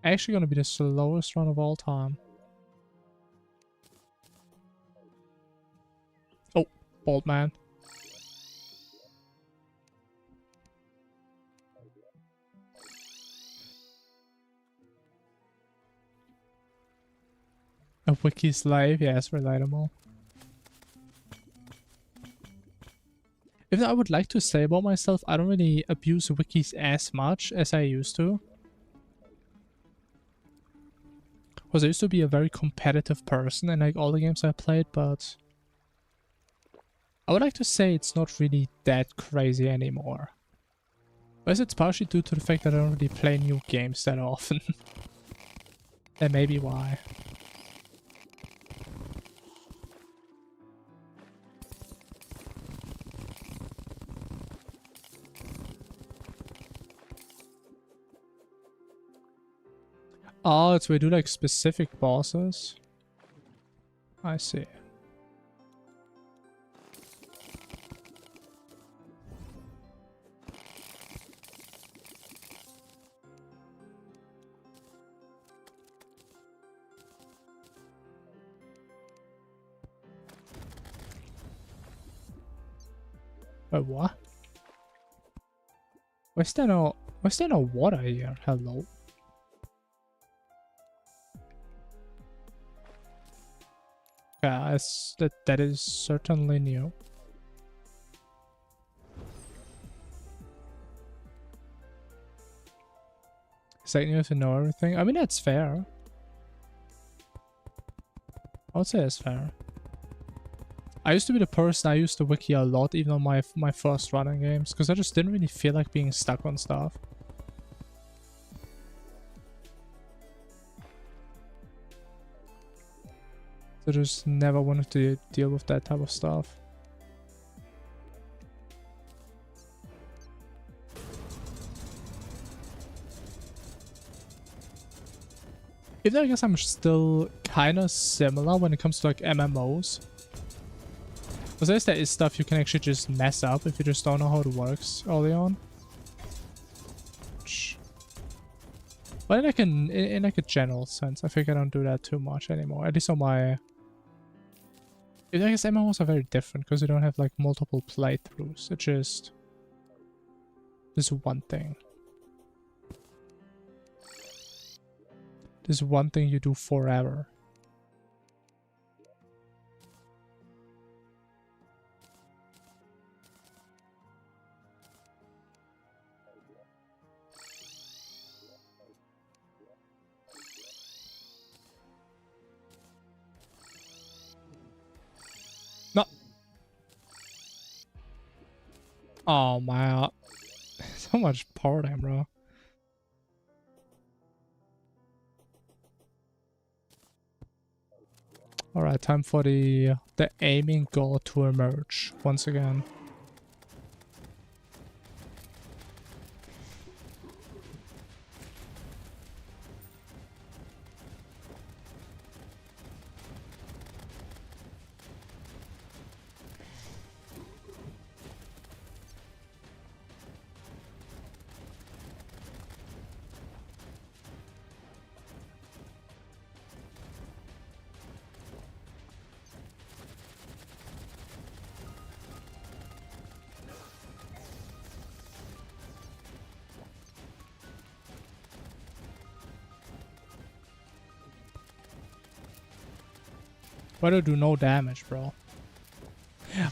Actually gonna be the slowest run of all time. Oh, Bolt Man. A wiki slave, yeah, it's relatable. Even though I would like to say about myself, I don't really abuse wikis as much as I used to. Because I used to be a very competitive person in like all the games I played, but I would like to say it's not really that crazy anymore. I guess it's partially due to the fact that I don't really play new games that often. That may be why. Oh, it's where you do like specific bosses. I see. Wait, what? Why's there no water here? Hello? Yeah, that is certainly new. Is that new to know everything? I mean, that's fair. I would say it's fair. I used to be the person I used to wiki a lot, even on my first running games, because I just didn't really feel like being stuck on stuff. I just never wanted to deal with that type of stuff. Even though I guess I'm still kind of similar when it comes to like MMOs. Because there is stuff you can actually just mess up if you just don't know how it works early on. But in like a general sense, I think I don't do that too much anymore. At least on my... I guess MMOs are very different because you don't have like multiple playthroughs. It's just this one thing. This one thing you do forever. No. Oh my. So much partying, bro. Alright, time for the aiming god to emerge once again. Why do I do no damage, bro?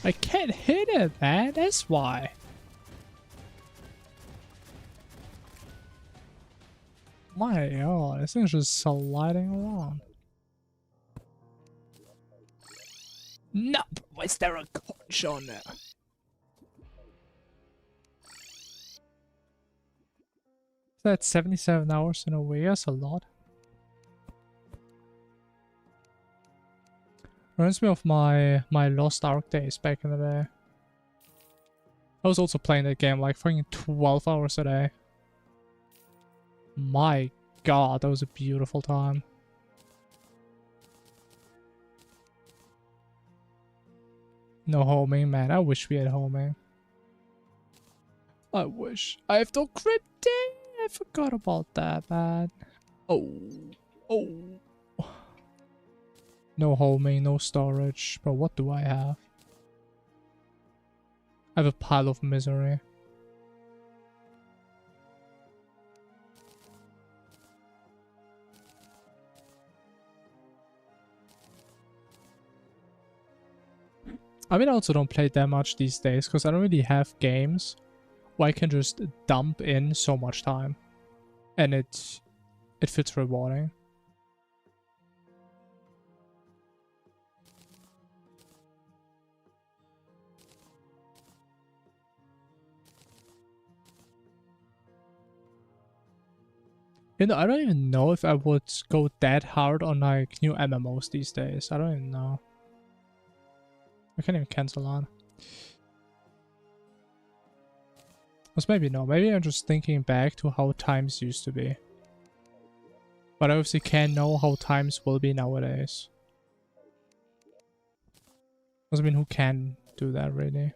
I can't hit it, man. That's why. My god, this thing's just sliding along. No, why is there a conch on there? That's 77 hours in a way. That's a lot. Reminds me of my Lost Ark days back in the day. I was also playing that game like fucking 12 hours a day. My god, that was a beautiful time. No homing, man. I wish we had homing. I wish. I have no crypting. I forgot about that, man. Oh. No homing, no storage. Bro, what do I have? I have a pile of misery. I mean, I also don't play that much these days because I don't really have games where I can just dump in so much time and it feels rewarding. You know, I don't even know if I would go that hard on like new MMOs these days. I don't even know. I can't even cancel on. Or maybe no. Maybe I'm just thinking back to how times used to be. But I obviously can't know how times will be nowadays. I mean, who can do that really?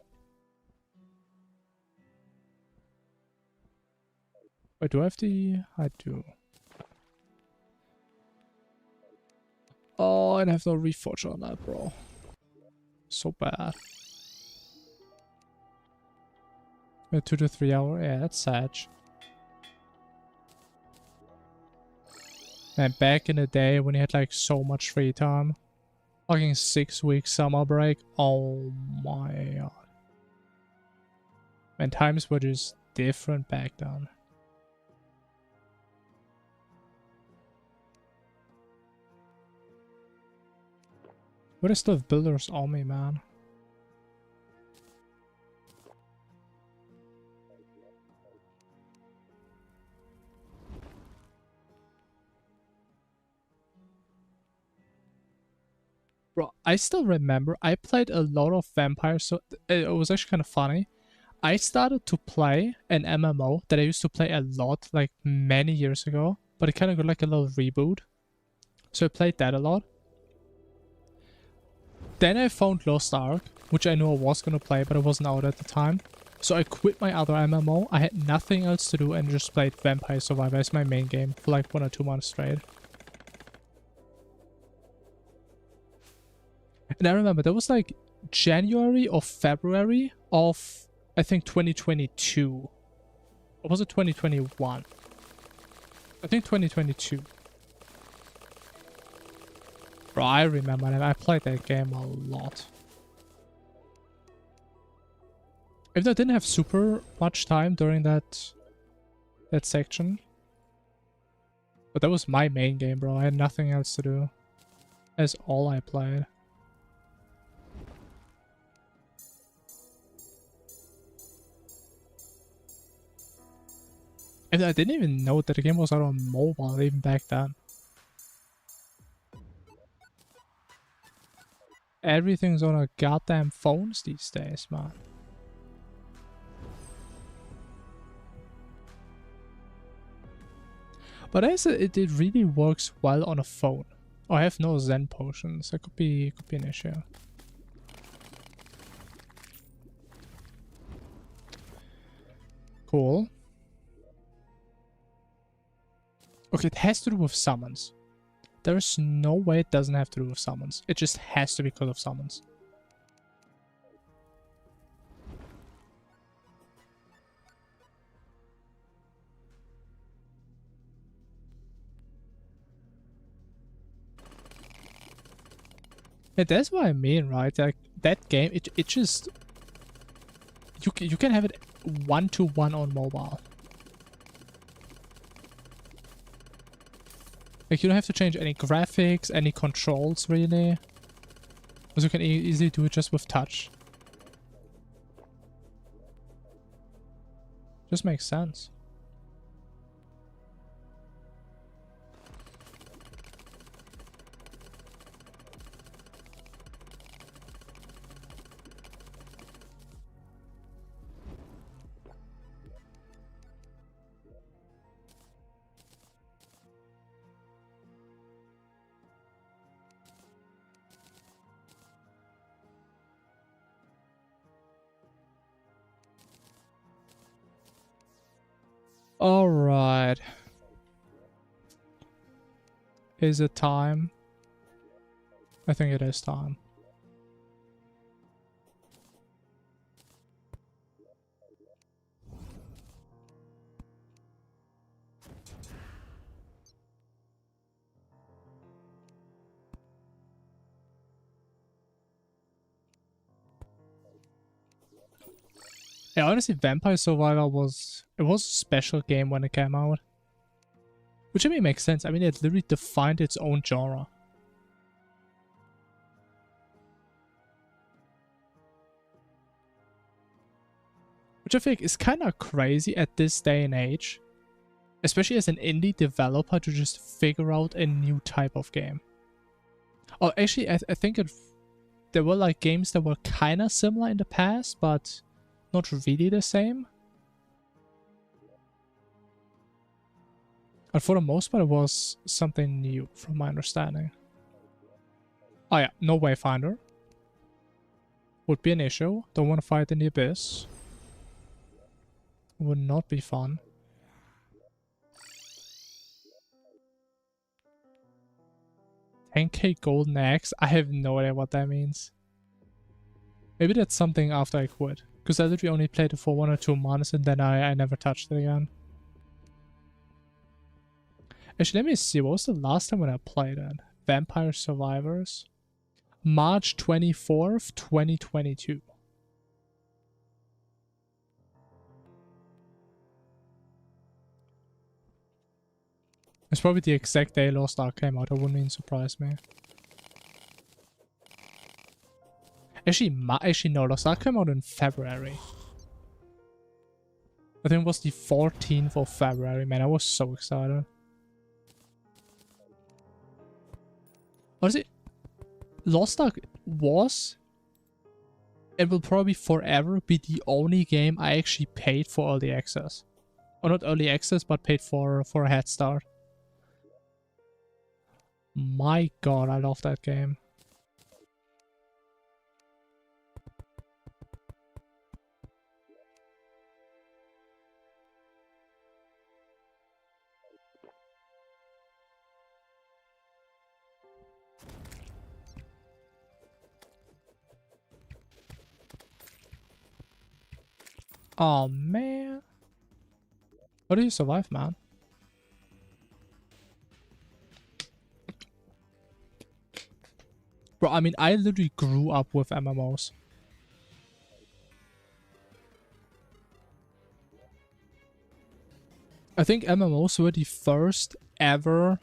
Wait, do I have the... I do. Oh, and I have no reforge on that, bro. So bad. 2 to 3 hour? Yeah, that's sad. Man, back in the day when you had like so much free time. Fucking 6-week summer break. Oh my god. Man, times were just different back then. What is the builder's army, man? Bro, I still remember I played a lot of vampires, so it was actually kind of funny. I started to play an MMO that I used to play a lot, like many years ago, but it kind of got like a little reboot. So I played that a lot. Then I found Lost Ark, which I knew I was going to play, but it wasn't out at the time. So I quit my other MMO, I had nothing else to do and just played Vampire Survivor as my main game for like 1 or 2 months straight. And I remember that was like January or February of, I think, 2022. Or was it 2021? I think 2022. Bro, I remember that. I played that game a lot. Even though I didn't have super much time during that section. But that was my main game, bro. I had nothing else to do. That's all I played. And I didn't even know that the game was out on mobile even back then. Everything's on our goddamn phones these days, man. But as it really works well on a phone. Oh, I have no Zen potions. That could be an issue. Cool. Okay, it has to do with summons. There's no way it doesn't have to do with summons. It just has to be because of summons. Yeah, that's what I mean, right? Like that game, it just you can have it 1-to-1 on mobile. Like you don't have to change any graphics, any controls really. Because you can easily do it just with touch. Just makes sense. Alright. Is it time? I think it is time. Yeah, honestly, Vampire Survivor was a special game when it came out. Which I mean makes sense. I mean, it literally defined its own genre. Which I think is kind of crazy at this day and age. Especially as an indie developer to just figure out a new type of game. Oh, actually, I think there were like games that were kind of similar in the past, but not really the same. But for the most part, it was something new, from my understanding. Oh yeah, no Wayfinder. Would be an issue. Don't want to fight in the abyss. Would not be fun. $10K golden axe? I have no idea what that means. Maybe that's something after I quit. Because I literally only played it for 1 or 2 months and then I never touched it again. Actually, let me see. What was the last time when I played it? Vampire Survivors? March 24th, 2022. It's probably the exact day Lost Ark came out. It wouldn't even surprise me. Actually, no. Lost Ark came out in February. I think it was the 14th of February. Man, I was so excited. Honestly, Lost Ark was and will probably forever be the only game I actually paid for early access. Or not early access, but paid for a head start. My god, I love that game. Oh man. How do you survive, man? Bro, I mean, I literally grew up with MMOs. I think MMOs were the first ever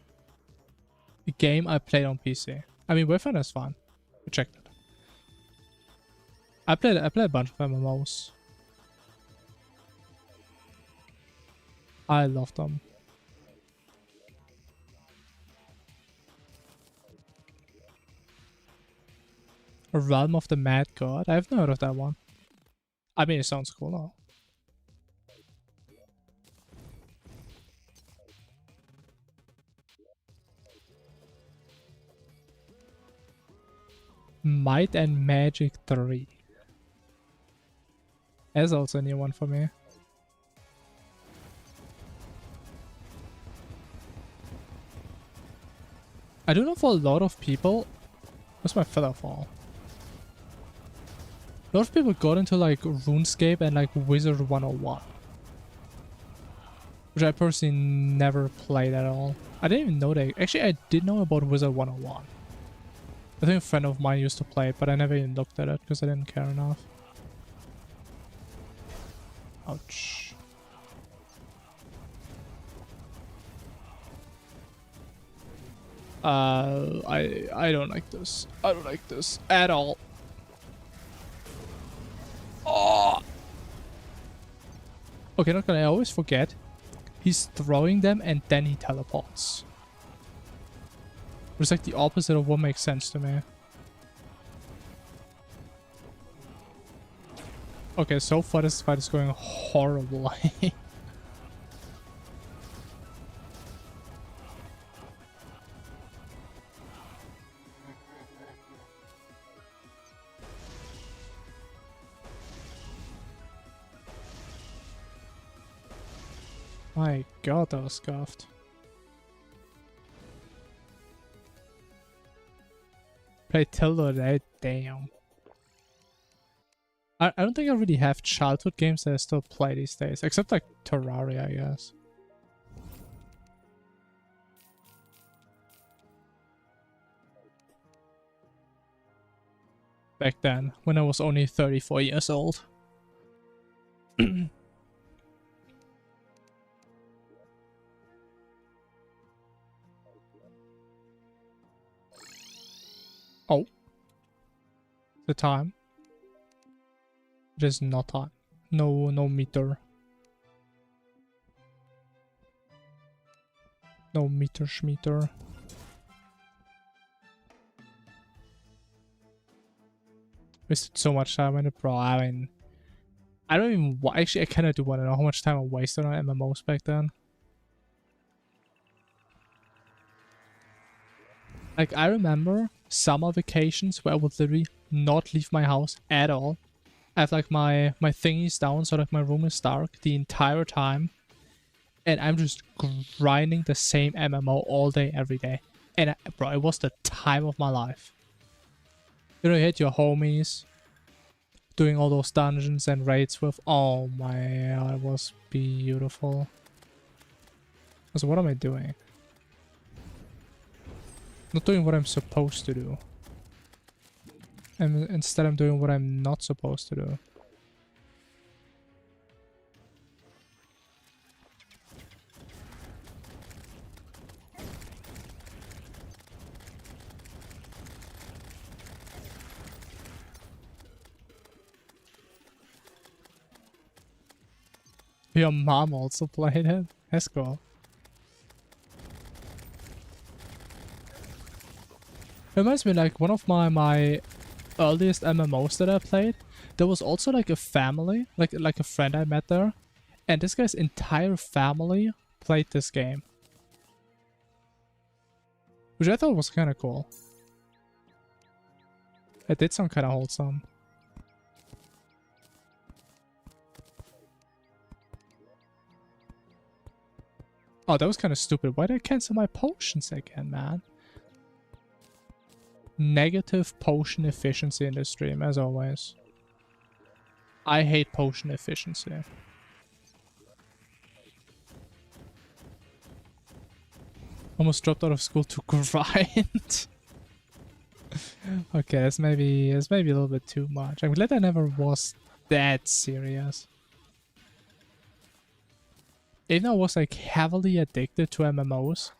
game I played on PC. I mean, Wayfinder is fun. Check that. I played a bunch of MMOs. I love them. A Realm of the Mad God? I've never heard of that one. I mean, it sounds cool now. Might and Magic 3. That's also a new one for me. I don't know, for a lot of people... Where's my feather fall? A lot of people got into like RuneScape and like Wizard 101. Which I personally never played at all. I didn't even know that. Actually, I did know about Wizard 101. I think a friend of mine used to play it, but I never even looked at it because I didn't care enough. Ouch. I don't like this. I don't like this at all. Oh! Okay, not gonna. I always forget. He's throwing them and then he teleports. It's like the opposite of what makes sense to me. Okay, so far this fight is going horribly. My god, that was scuffed. Play Tilda that, damn. I don't think I really have childhood games that I still play these days, except like Terraria, I guess. Back then, when I was only 34 years old. Oh. The time. It is not time. No meter. No meter schmeter. Wasted so much time on it, bro. I mean, I don't even... Actually, I kind of do want to know how much time I wasted on MMOs back then. Like, I remember summer vacations where I would literally not leave my house at all. I have like my thingies down, so like my room is dark the entire time. And I'm just grinding the same MMO all day, every day. And bro, it was the time of my life. You know, you had your homies doing all those dungeons and raids with... Oh my god, it was beautiful. So what am I doing? Not doing what I'm supposed to do. And instead I'm doing what I'm not supposed to do. Your mom also played it? That's cool. It reminds me, like, one of my earliest MMOs that I played, there was also like a family, like a friend I met there, and this guy's entire family played this game. Which I thought was kind of cool. It did sound kind of wholesome. Oh, that was kind of stupid. Why did I cancel my potions again, man? Negative potion efficiency in the stream, as always. I hate potion efficiency. Almost dropped out of school to grind. Okay, that's maybe a little bit too much. I'm glad I never was that serious. Even though I was like heavily addicted to MMOs,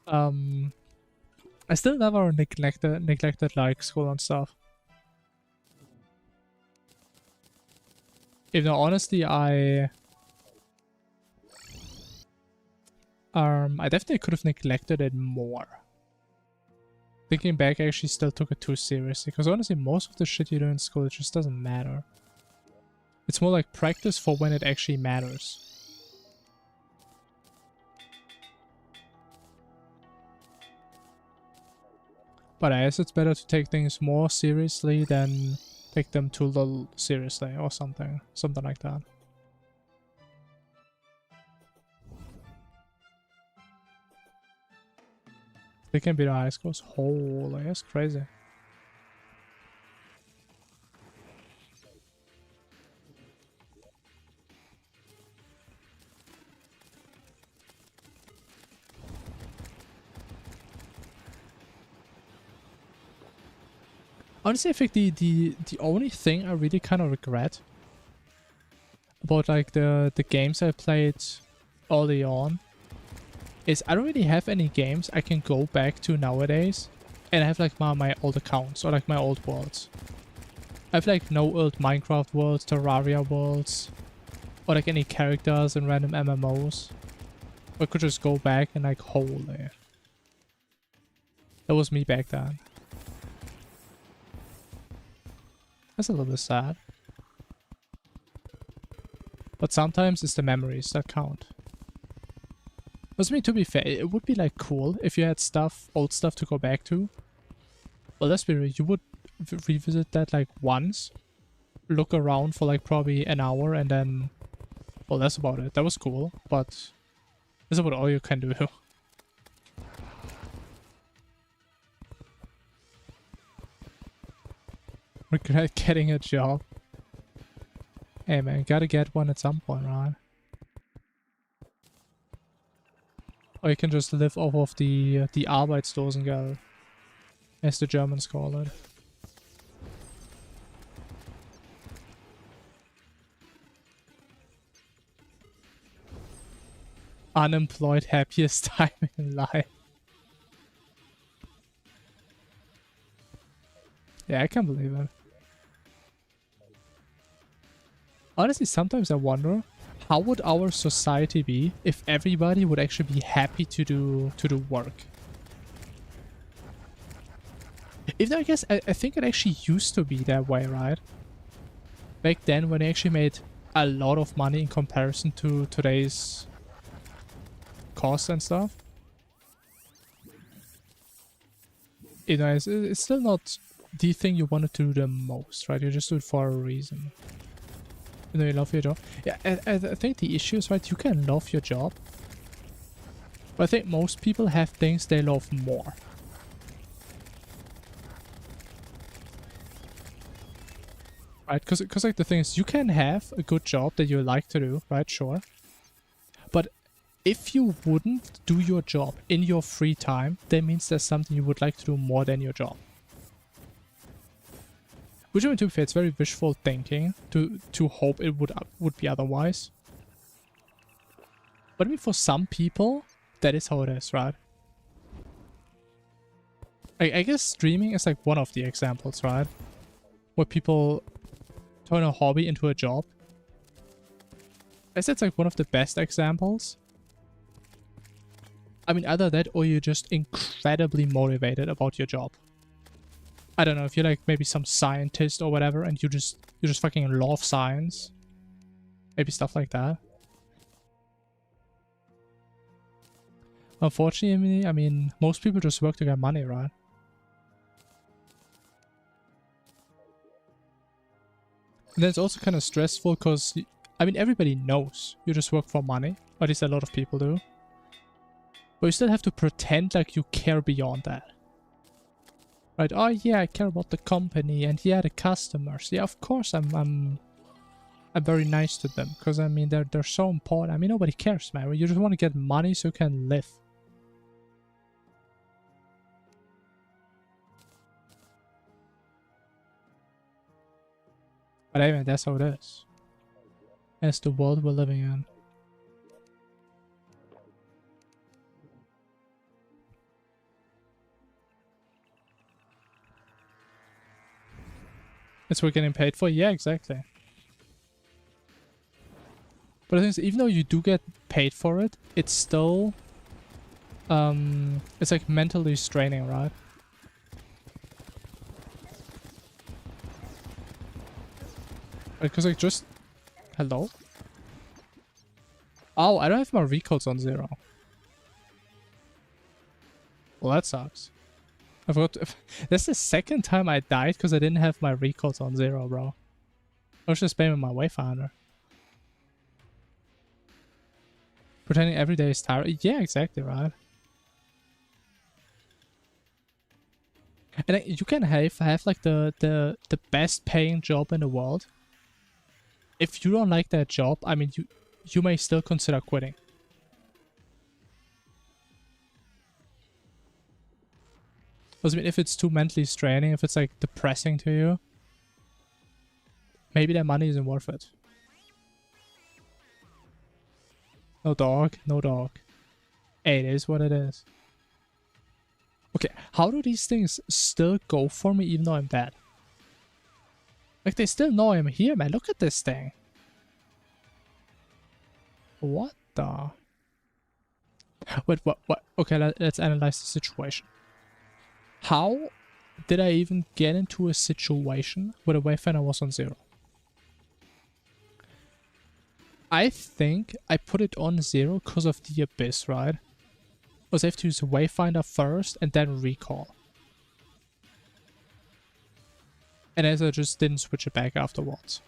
I still never neglected like school and stuff. Even though honestly I definitely could have neglected it more. Thinking back, I actually still took it too seriously, because honestly most of the shit you do in school, it just doesn't matter. It's more like practice for when it actually matters. But I guess it's better to take things more seriously than take them too little seriously or something. Something like that. They can be the high scores. Holy, that's crazy. Honestly, I think the only thing I really kind of regret about like the games I played early on is I don't really have any games I can go back to nowadays and I have like my old accounts or like my old worlds. I have like no old Minecraft worlds, Terraria worlds, or like any characters in random MMOs. I could just go back and like, holy. That was me back then. That's a little bit sad. But sometimes it's the memories that count. But I mean, to be fair, it would be like cool if you had stuff, old stuff to go back to. Well, let's be real, you would revisit that like once, look around for like probably an hour and then... Well, that's about it. That was cool, but that's about all you can do. Regret getting a job. Hey man, gotta get one at some point, right? Or you can just live off of the Arbeitslosengeld, as the Germans call it. Unemployed, happiest time in life. Yeah, I can't believe it. Honestly, sometimes I wonder, how would our society be if everybody would actually be happy to do work? Even though I guess I think it actually used to be that way, right? Back then, when they actually made a lot of money in comparison to today's costs and stuff. You know, it's still not the thing you wanted to do the most, right? You just do it for a reason. You know, you love your job. Yeah, I think the issue is, right, you can love your job. But I think most people have things they love more. Right? Because like the thing is, you can have a good job that you like to do, right? Sure. But if you wouldn't do your job in your free time, that means there's something you would like to do more than your job. Which, I mean, to be fair, it's very wishful thinking to hope it would be otherwise. But I mean, for some people, that is how it is, right? I guess streaming is like one of the examples, right? Where people turn a hobby into a job. I guess it's like one of the best examples. I mean, either that or you're just incredibly motivated about your job. I don't know, if you're like maybe some scientist or whatever and you just fucking love science. Maybe stuff like that. Unfortunately, I mean, most people just work to get money, right? And then it's also kind of stressful because, I mean, everybody knows you just work for money. Or at least a lot of people do. But you still have to pretend like you care beyond that. Right? Oh yeah, I care about the company and yeah, the customers. Yeah, of course I'm very nice to them because I mean they're so important. I mean nobody cares, man. You just want to get money so you can live. But I mean that's how it is. That's the world we're living in. It's what we're getting paid for? Yeah, exactly. But the thing is, even though you do get paid for it, it's still... it's like mentally straining, right? Because like just... Hello? Oh, I don't have my recalls on 0. Well, that sucks. I forgot to... That's the second time I died because I didn't have my recalls on 0, bro. I was just spamming my Wayfinder. Pretending every day is tired. Yeah, exactly, right? And you can have like the best paying job in the world. If you don't like that job, I mean, you may still consider quitting. Because I mean, if it's too mentally straining, if it's like depressing to you, maybe that money isn't worth it. No dog, no dog. Hey, it is what it is. Okay, how do these things still go for me even though I'm dead? Like, they still know I'm here, man. Look at this thing. What the... Wait, what? Okay, let's analyze the situation. How did I even get into a situation where the Wayfinder was on 0? I think I put it on 0 because of the Abyss, right? Because I have to use Wayfinder first and then recall. And as I just didn't switch it back afterwards.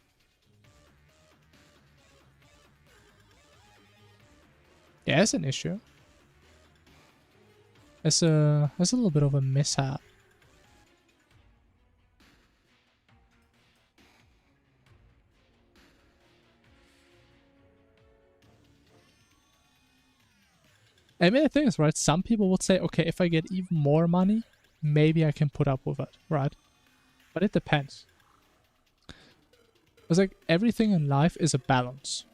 Yeah, it's an issue. It's a little bit of a mishap. I mean, the thing is, right, some people would say, okay, if I get even more money, maybe I can put up with it, right? But it depends. It's like everything in life is a balance.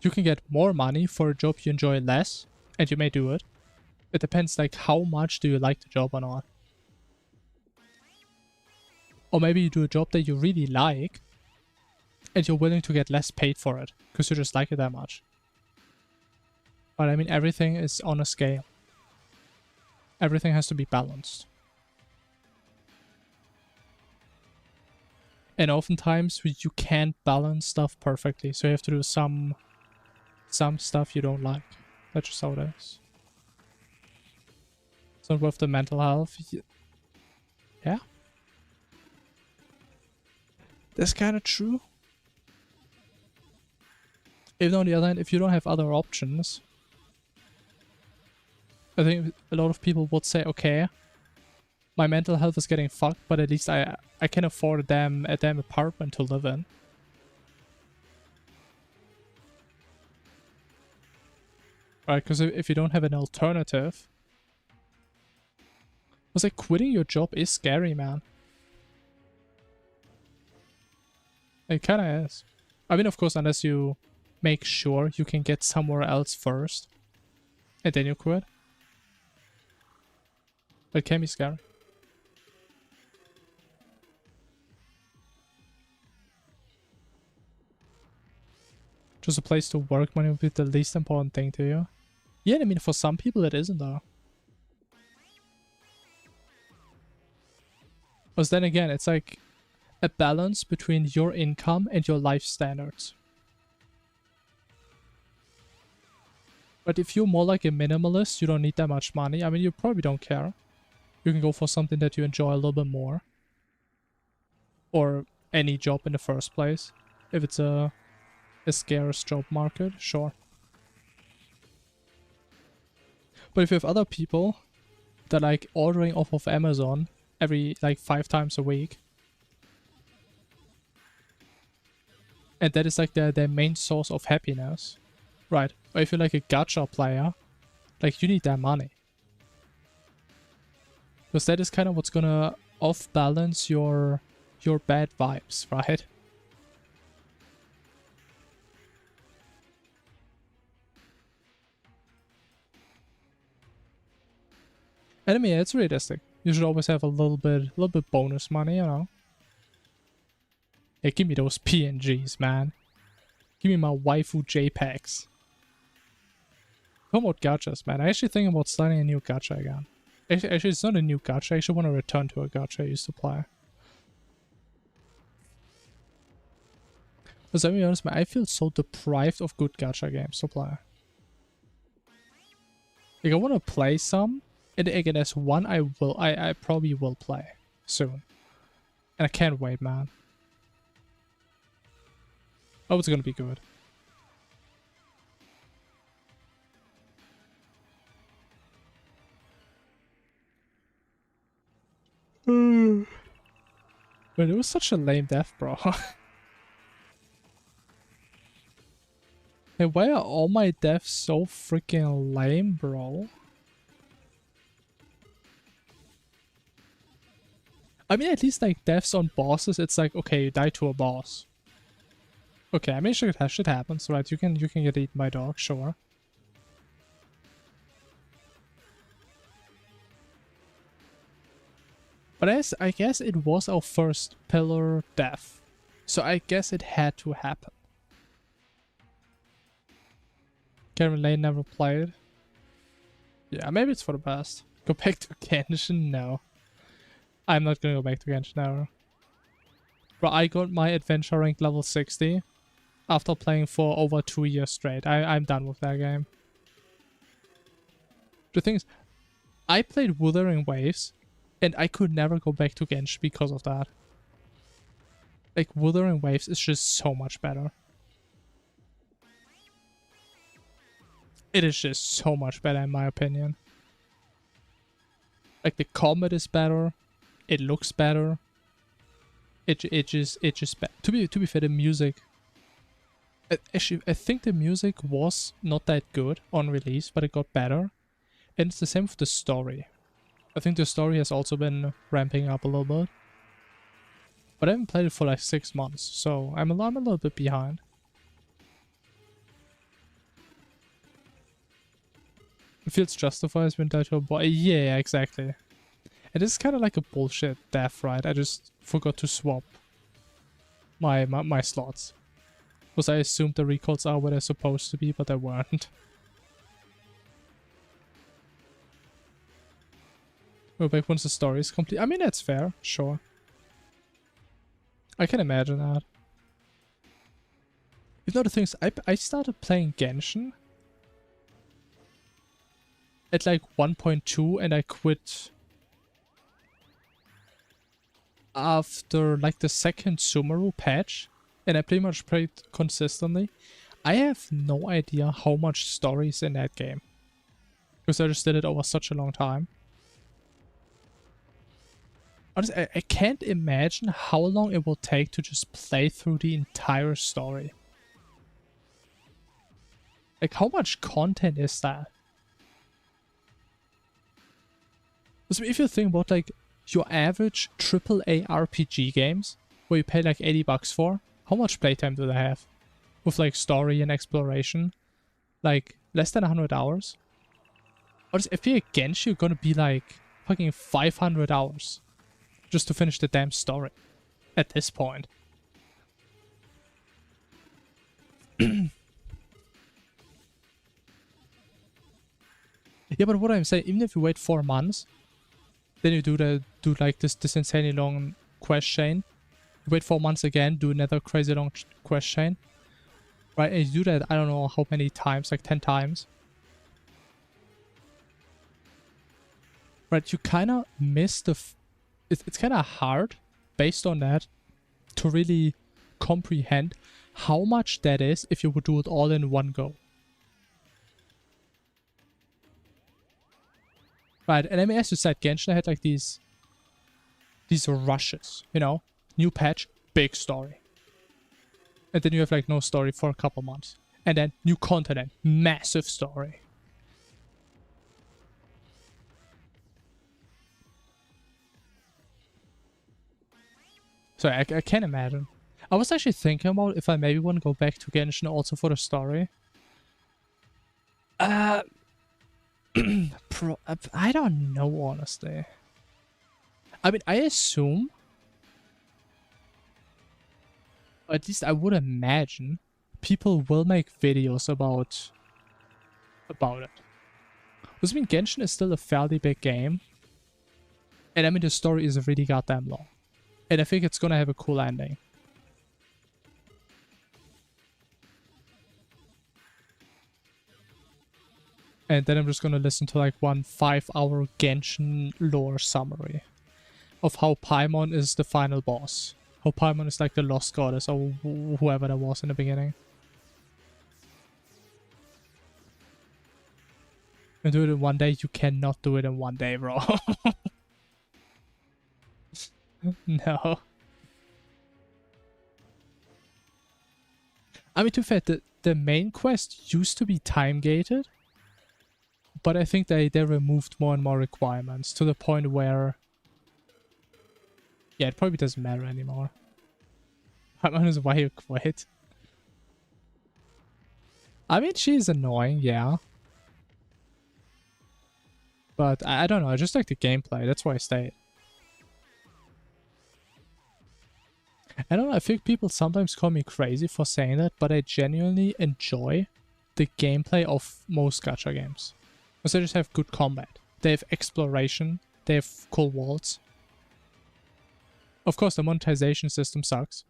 You can get more money for a job you enjoy less, and you may do it. It depends, like, how much do you like the job or not. Or maybe you do a job that you really like, and you're willing to get less paid for it, because you just like it that much. But I mean, everything is on a scale. Everything has to be balanced. And oftentimes, you can't balance stuff perfectly, so you have to do some stuff you don't like. That's just how it is. So with the mental health, yeah. That's kind of true. Even on the other hand, if you don't have other options, I think a lot of people would say, okay, my mental health is getting fucked, but at least I can afford a damn apartment to live in. Right, because if you don't have an alternative, I was like, quitting your job is scary, man. It kind of is. I mean, of course, unless you make sure you can get somewhere else first, and then you quit. It can be scary. Just a place to work might be the least important thing to you. Yeah, I mean, for some people it isn't, though. Because then again, it's like a balance between your income and your life standards. But if you're more like a minimalist, you don't need that much money. I mean, you probably don't care. You can go for something that you enjoy a little bit more. Or any job in the first place. If it's a scarce job market, sure. But if you have other people that like ordering off of Amazon every like 5 times a week, and that is like their main source of happiness, right? Or if you're like a gacha player, like you need that money. Because that is kind of what's gonna off-balance your bad vibes, right? And I mean, it's realistic. You should always have a little bit bonus money, you know? Hey, give me those PNGs, man. Give me my waifu JPEGs. Come about gachas, man. I actually think about starting a new gacha again. Actually, it's not a new gacha. I actually want to return to a gacha I used to play. Because let me be honest, man, I feel so deprived of good gacha games to play. Like, I want to play some. And again, there's one I probably will play soon. And I can't wait, man. Oh, it's gonna be good. But it was such a lame death, bro. Hey, why are all my deaths so freaking lame, bro? I mean, at least like deaths on bosses, it's like, okay, you die to a boss. Okay, I mean, shit happens, right? You can get eaten by dogs, sure. But I guess it was our first pillar death, so I guess it had to happen. Karen Lane never played. Yeah, maybe it's for the best. Go back to Genshin? No. I'm not gonna go back to Genshin now. Bro, I got my adventure rank level 60 after playing for over 2 years straight. I'm done with that game. The thing is, I played Wuthering Waves and I could never go back to Genshin because of that. Like, Wuthering Waves is just so much better. It is just so much better in my opinion. Like, the combat is better. It looks better. It just to be fair, the music. Actually, I think the music was not that good on release, but it got better. And it's the same with the story. I think the story has also been ramping up a little bit. But I haven't played it for like 6 months, so I'm a little bit behind. It feels justified when died to a boy. Yeah, exactly. And this is kind of like a bullshit death, right? I just forgot to swap my slots. Because I assumed the recalls are where they're supposed to be, but they weren't. Go back once the story is complete. I mean, that's fair, sure. I can imagine that. You know, the thing is, I started playing Genshin at like 1.2 and I quit after like the second Sumeru patch, and I pretty much played consistently. I have no idea how much story is in that game, because I just did it over such a long time. Honestly, I can't imagine how long it will take to just play through the entire story. Like, how much content is that? So if you think about like your average AAA RPG games, where you pay like $80 for, how much playtime do they have? With like story and exploration? Like, less than 100 hours? Honestly, if you're Genshin, you're gonna be like fucking 500 hours. Just to finish the damn story. At this point. Yeah, but what I'm saying, even if you wait 4 months, then you do like this insanely long quest chain. You wait 4 months again, do another crazy long quest chain. Right, and you do that, I don't know how many times, like 10 times. Right, you kind of miss the... It's kind of hard, based on that, to really comprehend how much that is if you would do it all in one go. Right, and I mean, as you said, Genshin had like these rushes, you know? New patch, big story. And then you have like no story for a couple months. And then new continent, massive story. So I can't imagine. I was actually thinking about if I maybe want to go back to Genshin also for the story. I don't know, honestly. I mean, I assume, or at least I would imagine, people will make videos about it. Because I mean, Genshin is still a fairly big game. And I mean, the story is really goddamn long. And I think it's gonna have a cool ending. And then I'm just gonna listen to like one 5-hour Genshin lore summary of how Paimon is the final boss. How Paimon is like the lost goddess or whoever that was in the beginning. And do it in one day? You cannot do it in one day, bro. No. I mean, to be fair, the main quest used to be time-gated. But I think they removed more and more requirements to the point where... Yeah, it probably doesn't matter anymore. I'm honest, why you quit? I mean, she's annoying, yeah. But I don't know, I just like the gameplay, that's why I stayed. I don't know, I think people sometimes call me crazy for saying that, but I genuinely enjoy the gameplay of most gacha games. Because they just have good combat. They have exploration, they have cool worlds. Of course, the monetization system sucks.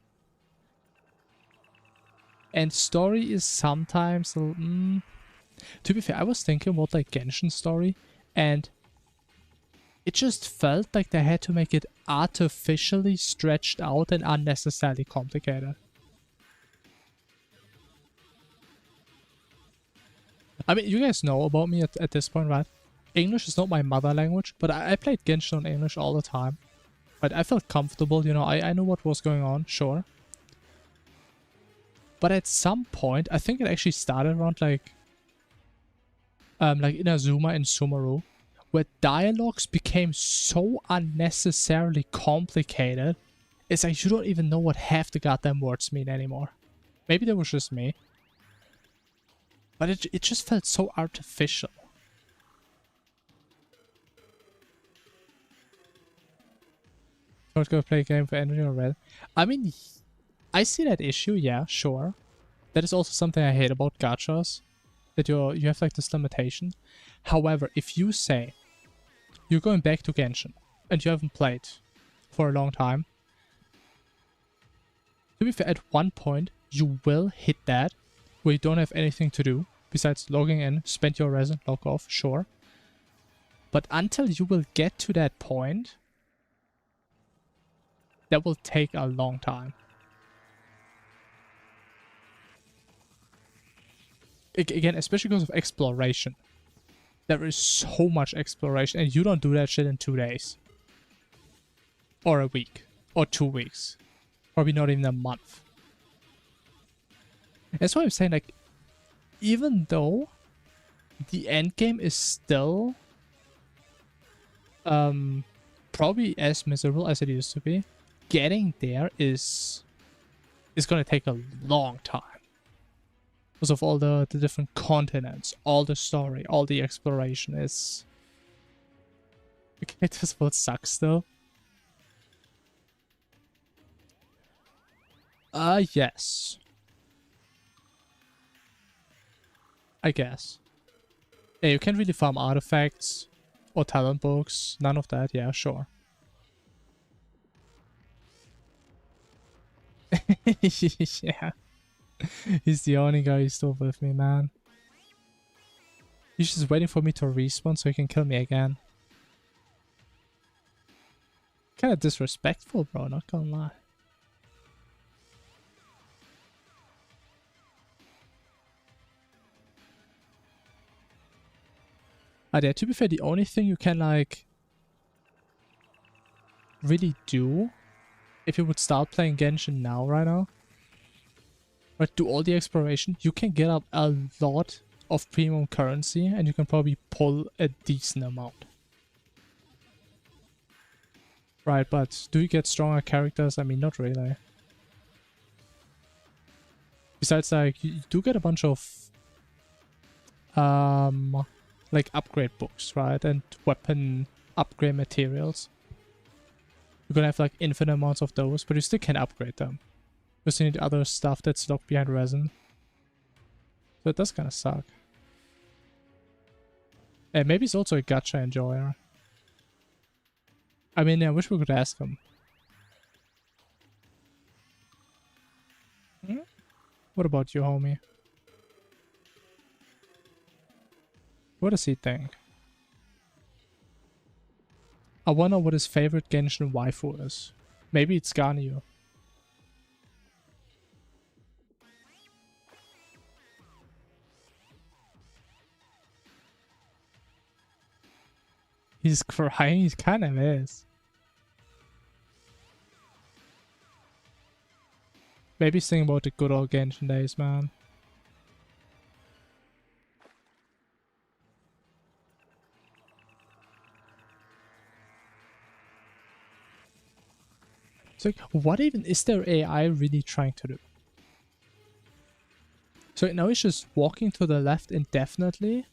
And story is sometimes... To be fair, I was thinking about like Genshin story, and it just felt like they had to make it artificially stretched out and unnecessarily complicated. I mean, you guys know about me at this point, right? English is not my mother language, but I played Genshin on English all the time. But I felt comfortable, you know, I knew what was going on, sure. But at some point, I think it actually started around like Inazuma and Sumeru, where dialogues became so unnecessarily complicated, it's like you don't even know what half the goddamn words mean anymore. Maybe that was just me. But it just felt so artificial. Not gonna play a game for energy or red. I mean, I see that issue, yeah, sure. That is also something I hate about gachas. That you have like this limitation. However, if you say you're going back to Genshin and you haven't played for a long time, to be fair, at one point you will hit that where you don't have anything to do besides logging in, spend your resin, log off, sure. But until you will get to that point, that will take a long time. Again, especially because of exploration. There is so much exploration and you don't do that shit in 2 days. Or a week. Or 2 weeks. Probably not even a month. That's why I'm saying, like, even though the end game is still probably as miserable as it used to be, getting there is gonna take a long time. Because of all the different continents, all the story, all the exploration is... Okay, this will suck still. Yes. I guess. Yeah, you can't really farm artifacts or talent books. None of that, yeah, sure. Yeah. He's the only guy who's still with me, man. He's just waiting for me to respawn so he can kill me again. Kinda disrespectful, bro, not gonna lie. Yeah, to be fair, the only thing you can, like, really do if you would start playing Genshin now, right now, but do all the exploration, you can get up a lot of premium currency and you can probably pull a decent amount. Right, but do you get stronger characters? I mean, not really. Besides, like, you do get a bunch of like upgrade books, right? And weapon upgrade materials. You're gonna have like infinite amounts of those, but you still can't upgrade them. Because you need other stuff that's locked behind resin. So it does kind of suck. And maybe he's also a gacha enjoyer. I mean, I wish we could ask him. Hmm? What about you, homie? What does he think? I wonder what his favorite Genshin waifu is. Maybe it's Ganyu. He's crying, he kind of is. Maybe he's thinking about the good old Genshin days, man. It's like, what even is their AI really trying to do? So now he's just walking to the left indefinitely.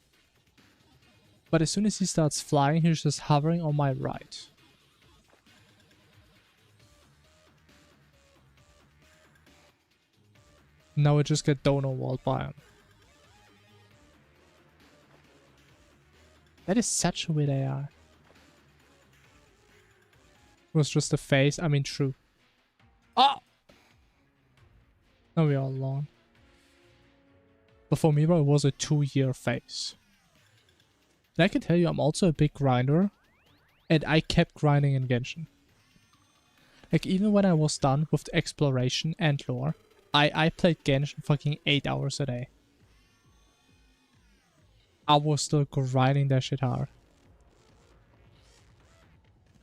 But as soon as he starts flying, he's just hovering on my right. Now I just get donor walled by him. That is such a weird AI. It was just a face. I mean, true. Oh! Now we're all alone. But for me, bro, it was a 2-year phase. And I can tell you, I'm also a big grinder. And I kept grinding in Genshin. Like, even when I was done with the exploration and lore, I played Genshin fucking 8 hours a day. I was still grinding that shit hard.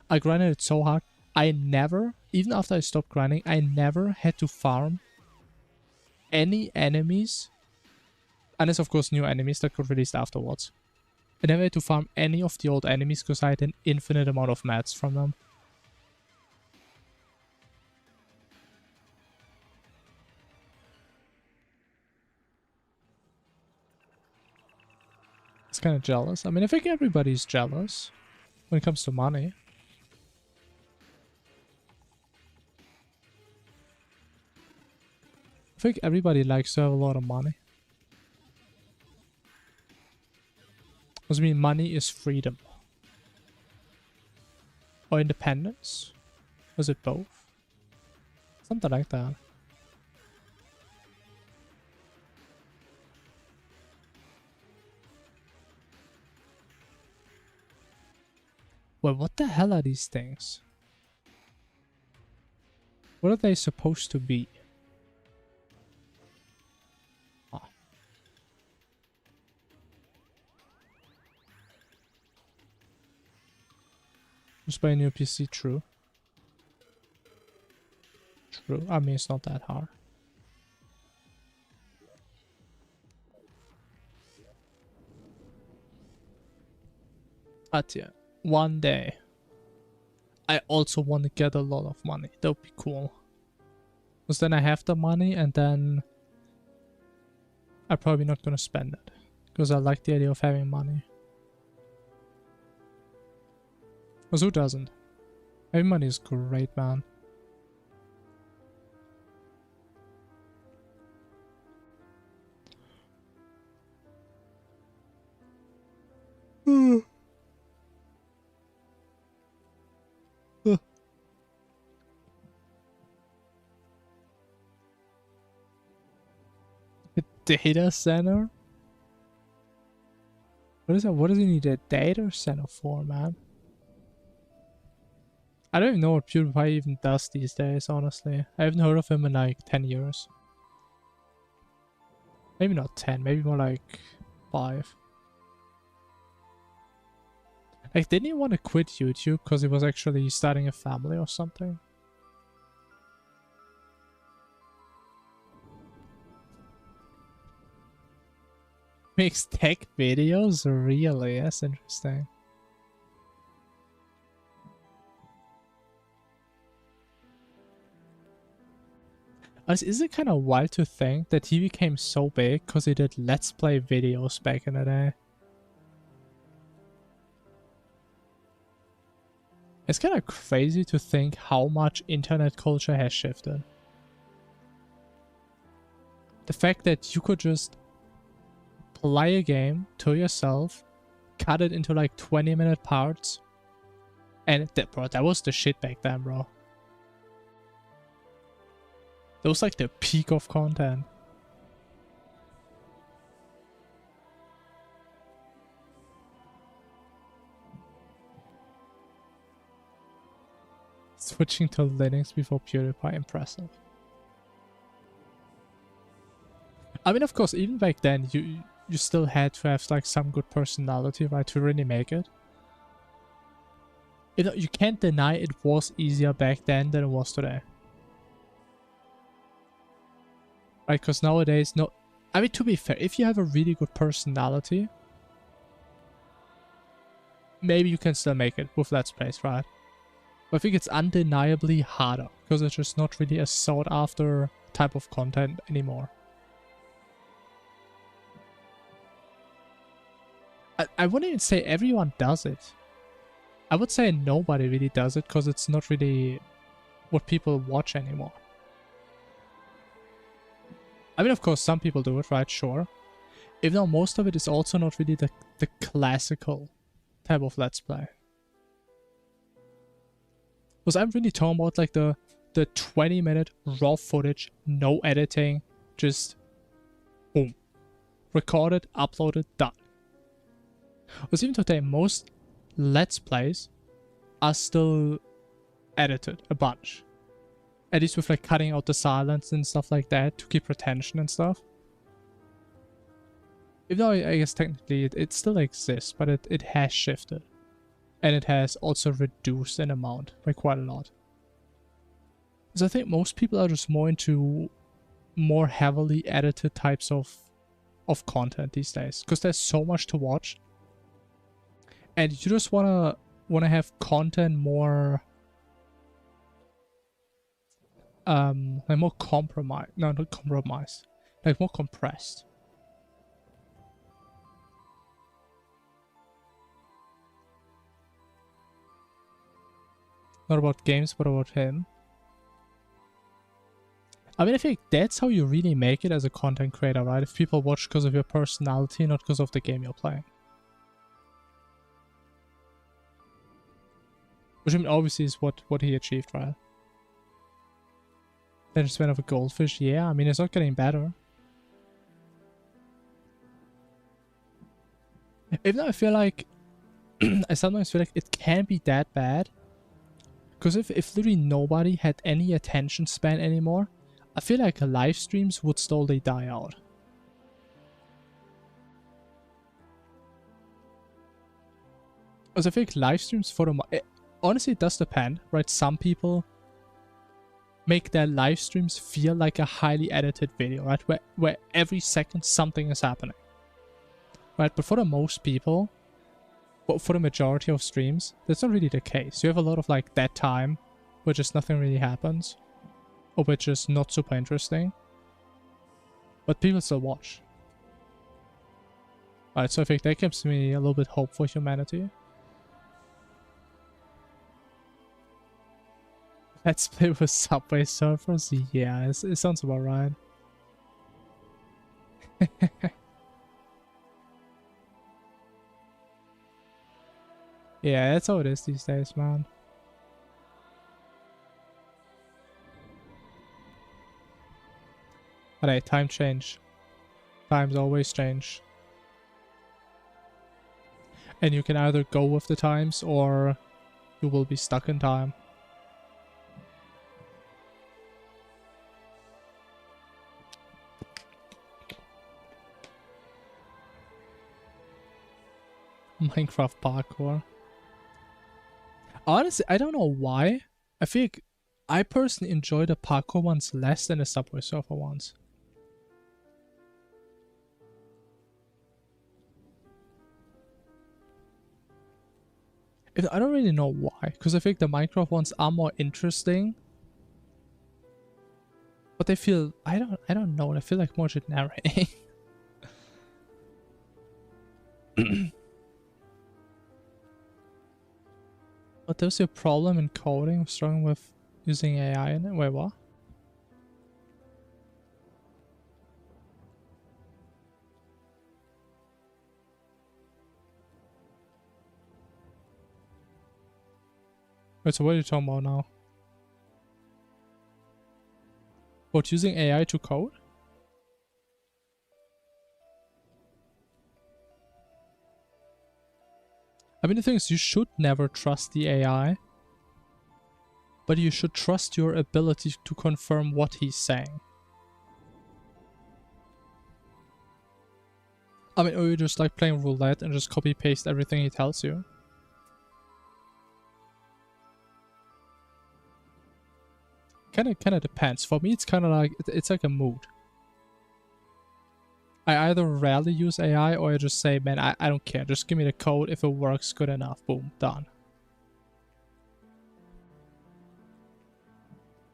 I grinded it so hard. I never, even after I stopped grinding, I never had to farm any enemies. Unless, of course, new enemies that got released afterwards. I never had to farm any of the old enemies because I had an infinite amount of mats from them. It's kind of jealous. I mean, I think everybody's jealous when it comes to money. I think everybody likes to have a lot of money. Because I mean, money is freedom. Or independence? Was it both? Something like that. Well, what the hell are these things? What are they supposed to be? Ah. Just buy a new PC, true. True. I mean, it's not that hard. But yeah, one day I also want to get a lot of money. That would be cool. Because then I have the money and then I'm probably not going to spend it. Because I like the idea of having money. Because who doesn't? Having money is great, man. Data center? What is that? What does he need a data center for, man? I don't even know what PewDiePie even does these days, honestly. I haven't heard of him in like 10 years. Maybe not 10, maybe more like 5. Like, didn't he want to quit YouTube because he was actually starting a family or something? Makes tech videos? Really? That's interesting. Is it kind of wild to think that he became so big because he did Let's Play videos back in the day? It's kind of crazy to think how much internet culture has shifted. The fact that you could just play a game to yourself, cut it into like 20-minute parts, and bro, that was the shit back then, bro. That was like the peak of content. Switching to Linux before PewDiePie, impressive. I mean, of course, even back then, you still had to have like some good personality, right, to really make it. You know, you can't deny it was easier back then than it was today. Right, because nowadays, no... I mean, to be fair, if you have a really good personality, maybe you can still make it with Let's Plays, right? But I think it's undeniably harder, because it's just not really a sought-after type of content anymore. I wouldn't even say everyone does it. I would say nobody really does it, because it's not really what people watch anymore. I mean, of course, some people do it, right? Sure. Even though most of it is also not really the classical type of Let's Play. Because I'm really talking about like the 20-minute raw footage, no editing, just boom. Recorded, uploaded, done. Because even today, most Let's Plays are still edited a bunch. At least with like cutting out the silence and stuff like that to keep retention and stuff. Even though I guess technically it still exists, but it has shifted. And it has also reduced in amount by quite a lot. Because I think most people are just more into more heavily edited types of content these days. Because there's so much to watch. And you just wanna have content more like more compromised. No, not compromised. Like more compressed. Not about games, but about him. I mean, I think that's how you really make it as a content creator, right? If people watch because of your personality, not because of the game you're playing. Which, I mean, obviously is what he achieved, right? Then just went off a goldfish. Yeah, I mean, it's not getting better. Even though I feel like... I sometimes feel like it can't be that bad. Because if literally nobody had any attention span anymore, I feel like live streams would slowly die out. Because I think live streams for the... honestly, it does depend, right? Some people make their live streams feel like a highly edited video, right? Where every second something is happening. Right? But for the most people, for the majority of streams, that's not really the case. You have a lot of like dead time, where just nothing really happens. Or which is not super interesting. But people still watch. Alright, so I think that gives me a little bit hope for humanity. Let's play with Subway Surfers? Yeah, it sounds about right. Yeah, that's how it is these days, man. But hey, time change. Times always change. And you can either go with the times or you will be stuck in time. Minecraft parkour. Honestly, I don't know why. I feel like I personally enjoy the parkour ones less than the Subway Surfer ones. I don't really know why, because I think the Minecraft ones are more interesting. But they feel, I don't know, they feel like more generic. But there's a problem in coding, struggling with using AI in it. Wait, what? Wait, so what are you talking about now? What, using AI to code? I mean, the thing is, you should never trust the AI. But you should trust your ability to confirm what he's saying. I mean, or you just like playing roulette and just copy paste everything he tells you. Kind of depends. For me, it's kind of like it's like a mood. I either rarely use AI or I just say, man, I don't care. Just give me the code. If it works, good enough. Boom, done.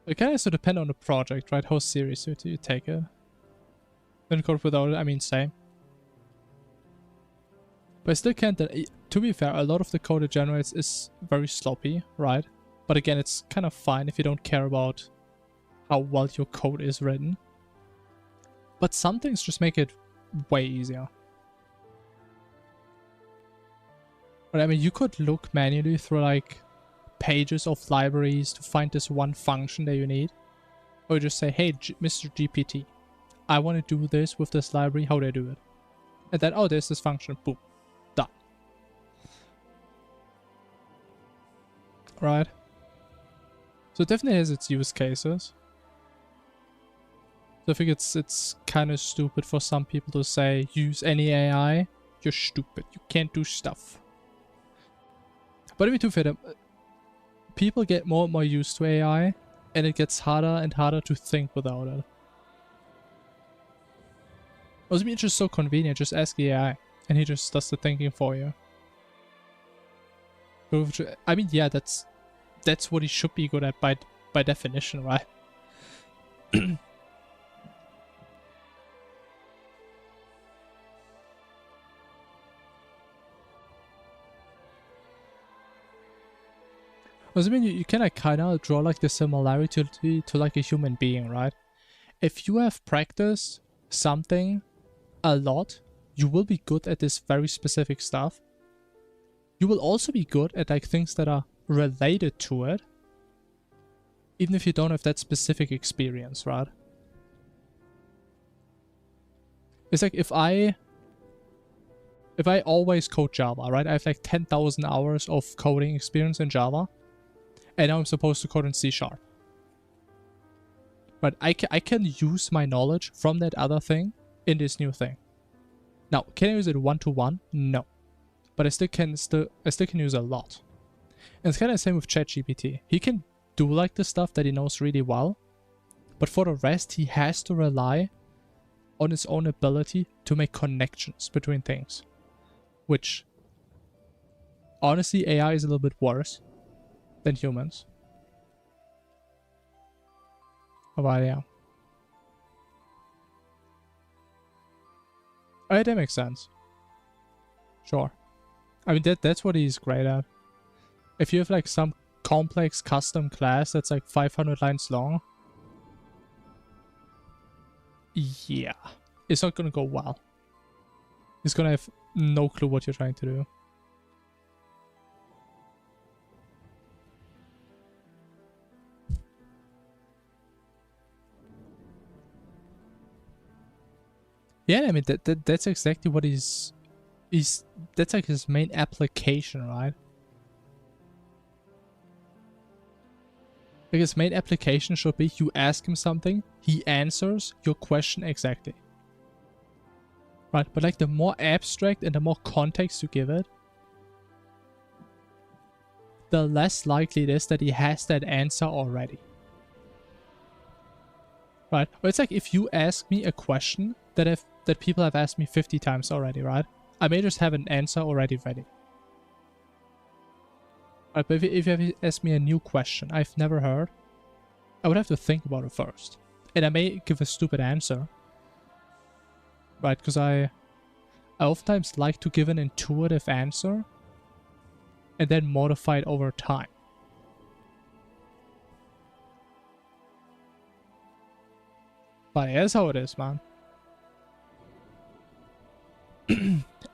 It kind of also depend on the project, right? How serious you take it. Then code without it, I mean, same. But I still can't... To be fair, a lot of the code it generates is very sloppy, right? But again, it's kind of fine if you don't care about how well your code is written. But some things just make it way easier. But I mean, you could look manually through like pages of libraries to find this one function that you need. Or just say, hey, Mr. GPT, I want to do this with this library. How do I do it? And then, oh, there's this function. Boom. Done. Right? So it definitely has its use cases. So I think it's kind of stupid for some people to say, use any AI. You're stupid. You can't do stuff. But to be too fair, people get more and more used to AI, and it gets harder and harder to think without it. I mean, it's just so convenient. Just ask the AI, and he just does the thinking for you. I mean, yeah, that's what he should be good at by definition, right? I mean, you can kind of draw like the similarity to like a human being, right? if you have practiced something a lot, you will be good at this very specific stuff. You will also be good at like things that are related to it, even if you don't have that specific experience, right? It's like if I always code Java, right? I have like 10,000 hours of coding experience in Java, and now I'm supposed to code in C#. But I can use my knowledge from that other thing in this new thing. Now, can I use it one-to-one? No. But I still can use a lot. And it's kind of the same with ChatGPT. He can do like the stuff that he knows really well, but for the rest, he has to rely on his own ability to make connections between things. Which, honestly, AI is a little bit worse than humans. But yeah. Oh, that makes sense. Sure. I mean, that's what he's great at. If you have like some complex custom class that's like 500 lines long, yeah, it's not gonna go well. He's gonna have no clue what you're trying to do. Yeah, I mean, that's exactly what that's like his main application, right? Like his main application should be you ask him something, he answers your question exactly. Right, but like the more abstract and the more context you give it, the less likely it is that he has that answer already. Right, or it's like if you ask me a question that people have asked me 50 times already, right? I may just have an answer already ready. Right, but if you have asked me a new question I've never heard, I would have to think about it first. And I may give a stupid answer. Right, because I oftentimes like to give an intuitive answer and then modify it over time. But that's how it is, man.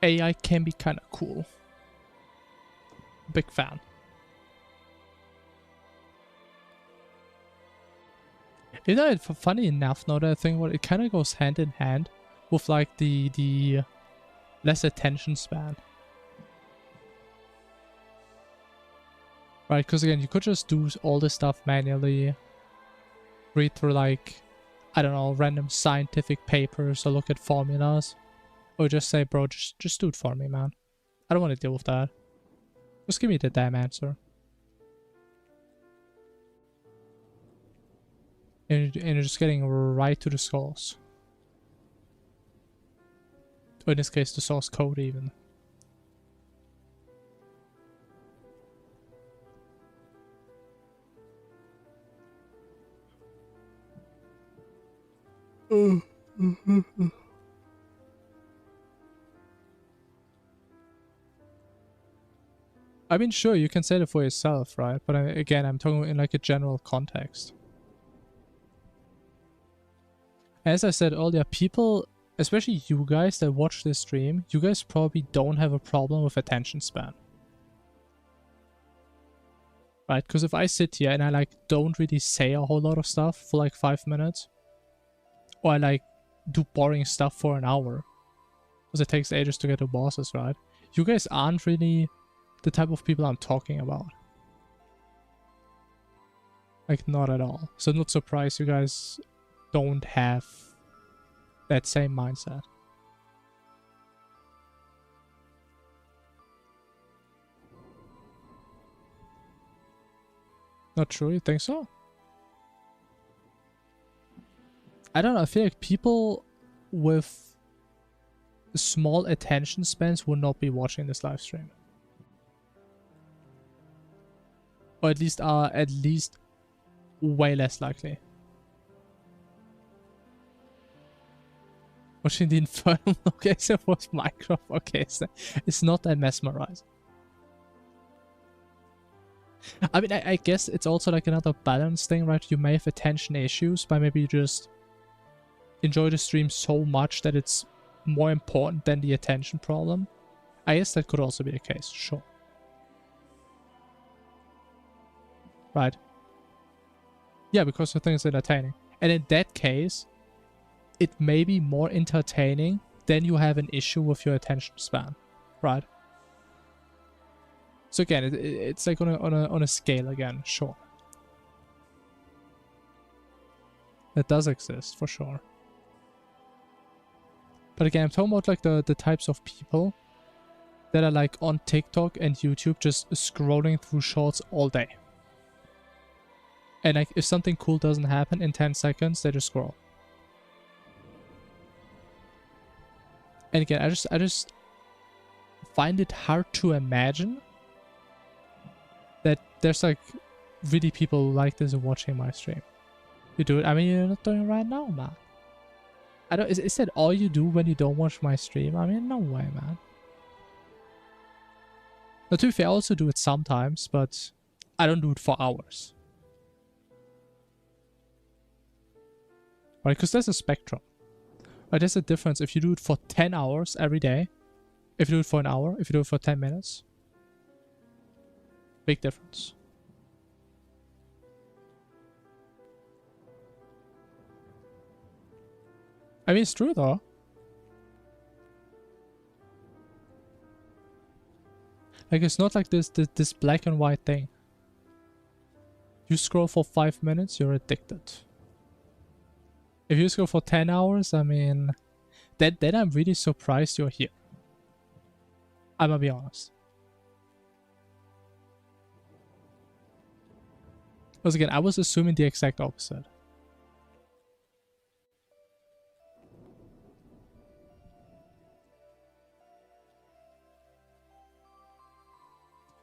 AI can be kind of cool. Big fan. You know, funny enough, now that I think about it, it kind of goes hand in hand with like the less attention span. Right, because again, you could just do all this stuff manually, read through like, I don't know, random scientific papers or look at formulas. Or just say, bro, just do it for me, man. I don't want to deal with that. Just give me the damn answer. And you're just getting right to the source. Or in this case, the source code even. I mean, sure, you can say that for yourself, right? But again, I'm talking in like a general context. As I said earlier, people, especially you guys that watch this stream, you guys probably don't have a problem with attention span. Right? Because if I sit here and I like don't really say a whole lot of stuff for like 5 minutes, or I like do boring stuff for an hour, because it takes ages to get to bosses, right? You guys aren't really the type of people I'm talking about. Like, not at all. So not surprised you guys don't have that same mindset. Not true? You think so? I don't know. I feel like people with small attention spans will not be watching this live stream. Or at least are way less likely. Watching the Infernum, okay, so it was Minecraft, okay, so it's not that mesmerizing. I mean, I guess it's also like another balance thing, right? You may have attention issues, but maybe you just enjoy the stream so much that it's more important than the attention problem. I guess that could also be the case, sure. Right. Yeah, because the thing is entertaining. And in that case, it may be more entertaining than you have an issue with your attention span. Right. So again, it's like on a scale again, sure. That does exist, for sure. But again, I'm talking about like the types of people that are like on TikTok and YouTube just scrolling through shorts all day. And like if something cool doesn't happen in 10 seconds, they just scroll. And again, I just find it hard to imagine that there's like really people like this watching my stream. You do it. I mean, you're not doing it right now, man. I don't. Is that all you do when you don't watch my stream? I mean, no way, man. Now, to be fair, I also do it sometimes, but I don't do it for hours. Right? Because there's a spectrum. Right? There's a difference if you do it for 10 hours every day, if you do it for an hour, if you do it for 10 minutes. Big difference. I mean, it's true though. Like, it's not like this black and white thing. You scroll for 5 minutes, you're addicted. If you scroll for 10 hours, I mean, then I'm really surprised you're here. I'm gonna be honest. Because again, I was assuming the exact opposite.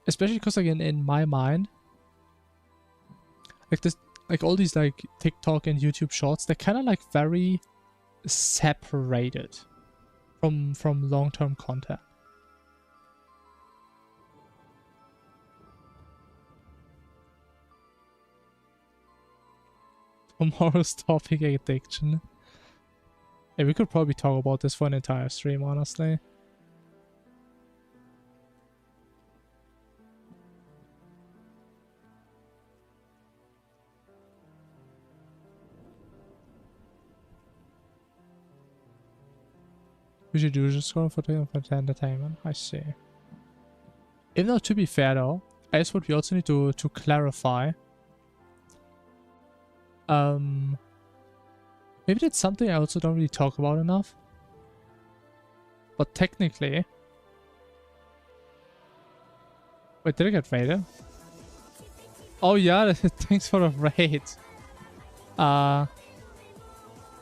Especially because, again, in my mind, like this, like all these like TikTok and YouTube shorts, they're kind of like very separated from long-term content. Tomorrow's topic, addiction. Yeah, we could probably talk about this for an entire stream, honestly. We should do just scroll for entertainment. I see. Even though, to be fair though, I guess what we also need to clarify. Maybe that's something I also don't really talk about enough. But technically... Wait, did I get raided? Oh yeah, thanks for the raid.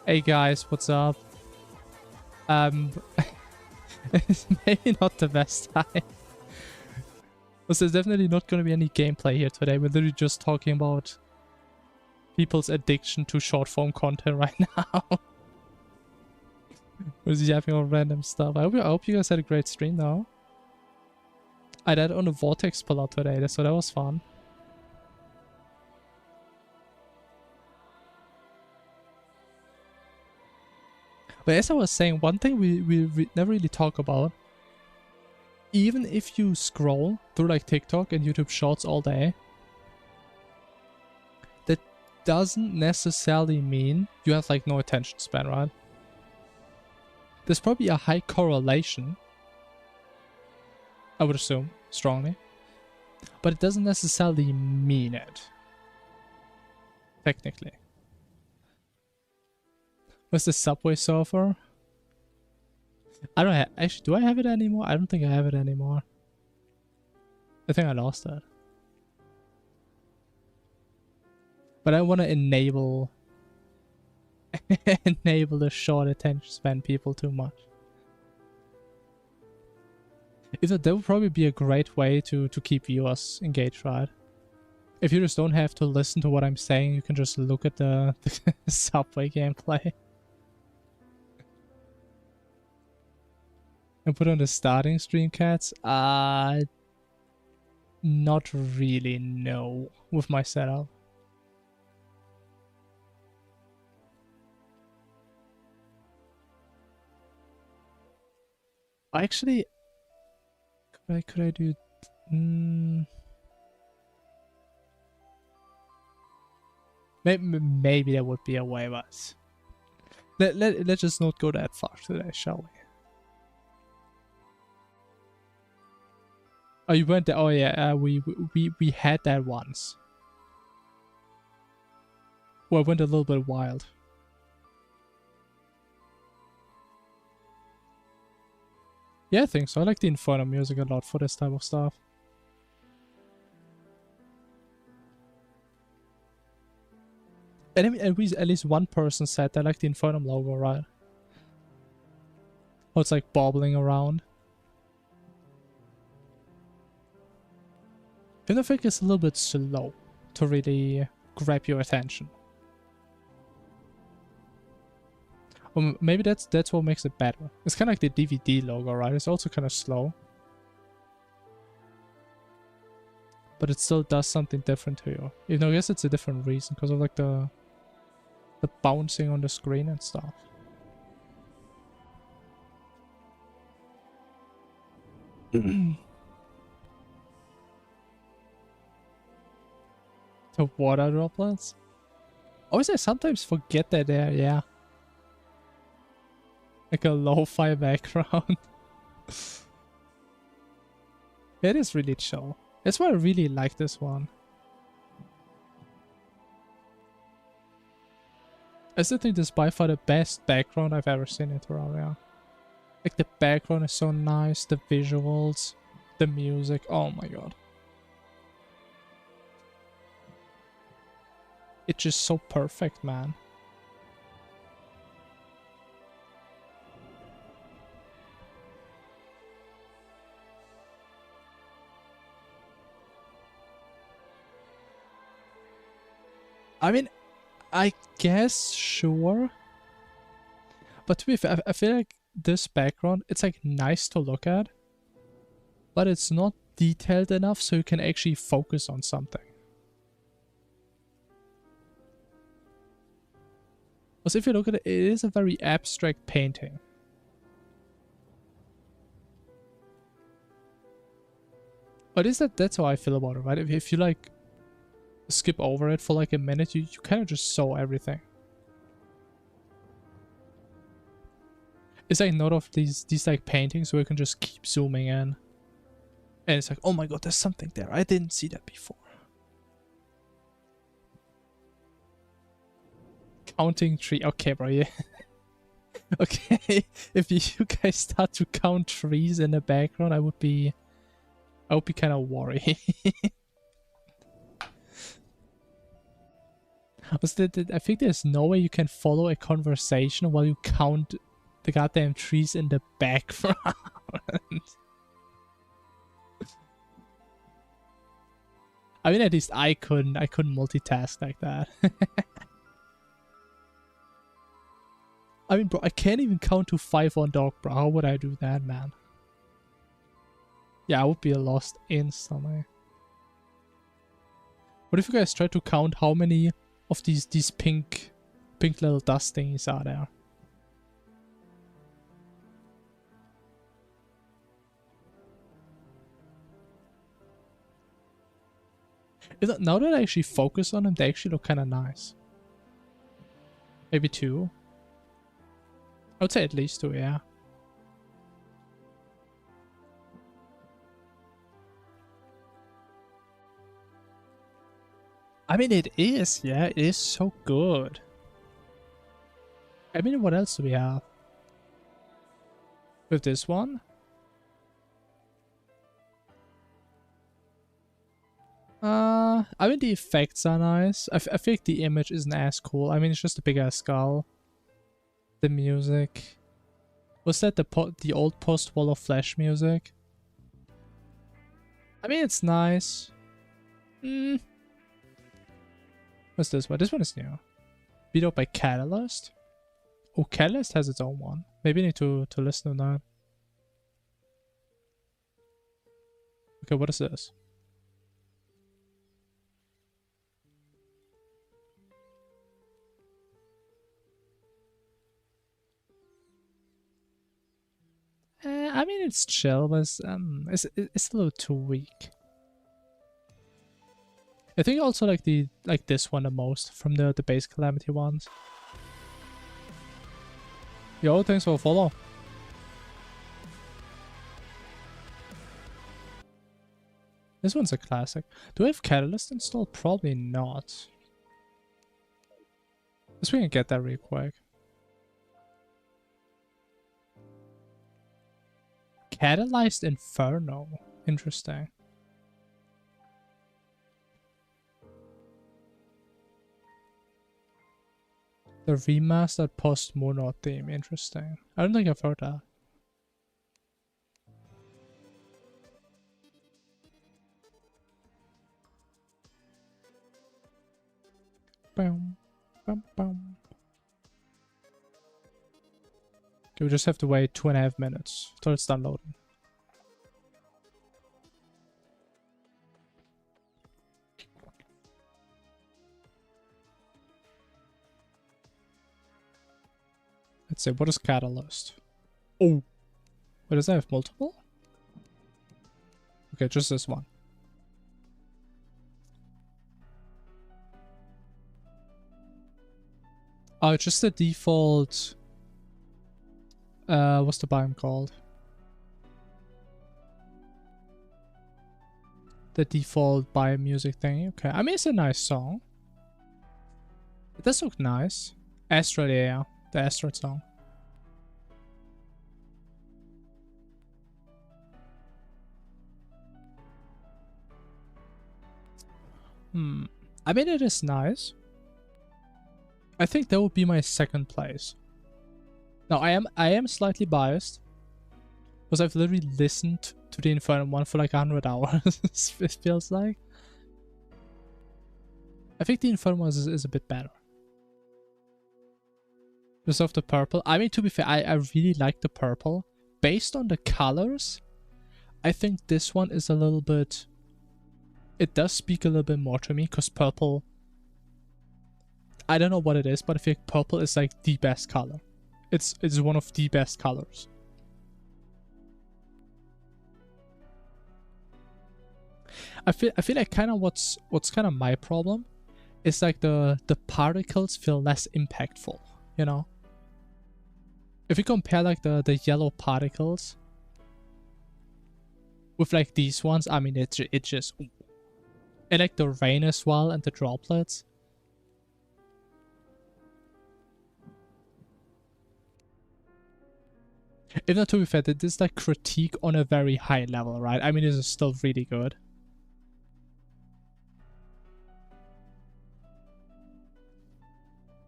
Hey guys, what's up? It's maybe not the best time. Because there's definitely not going to be any gameplay here today. We're literally just talking about people's addiction to short form content right now. We're just having all random stuff. I hope you guys had a great stream though. I died on a vortex pull-out today, so that was fun. But as I was saying, one thing we never really talk about, even if you scroll through like TikTok and YouTube Shorts all day, that doesn't necessarily mean you have like no attention span, right? There's probably a high correlation, I would assume, strongly, but it doesn't necessarily mean it, technically. What's the Subway Surfer? I don't have... Actually, do I have it anymore? I don't think I have it anymore. I think I lost it. But I want to enable... enable the short attention span people too much. That would probably be a great way to keep viewers engaged, right? If you just don't have to listen to what I'm saying, you can just look at the Subway gameplay. And put on the starting stream, cats? Not really, no. With my setup. Actually, could I do? Maybe there would be a way, but let's just not go that far today, shall we? Oh, you went there. Oh yeah, we had that once. Well, I went a little bit wild. Yeah, I think so. I like the Infernum music a lot for this type of stuff. And I mean, at least one person said they like the Infernum logo, right? Oh, it's like bobbling around. And I think it's a little bit slow to really grab your attention. Or maybe that's what makes it better. It's kind of like the DVD logo, right? It's also kind of slow. But it still does something different to you. Even though I guess it's a different reason because of like the bouncing on the screen and stuff. The water droplets? Always I sometimes forget that they're, yeah. Like a lo-fi background. It is really chill. That's why I really like this one. I still think this is by far the best background I've ever seen in Terraria. Like the background is so nice, the visuals, the music, oh my god. It's just so perfect, man. I mean, I guess, sure. But to be fair, I feel like this background, it's like nice to look at. But it's not detailed enough so you can actually focus on something. Because if you look at it, it is a very abstract painting. But that's how I feel about it, right? If you like skip over it for like a minute, you kind of just saw everything. It's like not of these like paintings where you can just keep zooming in. And it's like, oh my god, there's something there. I didn't see that before. Counting tree. Okay, bro, yeah. Okay, if you guys start to count trees in the background, I would be kind of worried. I think there's no way you can follow a conversation while you count the goddamn trees in the background. I mean, at least I couldn't multitask like that. I mean, bro, I can't even count to 5 on dog, bro. How would I do that, man? Yeah, I would be lost instantly. What if you guys try to count how many of these pink little dust thingies are there? Now that I actually focus on them, they actually look kind of nice. Maybe 2. I would say at least 2, yeah. I mean, it is, yeah. It is so good. I mean, what else do we have? With this one? I mean, the effects are nice. I feel like the image isn't as cool. I mean, it's just a big ass skull. The music. Was that the old post-Wall of Flesh music? I mean, it's nice. What's this one? This one is new. Beat up by Catalyst? Oh, Catalyst has its own one. Maybe I need to listen to that. Okay, what is this? I mean, it's chill, but it's a little too weak. I think also like this one the most from the base Calamity ones. Yo, thanks for follow. This one's a classic. Do I have Catalyst installed? Probably not. Guess we can get that real quick. Catalyzed Inferno. Interesting. The remastered post-Mono theme. Interesting. I don't think I've heard that. Boom. Bum, bum. Okay, we just have to wait 2.5 minutes till it's done loading. Let's see, what is Catalyst? Oh! Wait, does that have multiple? Okay, just this one. Oh, just the default... what's the biome called? The default biome music thing. Okay, I mean, it's a nice song. It does look nice. Asteroid, yeah. The Asteroid song. I mean, it is nice. I think that would be my second place. Now, I am slightly biased. Because I've literally listened to the Infernum one for like 100 hours, it feels like. I think the Infernum one is a bit better. Because of the purple. I mean, to be fair, I really like the purple. Based on the colors, I think this one is a little bit... It does speak a little bit more to me, because purple... I don't know what it is, but I think purple is like the best color. It's one of the best colors. I feel like kind of what's kind of my problem is like the particles feel less impactful, you know? If you compare like the yellow particles with like these ones, I mean it just... And like the rain as well and the droplets. If not, to be fair, this is like critique on a very high level, right? I mean, this is still really good.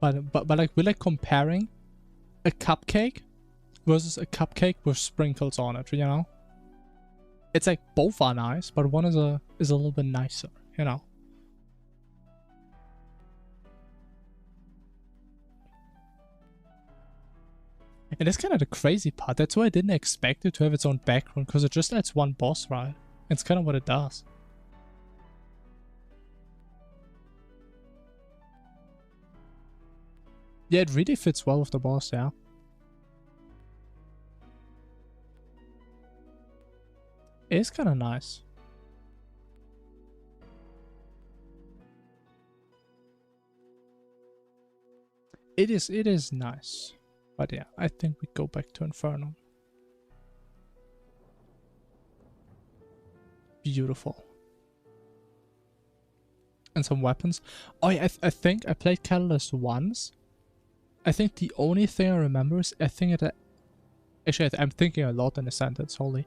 But like we're like comparing a cupcake versus a cupcake with sprinkles on it, you know? It's like both are nice, but one is a little bit nicer, you know? And that's kind of the crazy part. That's why I didn't expect it to have its own background, because it just adds one boss, right? It's kind of what it does. Yeah, it really fits well with the boss, yeah. It is kind of nice. It is nice. But yeah, I think we go back to Infernum. Beautiful. And some weapons. Oh yeah, I think I played Catalyst once. I think the only thing I remember is I think it... Actually, I'm thinking a lot in a sentence, holy.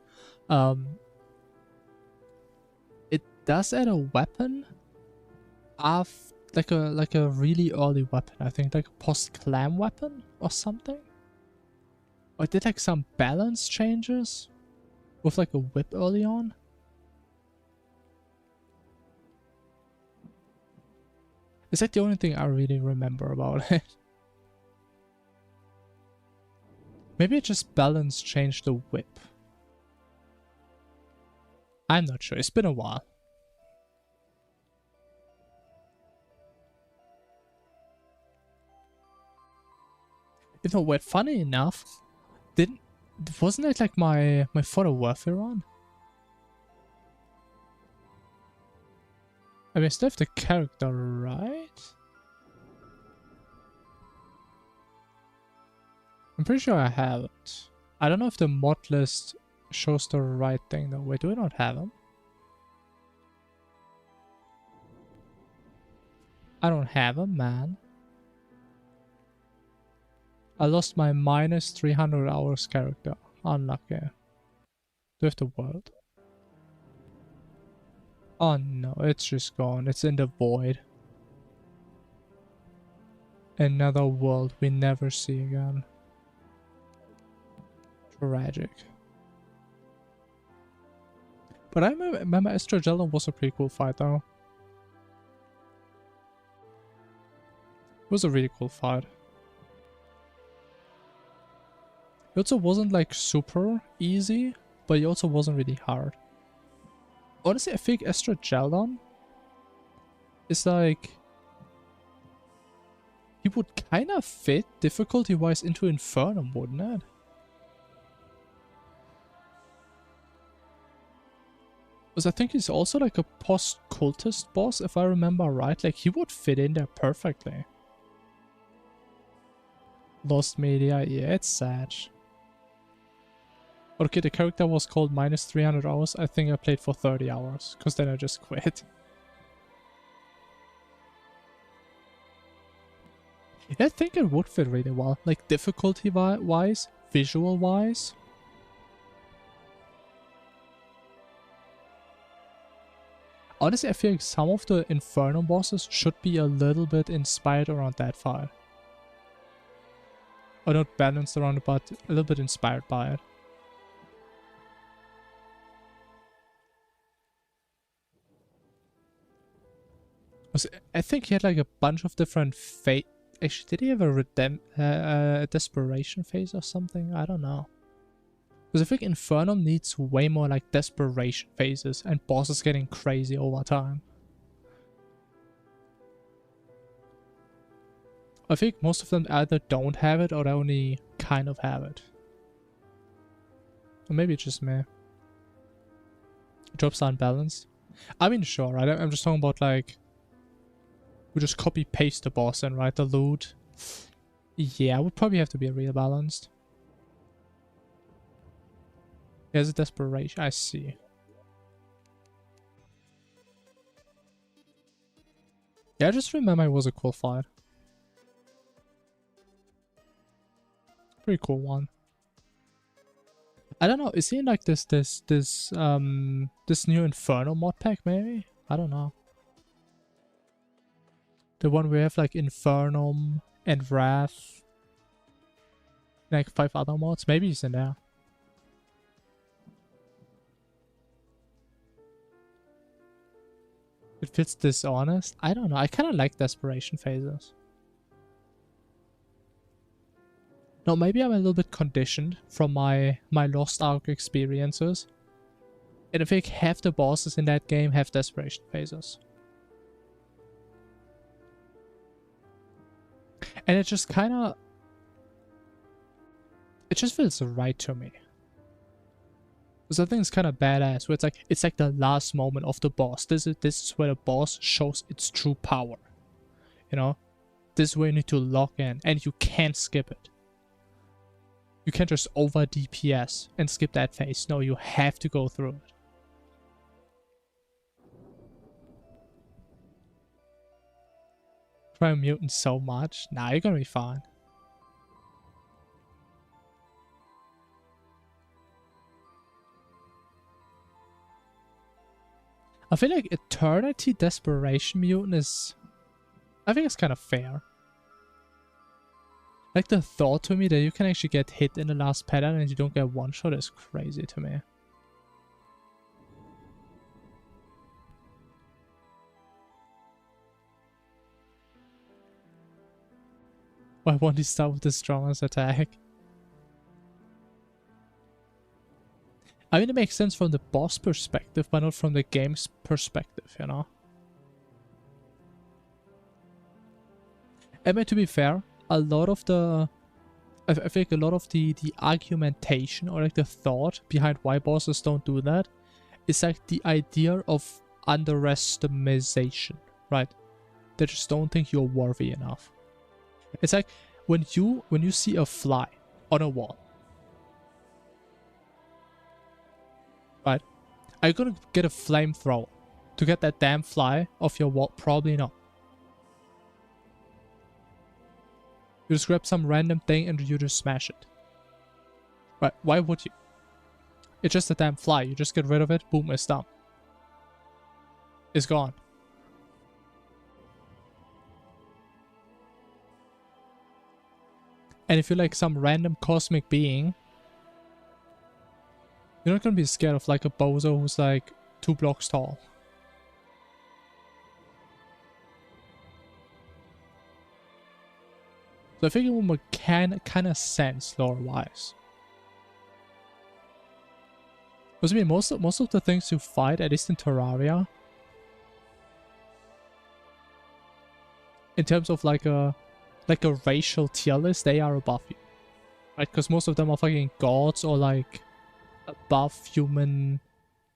It does add a weapon of like a really early weapon. I think like a post-clam weapon or something. Or it did like some balance changes with like a whip early on. Is that the only thing I really remember about it? Maybe it just balance changed the whip. I'm not sure. It's been a while. You know what? Funny enough, Wasn't it like my Photo Warfare run? I mean, I still have the character, right? I'm pretty sure I have it. I don't know if the mod list shows the right thing though. Wait, do I not have him? I don't have him, man. I lost my minus 300 hours character. Unlucky. Do I have the world? Oh no, it's just gone. It's in the void. Another world we never see again. Tragic. But I remember Estrogella was a pretty cool fight though. It was a really cool fight. It also wasn't like super easy, but it also wasn't really hard. Honestly, I think Estrogeldon is like... he would kind of fit difficulty-wise into Infernum, wouldn't it? Because I think he's also like a post-cultist boss, if I remember right. Like, he would fit in there perfectly. Lost media, yeah, it's sad. Okay, the character was called minus 300 hours. I think I played for 30 hours, because then I just quit. Yeah, I think it would fit really well. Like, difficulty-wise, visual-wise. Honestly, I feel like some of the Infernum bosses should be a little bit inspired around that fight. Or not balanced around it, but a little bit inspired by it. I think he had like a bunch of different fate. Actually, did he have a desperation phase or something? I don't know. Because I think Infernum needs way more like desperation phases and bosses getting crazy over time. I think most of them either don't have it or they only kind of have it. Or maybe it's just me. Drops are unbalanced. I mean, sure, right? I'm just talking about like... we just copy paste the boss and right, the loot. Yeah, would probably have to be real balanced. There's a desperation, I see. Yeah, I just remember it was a cool fight. Pretty cool one. I don't know, is he in like this new Inferno mod pack maybe? I don't know. The one where we have like Infernum and Wrath. Like 5 other mods. Maybe he's in there. It feels dishonest. I don't know. I kind of like desperation phases. No, maybe I'm a little bit conditioned from my Lost Ark experiences. And I think half the bosses in that game have desperation phases. And it just kind of... it just feels right to me. Because I think it's kind of badass, where it's like the last moment of the boss. This is where the boss shows its true power. You know? This is where you need to lock in, and you can't skip it. You can't just over DPS and skip that phase. No, you have to go through it. Try mutant so much. Nah, you're gonna be fine. I feel like Eternity Desperation Mutant is... I think it's kind of fair. Like the thought to me that you can actually get hit in the last pattern and you don't get one shot is crazy to me. Why won't he start with the strongest attack? I mean, it makes sense from the boss perspective, but not from the game's perspective, you know? I mean, to be fair, a lot of the I think a lot of the argumentation or like the thought behind why bosses don't do that is like the idea of underestimation, right? They just don't think you're worthy enough. It's like when you see a fly on a wall, right? Are you gonna get a flamethrower to get that damn fly off your wall? Probably not. You just grab some random thing and you just smash it. Right? Why would you? It's just a damn fly. You just get rid of it. Boom, it's done. It's gone. And if you're like some random cosmic being, you're not gonna be scared of like a bozo who's like 2 blocks tall. So I think it would make kind of sense lore-wise. Because I mean, most of the things you fight, at least in Terraria, in terms of like a racial tier list, they are above you, right? Because most of them are fucking gods or like above human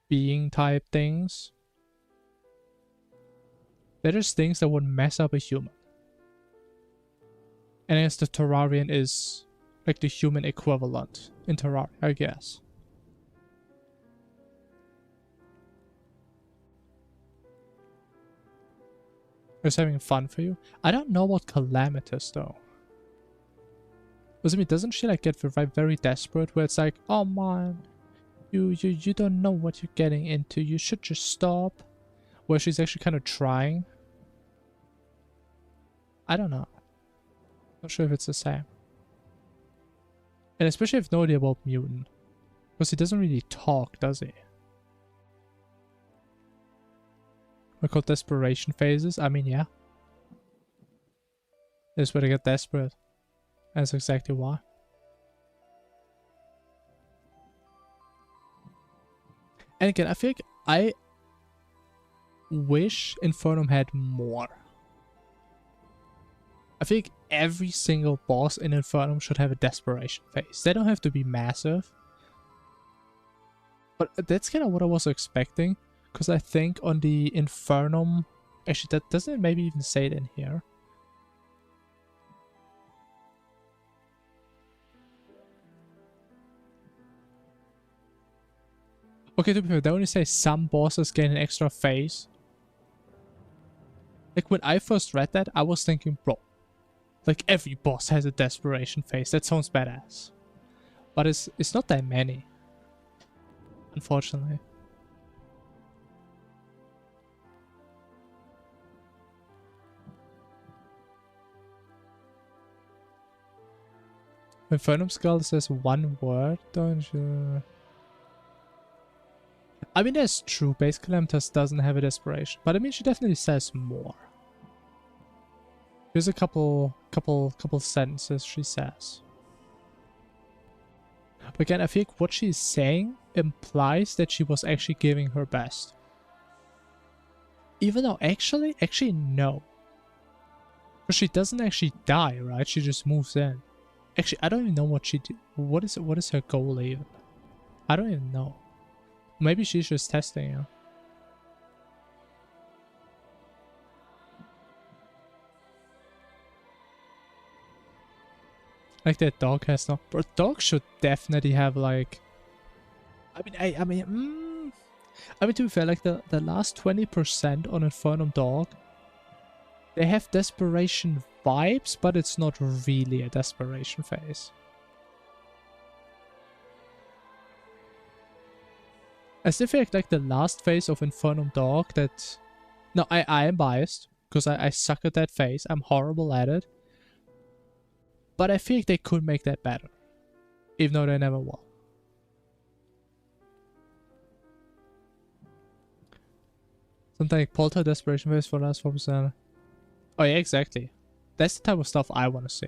being type things. They're just things that would mess up a human. And I guess the Terrarian is like the human equivalent in Terraria, I guess. Just having fun for you. I don't know about Calamitous though. Because I mean, doesn't she like get very desperate where it's like, oh man, you don't know what you're getting into. You should just stop. Where she's actually kind of trying. I don't know. Not sure if it's the same. And especially if no idea about Mutant. Because he doesn't really talk, does he? They're called desperation phases. I mean, yeah. This is where they get desperate. And that's exactly why. And again, I feel like I wish Infernum had more. I think every single boss in Infernum should have a desperation phase. They don't have to be massive. But that's kind of what I was expecting. Because I think on the Infernum... Actually, that doesn't it maybe even say it in here? Okay, to be fair, they only say some bosses gain an extra phase. Like, when I first read that, I was thinking, bro, like, every boss has a desperation phase. That sounds badass. But it's not that many. Unfortunately. Infernum Skull says one word, don't you? I mean, that's true. Base Calamitous doesn't have a desperation. But I mean, she definitely says more. Here's a couple sentences she says. But again, I think what she's saying implies that she was actually giving her best. Even though actually no. Because she doesn't actually die, right? She just moves in. Actually, I don't even know what she did. What is her goal even? I don't even know. Maybe she's just testing you. Like that dog has no... Bro, dog should definitely have like... I mean, to be fair, like the last 20% on Infernum Dog, they have desperation vibes, but it's not really a desperation phase. I still feel like the last phase of Infernum Dog that... No, I am biased, because I suck at that phase. I'm horrible at it. But I feel like they could make that better. Even though they never will. Something like Polter Desperation Phase for last 4%. Oh yeah, exactly. That's the type of stuff I want to see.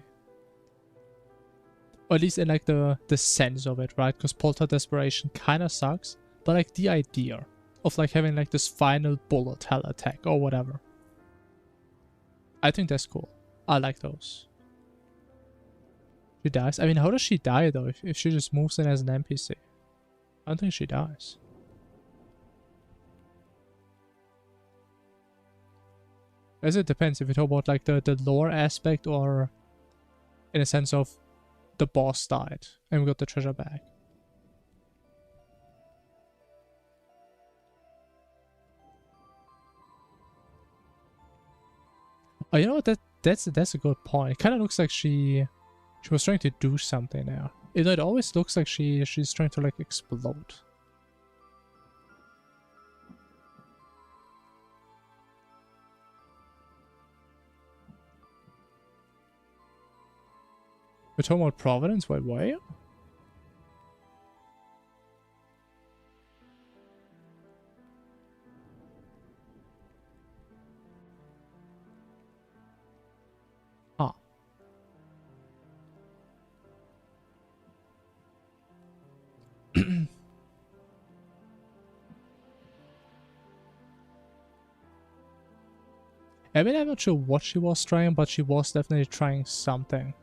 Or at least in like the sense of it, right? Because Polter Desperation kind of sucks. But like the idea of like having like this final bullet hell attack or whatever. I think that's cool. I like those. She dies? I mean, how does she die though if she just moves in as an NPC? I don't think she dies. As it depends if you talk about like the lore aspect or in a sense of the boss died and we got the treasure back. Oh, you know what? That's a good point. It kind of looks like she was trying to do something there. It always looks like she's trying to like explode. We're talking about Providence? Wait, why? Huh. I mean, I'm not sure what she was trying, but she was definitely trying something.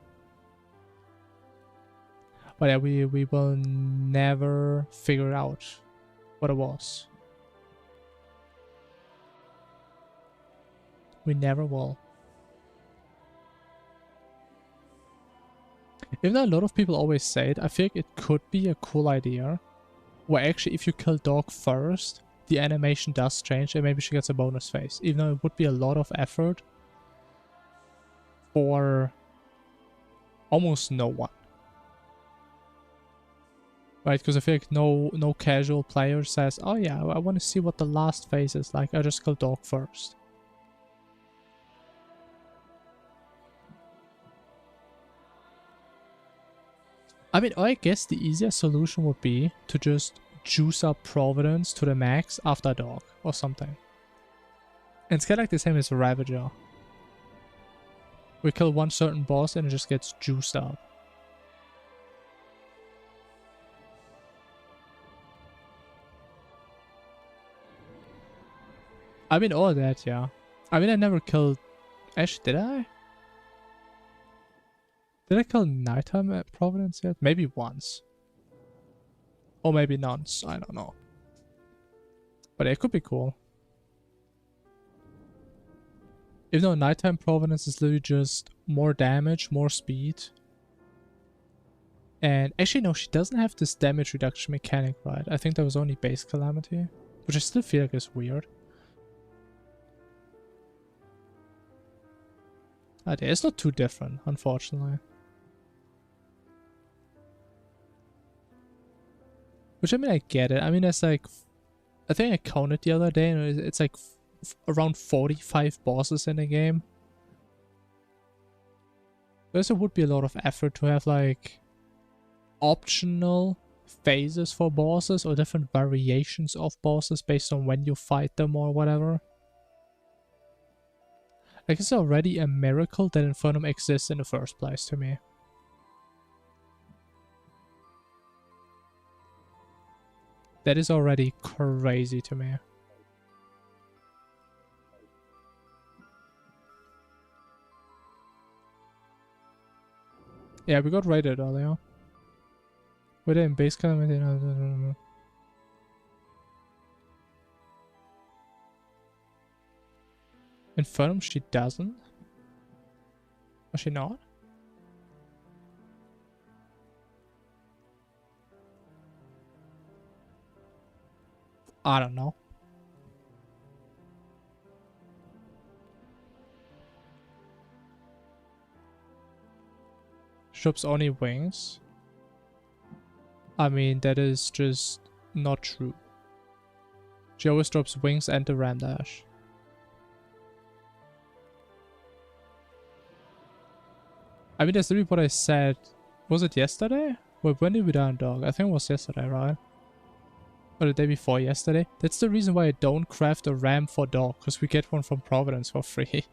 But yeah, we will never figure out what it was. We never will. Even though a lot of people always say it, I feel like it could be a cool idea. Where actually if you kill Dog first, the animation does change and maybe she gets a bonus phase. Even though it would be a lot of effort for almost no one. Right, because I feel like no casual player says, oh yeah, I want to see what the last phase is like, I just kill Dog first. I mean, I guess the easier solution would be to just juice up Providence to the max after Dog or something. And it's kind of like the same as Ravager. We kill one certain boss and it just gets juiced up. I mean, all of that, yeah. I mean, I never killed... Actually, did I? Did I kill Nighttime at Providence yet? Maybe once. Or maybe none, I don't know. But it could be cool. Even though Nighttime Providence is literally just more damage, more speed. And actually, no, she doesn't have this damage reduction mechanic, right? I think that was only base Calamity. Which I still feel like is weird. It's not too different, unfortunately. Which, I mean, I get it. I mean, it's like... I think I counted the other day, and it's like around 45 bosses in the game. Because it would be a lot of effort to have, like, optional phases for bosses or different variations of bosses based on when you fight them or whatever. Like, it's already a miracle that Infernum exists in the first place to me. That is already crazy to me. Yeah, we got raided earlier. Were they in base Calamity? No. Infernum, she doesn't? Was she not? I don't know. Drops only wings? I mean, that is just not true. She always drops wings and the ram dash. I mean, that's literally what I said. Was it yesterday? Wait, when did we die on Dog? I think it was yesterday, right? Or the day before yesterday. That's the reason why I don't craft a ram for Dog, because we get one from Providence for free.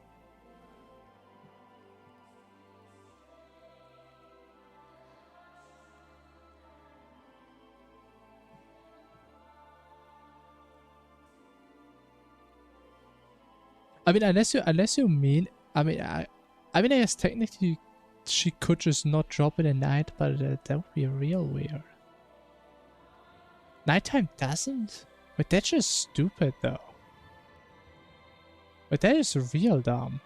I mean, unless you mean, I mean, I guess technically she could just not drop it at night, but that would be real weird. Nighttime doesn't? But that's just stupid though. But that is real dumb.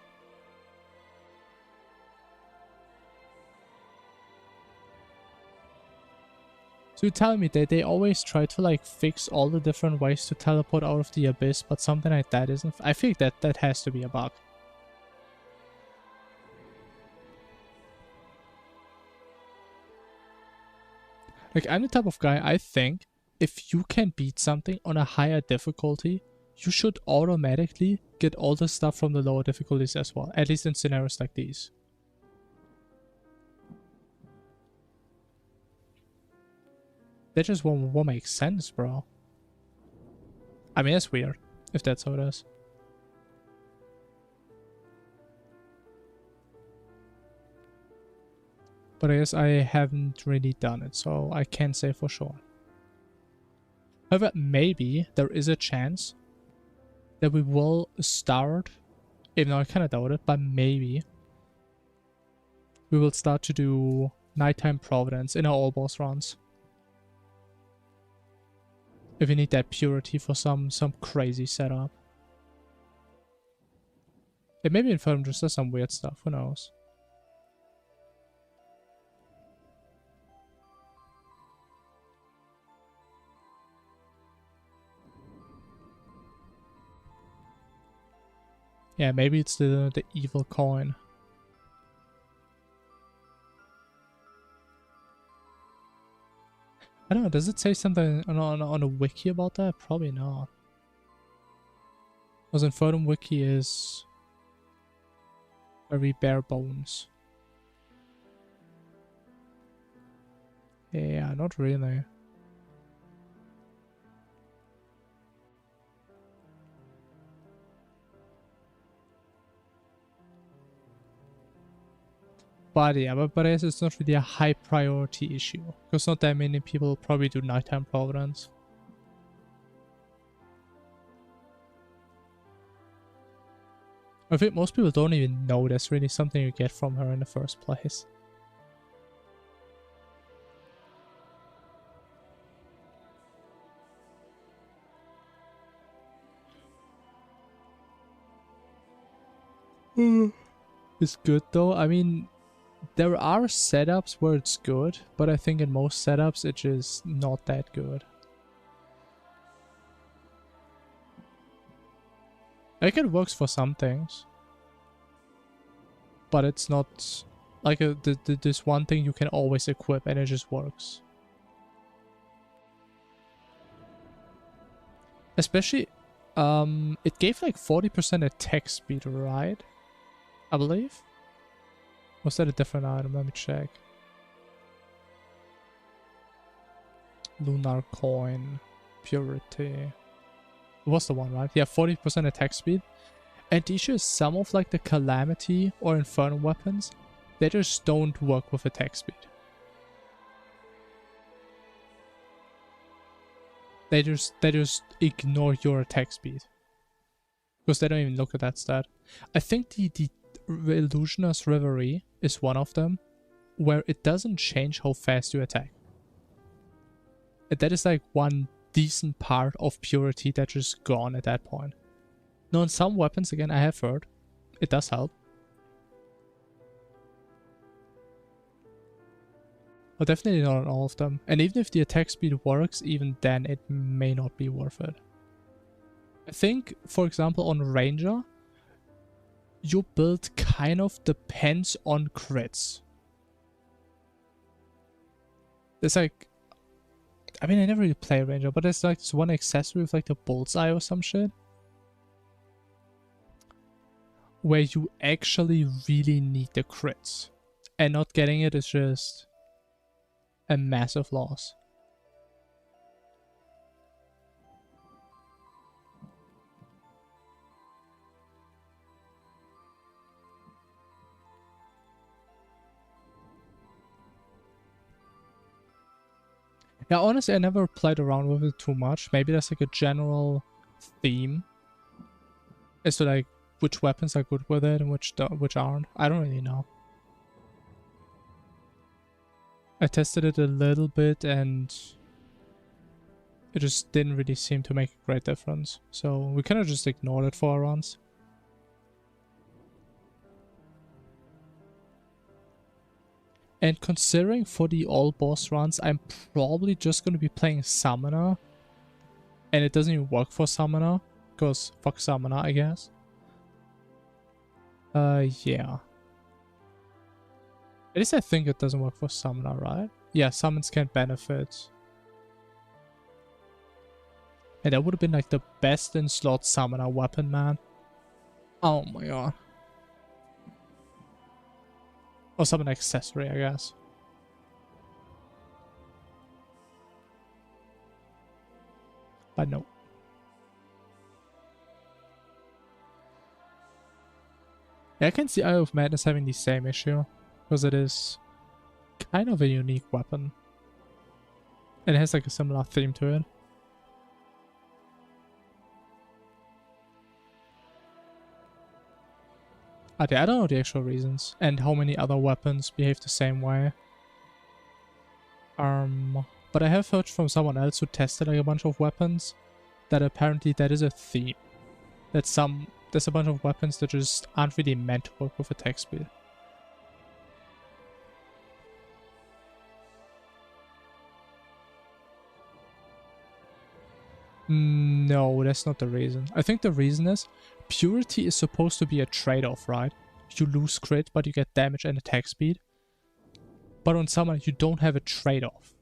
So you're telling me that they always try to like fix all the different ways to teleport out of the abyss, but something like that isn't? I think that has to be a bug. Like, I'm the type of guy, I think, if you can beat something on a higher difficulty, you should automatically get all the stuff from the lower difficulties as well. At least in scenarios like these. That just won't make sense, bro. I mean, it's weird, if that's how it is. But I guess I haven't really done it, so I can't say for sure. However, maybe there is a chance that we will start, even though I kind of doubt it, but maybe we will start to do Nighttime Providence in our all boss runs. If we need that purity for some crazy setup. It maybe Infernum just does some weird stuff, who knows. Yeah, maybe it's the evil coin. I don't know, does it say something on a wiki about that? Probably not. Because Infernum wiki is very bare bones. Yeah, not really. But yeah, but I guess it's not really a high priority issue. Because not that many people probably do Nighttime Providence. I think most people don't even know that's really something you get from her in the first place. It's good though. I mean, there are setups where it's good, but I think in most setups it's just not that good. Like, it works for some things, but it's not like this one thing you can always equip and it just works. Especially, it gave like 40% attack speed, right? I believe. Was that a different item? Let me check. Lunar coin, purity. It was the one, right? Yeah, 40% attack speed. And the issue is some of like the Calamity or Infernal weapons, they just don't work with attack speed. They just ignore your attack speed. Because they don't even look at that stat. I think the Illusioner's Reverie is one of them, where it doesn't change how fast you attack. And that is like one decent part of purity that's just gone at that point. Now in some weapons, again, I have heard, it does help. But definitely not on all of them. And even if the attack speed works, even then it may not be worth it. I think, for example, on Ranger, your build kind of depends on crits. There's like, I mean, I never really play Ranger, but there's like this one accessory with like the bullseye or some shit, where you actually really need the crits, and not getting it is just a massive loss. Yeah, honestly, I never played around with it too much. Maybe there's like a general theme as to like which weapons are good with it and which aren't. I don't really know. I tested it a little bit and it just didn't really seem to make a great difference. So we kind of just ignored it for our runs. And considering for the all boss runs, I'm probably just going to be playing Summoner. And it doesn't even work for Summoner. Because fuck Summoner, I guess. Yeah. At least I think it doesn't work for Summoner, right? Yeah, summons can't benefit. And that would have been like the best in slot Summoner weapon, man. Oh my god. Or summon accessory, I guess. But no. Yeah, I can see Eye of Madness having the same issue. Because it is kind of a unique weapon. And it has like a similar theme to it. I don't know the actual reasons. And how many other weapons behave the same way. But I have heard from someone else who tested like a bunch of weapons that apparently that is a theme. That there's a bunch of weapons that just aren't really meant to work with attack speed. No, that's not the reason. I think the reason is purity is supposed to be a trade-off, right? You lose crit, but you get damage and attack speed. But on summon, you don't have a trade-off.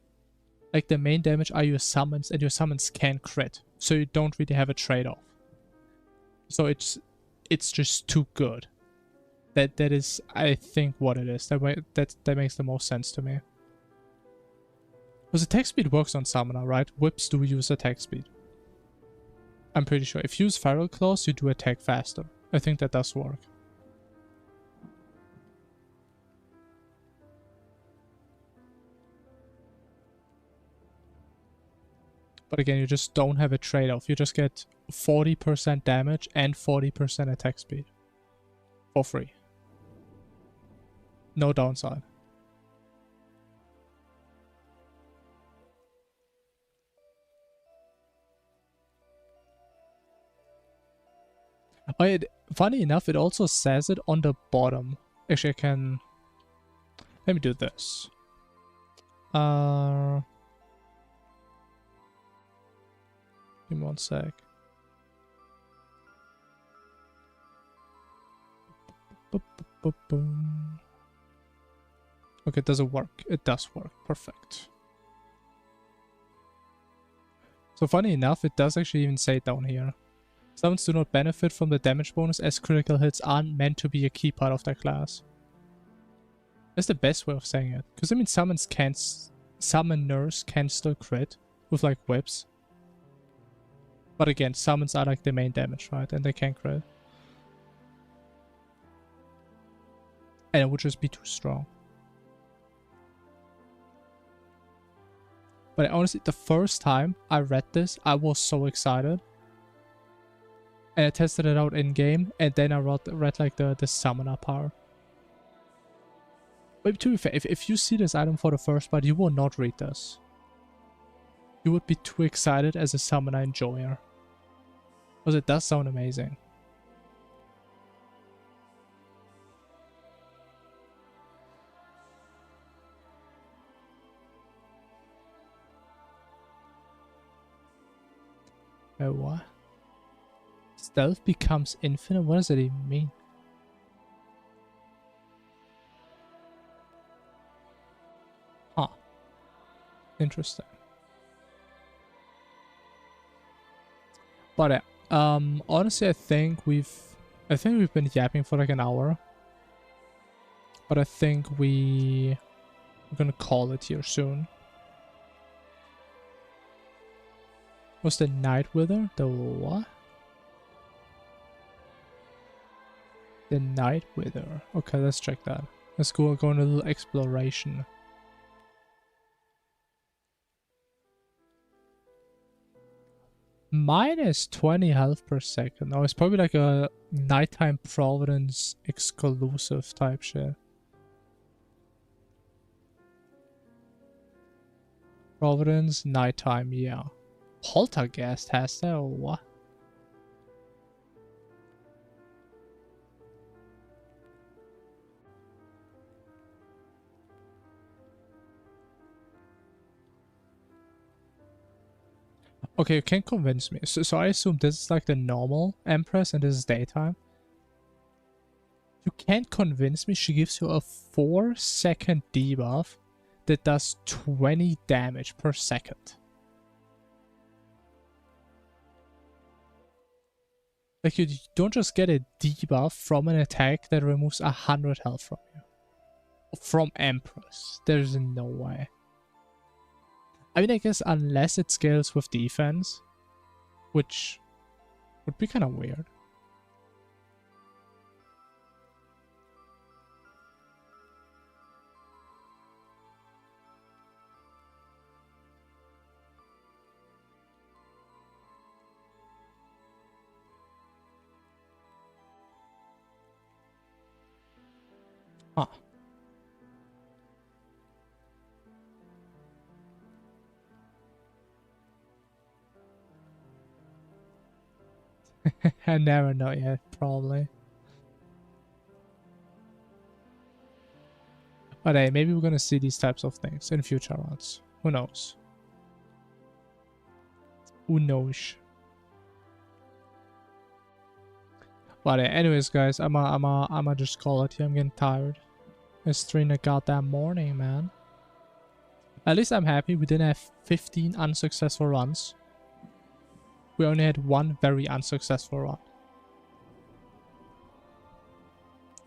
Like the main damage are your summons, and your summons can crit. So you don't really have a trade-off. So it's just too good. That is, I think, what it is. That makes the most sense to me. Because attack speed works on summoner, right? Whips do use attack speed. I'm pretty sure. If you use Feral Claws, you do attack faster. I think that does work. But again, you just don't have a trade-off. You just get 40% damage and 40% attack speed. For free. No downside. Oh, funny enough, it also says it on the bottom. Actually, I can... Let me do this. Give me one sec. Okay, does it work? It does work. Perfect. So funny enough, it does actually even say it down here. Summons do not benefit from the damage bonus as critical hits aren't meant to be a key part of their class. That's the best way of saying it. Because I mean summoners can still crit with like whips. But again, summons are like the main damage, right? And they can crit. And it would just be too strong. But honestly, the first time I read this, I was so excited. And I tested it out in-game, and then I read like the summoner power. But to be fair, if you see this item for the first part, you will not read this. You would be too excited as a summoner enjoyer. Because it does sound amazing. Wait, what? Stealth becomes infinite? What does that even mean? Huh. Interesting. But honestly, I think we've been yapping for like an hour. But I think we're gonna call it here soon. What's the Night Wither? The what? The Night Wither. Okay, let's check that. Let's go on a little exploration. Minus 20 health per second. Oh, it's probably like a Nighttime Providence exclusive type shit. Providence, nighttime, yeah. Poltergeist has that or what? Okay, you can't convince me. So I assume this is like the normal Empress and this is daytime. You can't convince me she gives you a 4-second debuff that does 20 damage per second. Like, you don't just get a debuff from an attack that removes 100 health from you. From Empress. There's no way. I mean, I guess unless it scales with defense, which would be kind of weird. Huh. I never know yet, probably. But hey, maybe we're gonna see these types of things in future rounds. Who knows? Who knows? But anyways, guys, I'ma just call it here. I'm getting tired. It's 3 in the goddamn morning, man. At least I'm happy we didn't have 15 unsuccessful runs. We only had 1 very unsuccessful run.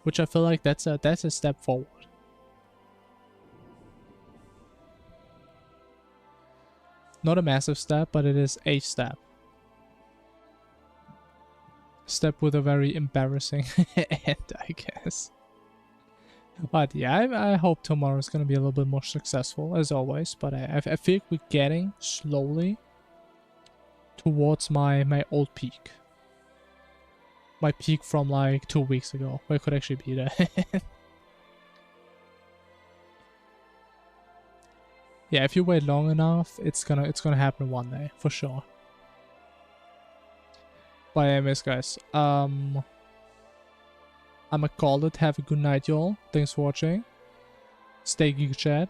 Which I feel like that's a step forward. Not a massive step, but it is a step. Step with a very embarrassing end, I guess. But yeah, I hope tomorrow is going to be a little bit more successful, as always. But I feel like we're getting slowly towards my old peak. My peak from like 2 weeks ago, where I could actually be there. Yeah, if you wait long enough, it's gonna happen one day, for sure. But anyways, guys, I'ma call it. Have a good night, y'all. Thanks for watching. Stay geek, chat.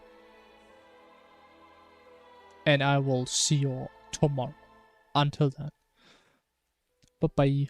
And I will see you all tomorrow. Until then. Bye-bye.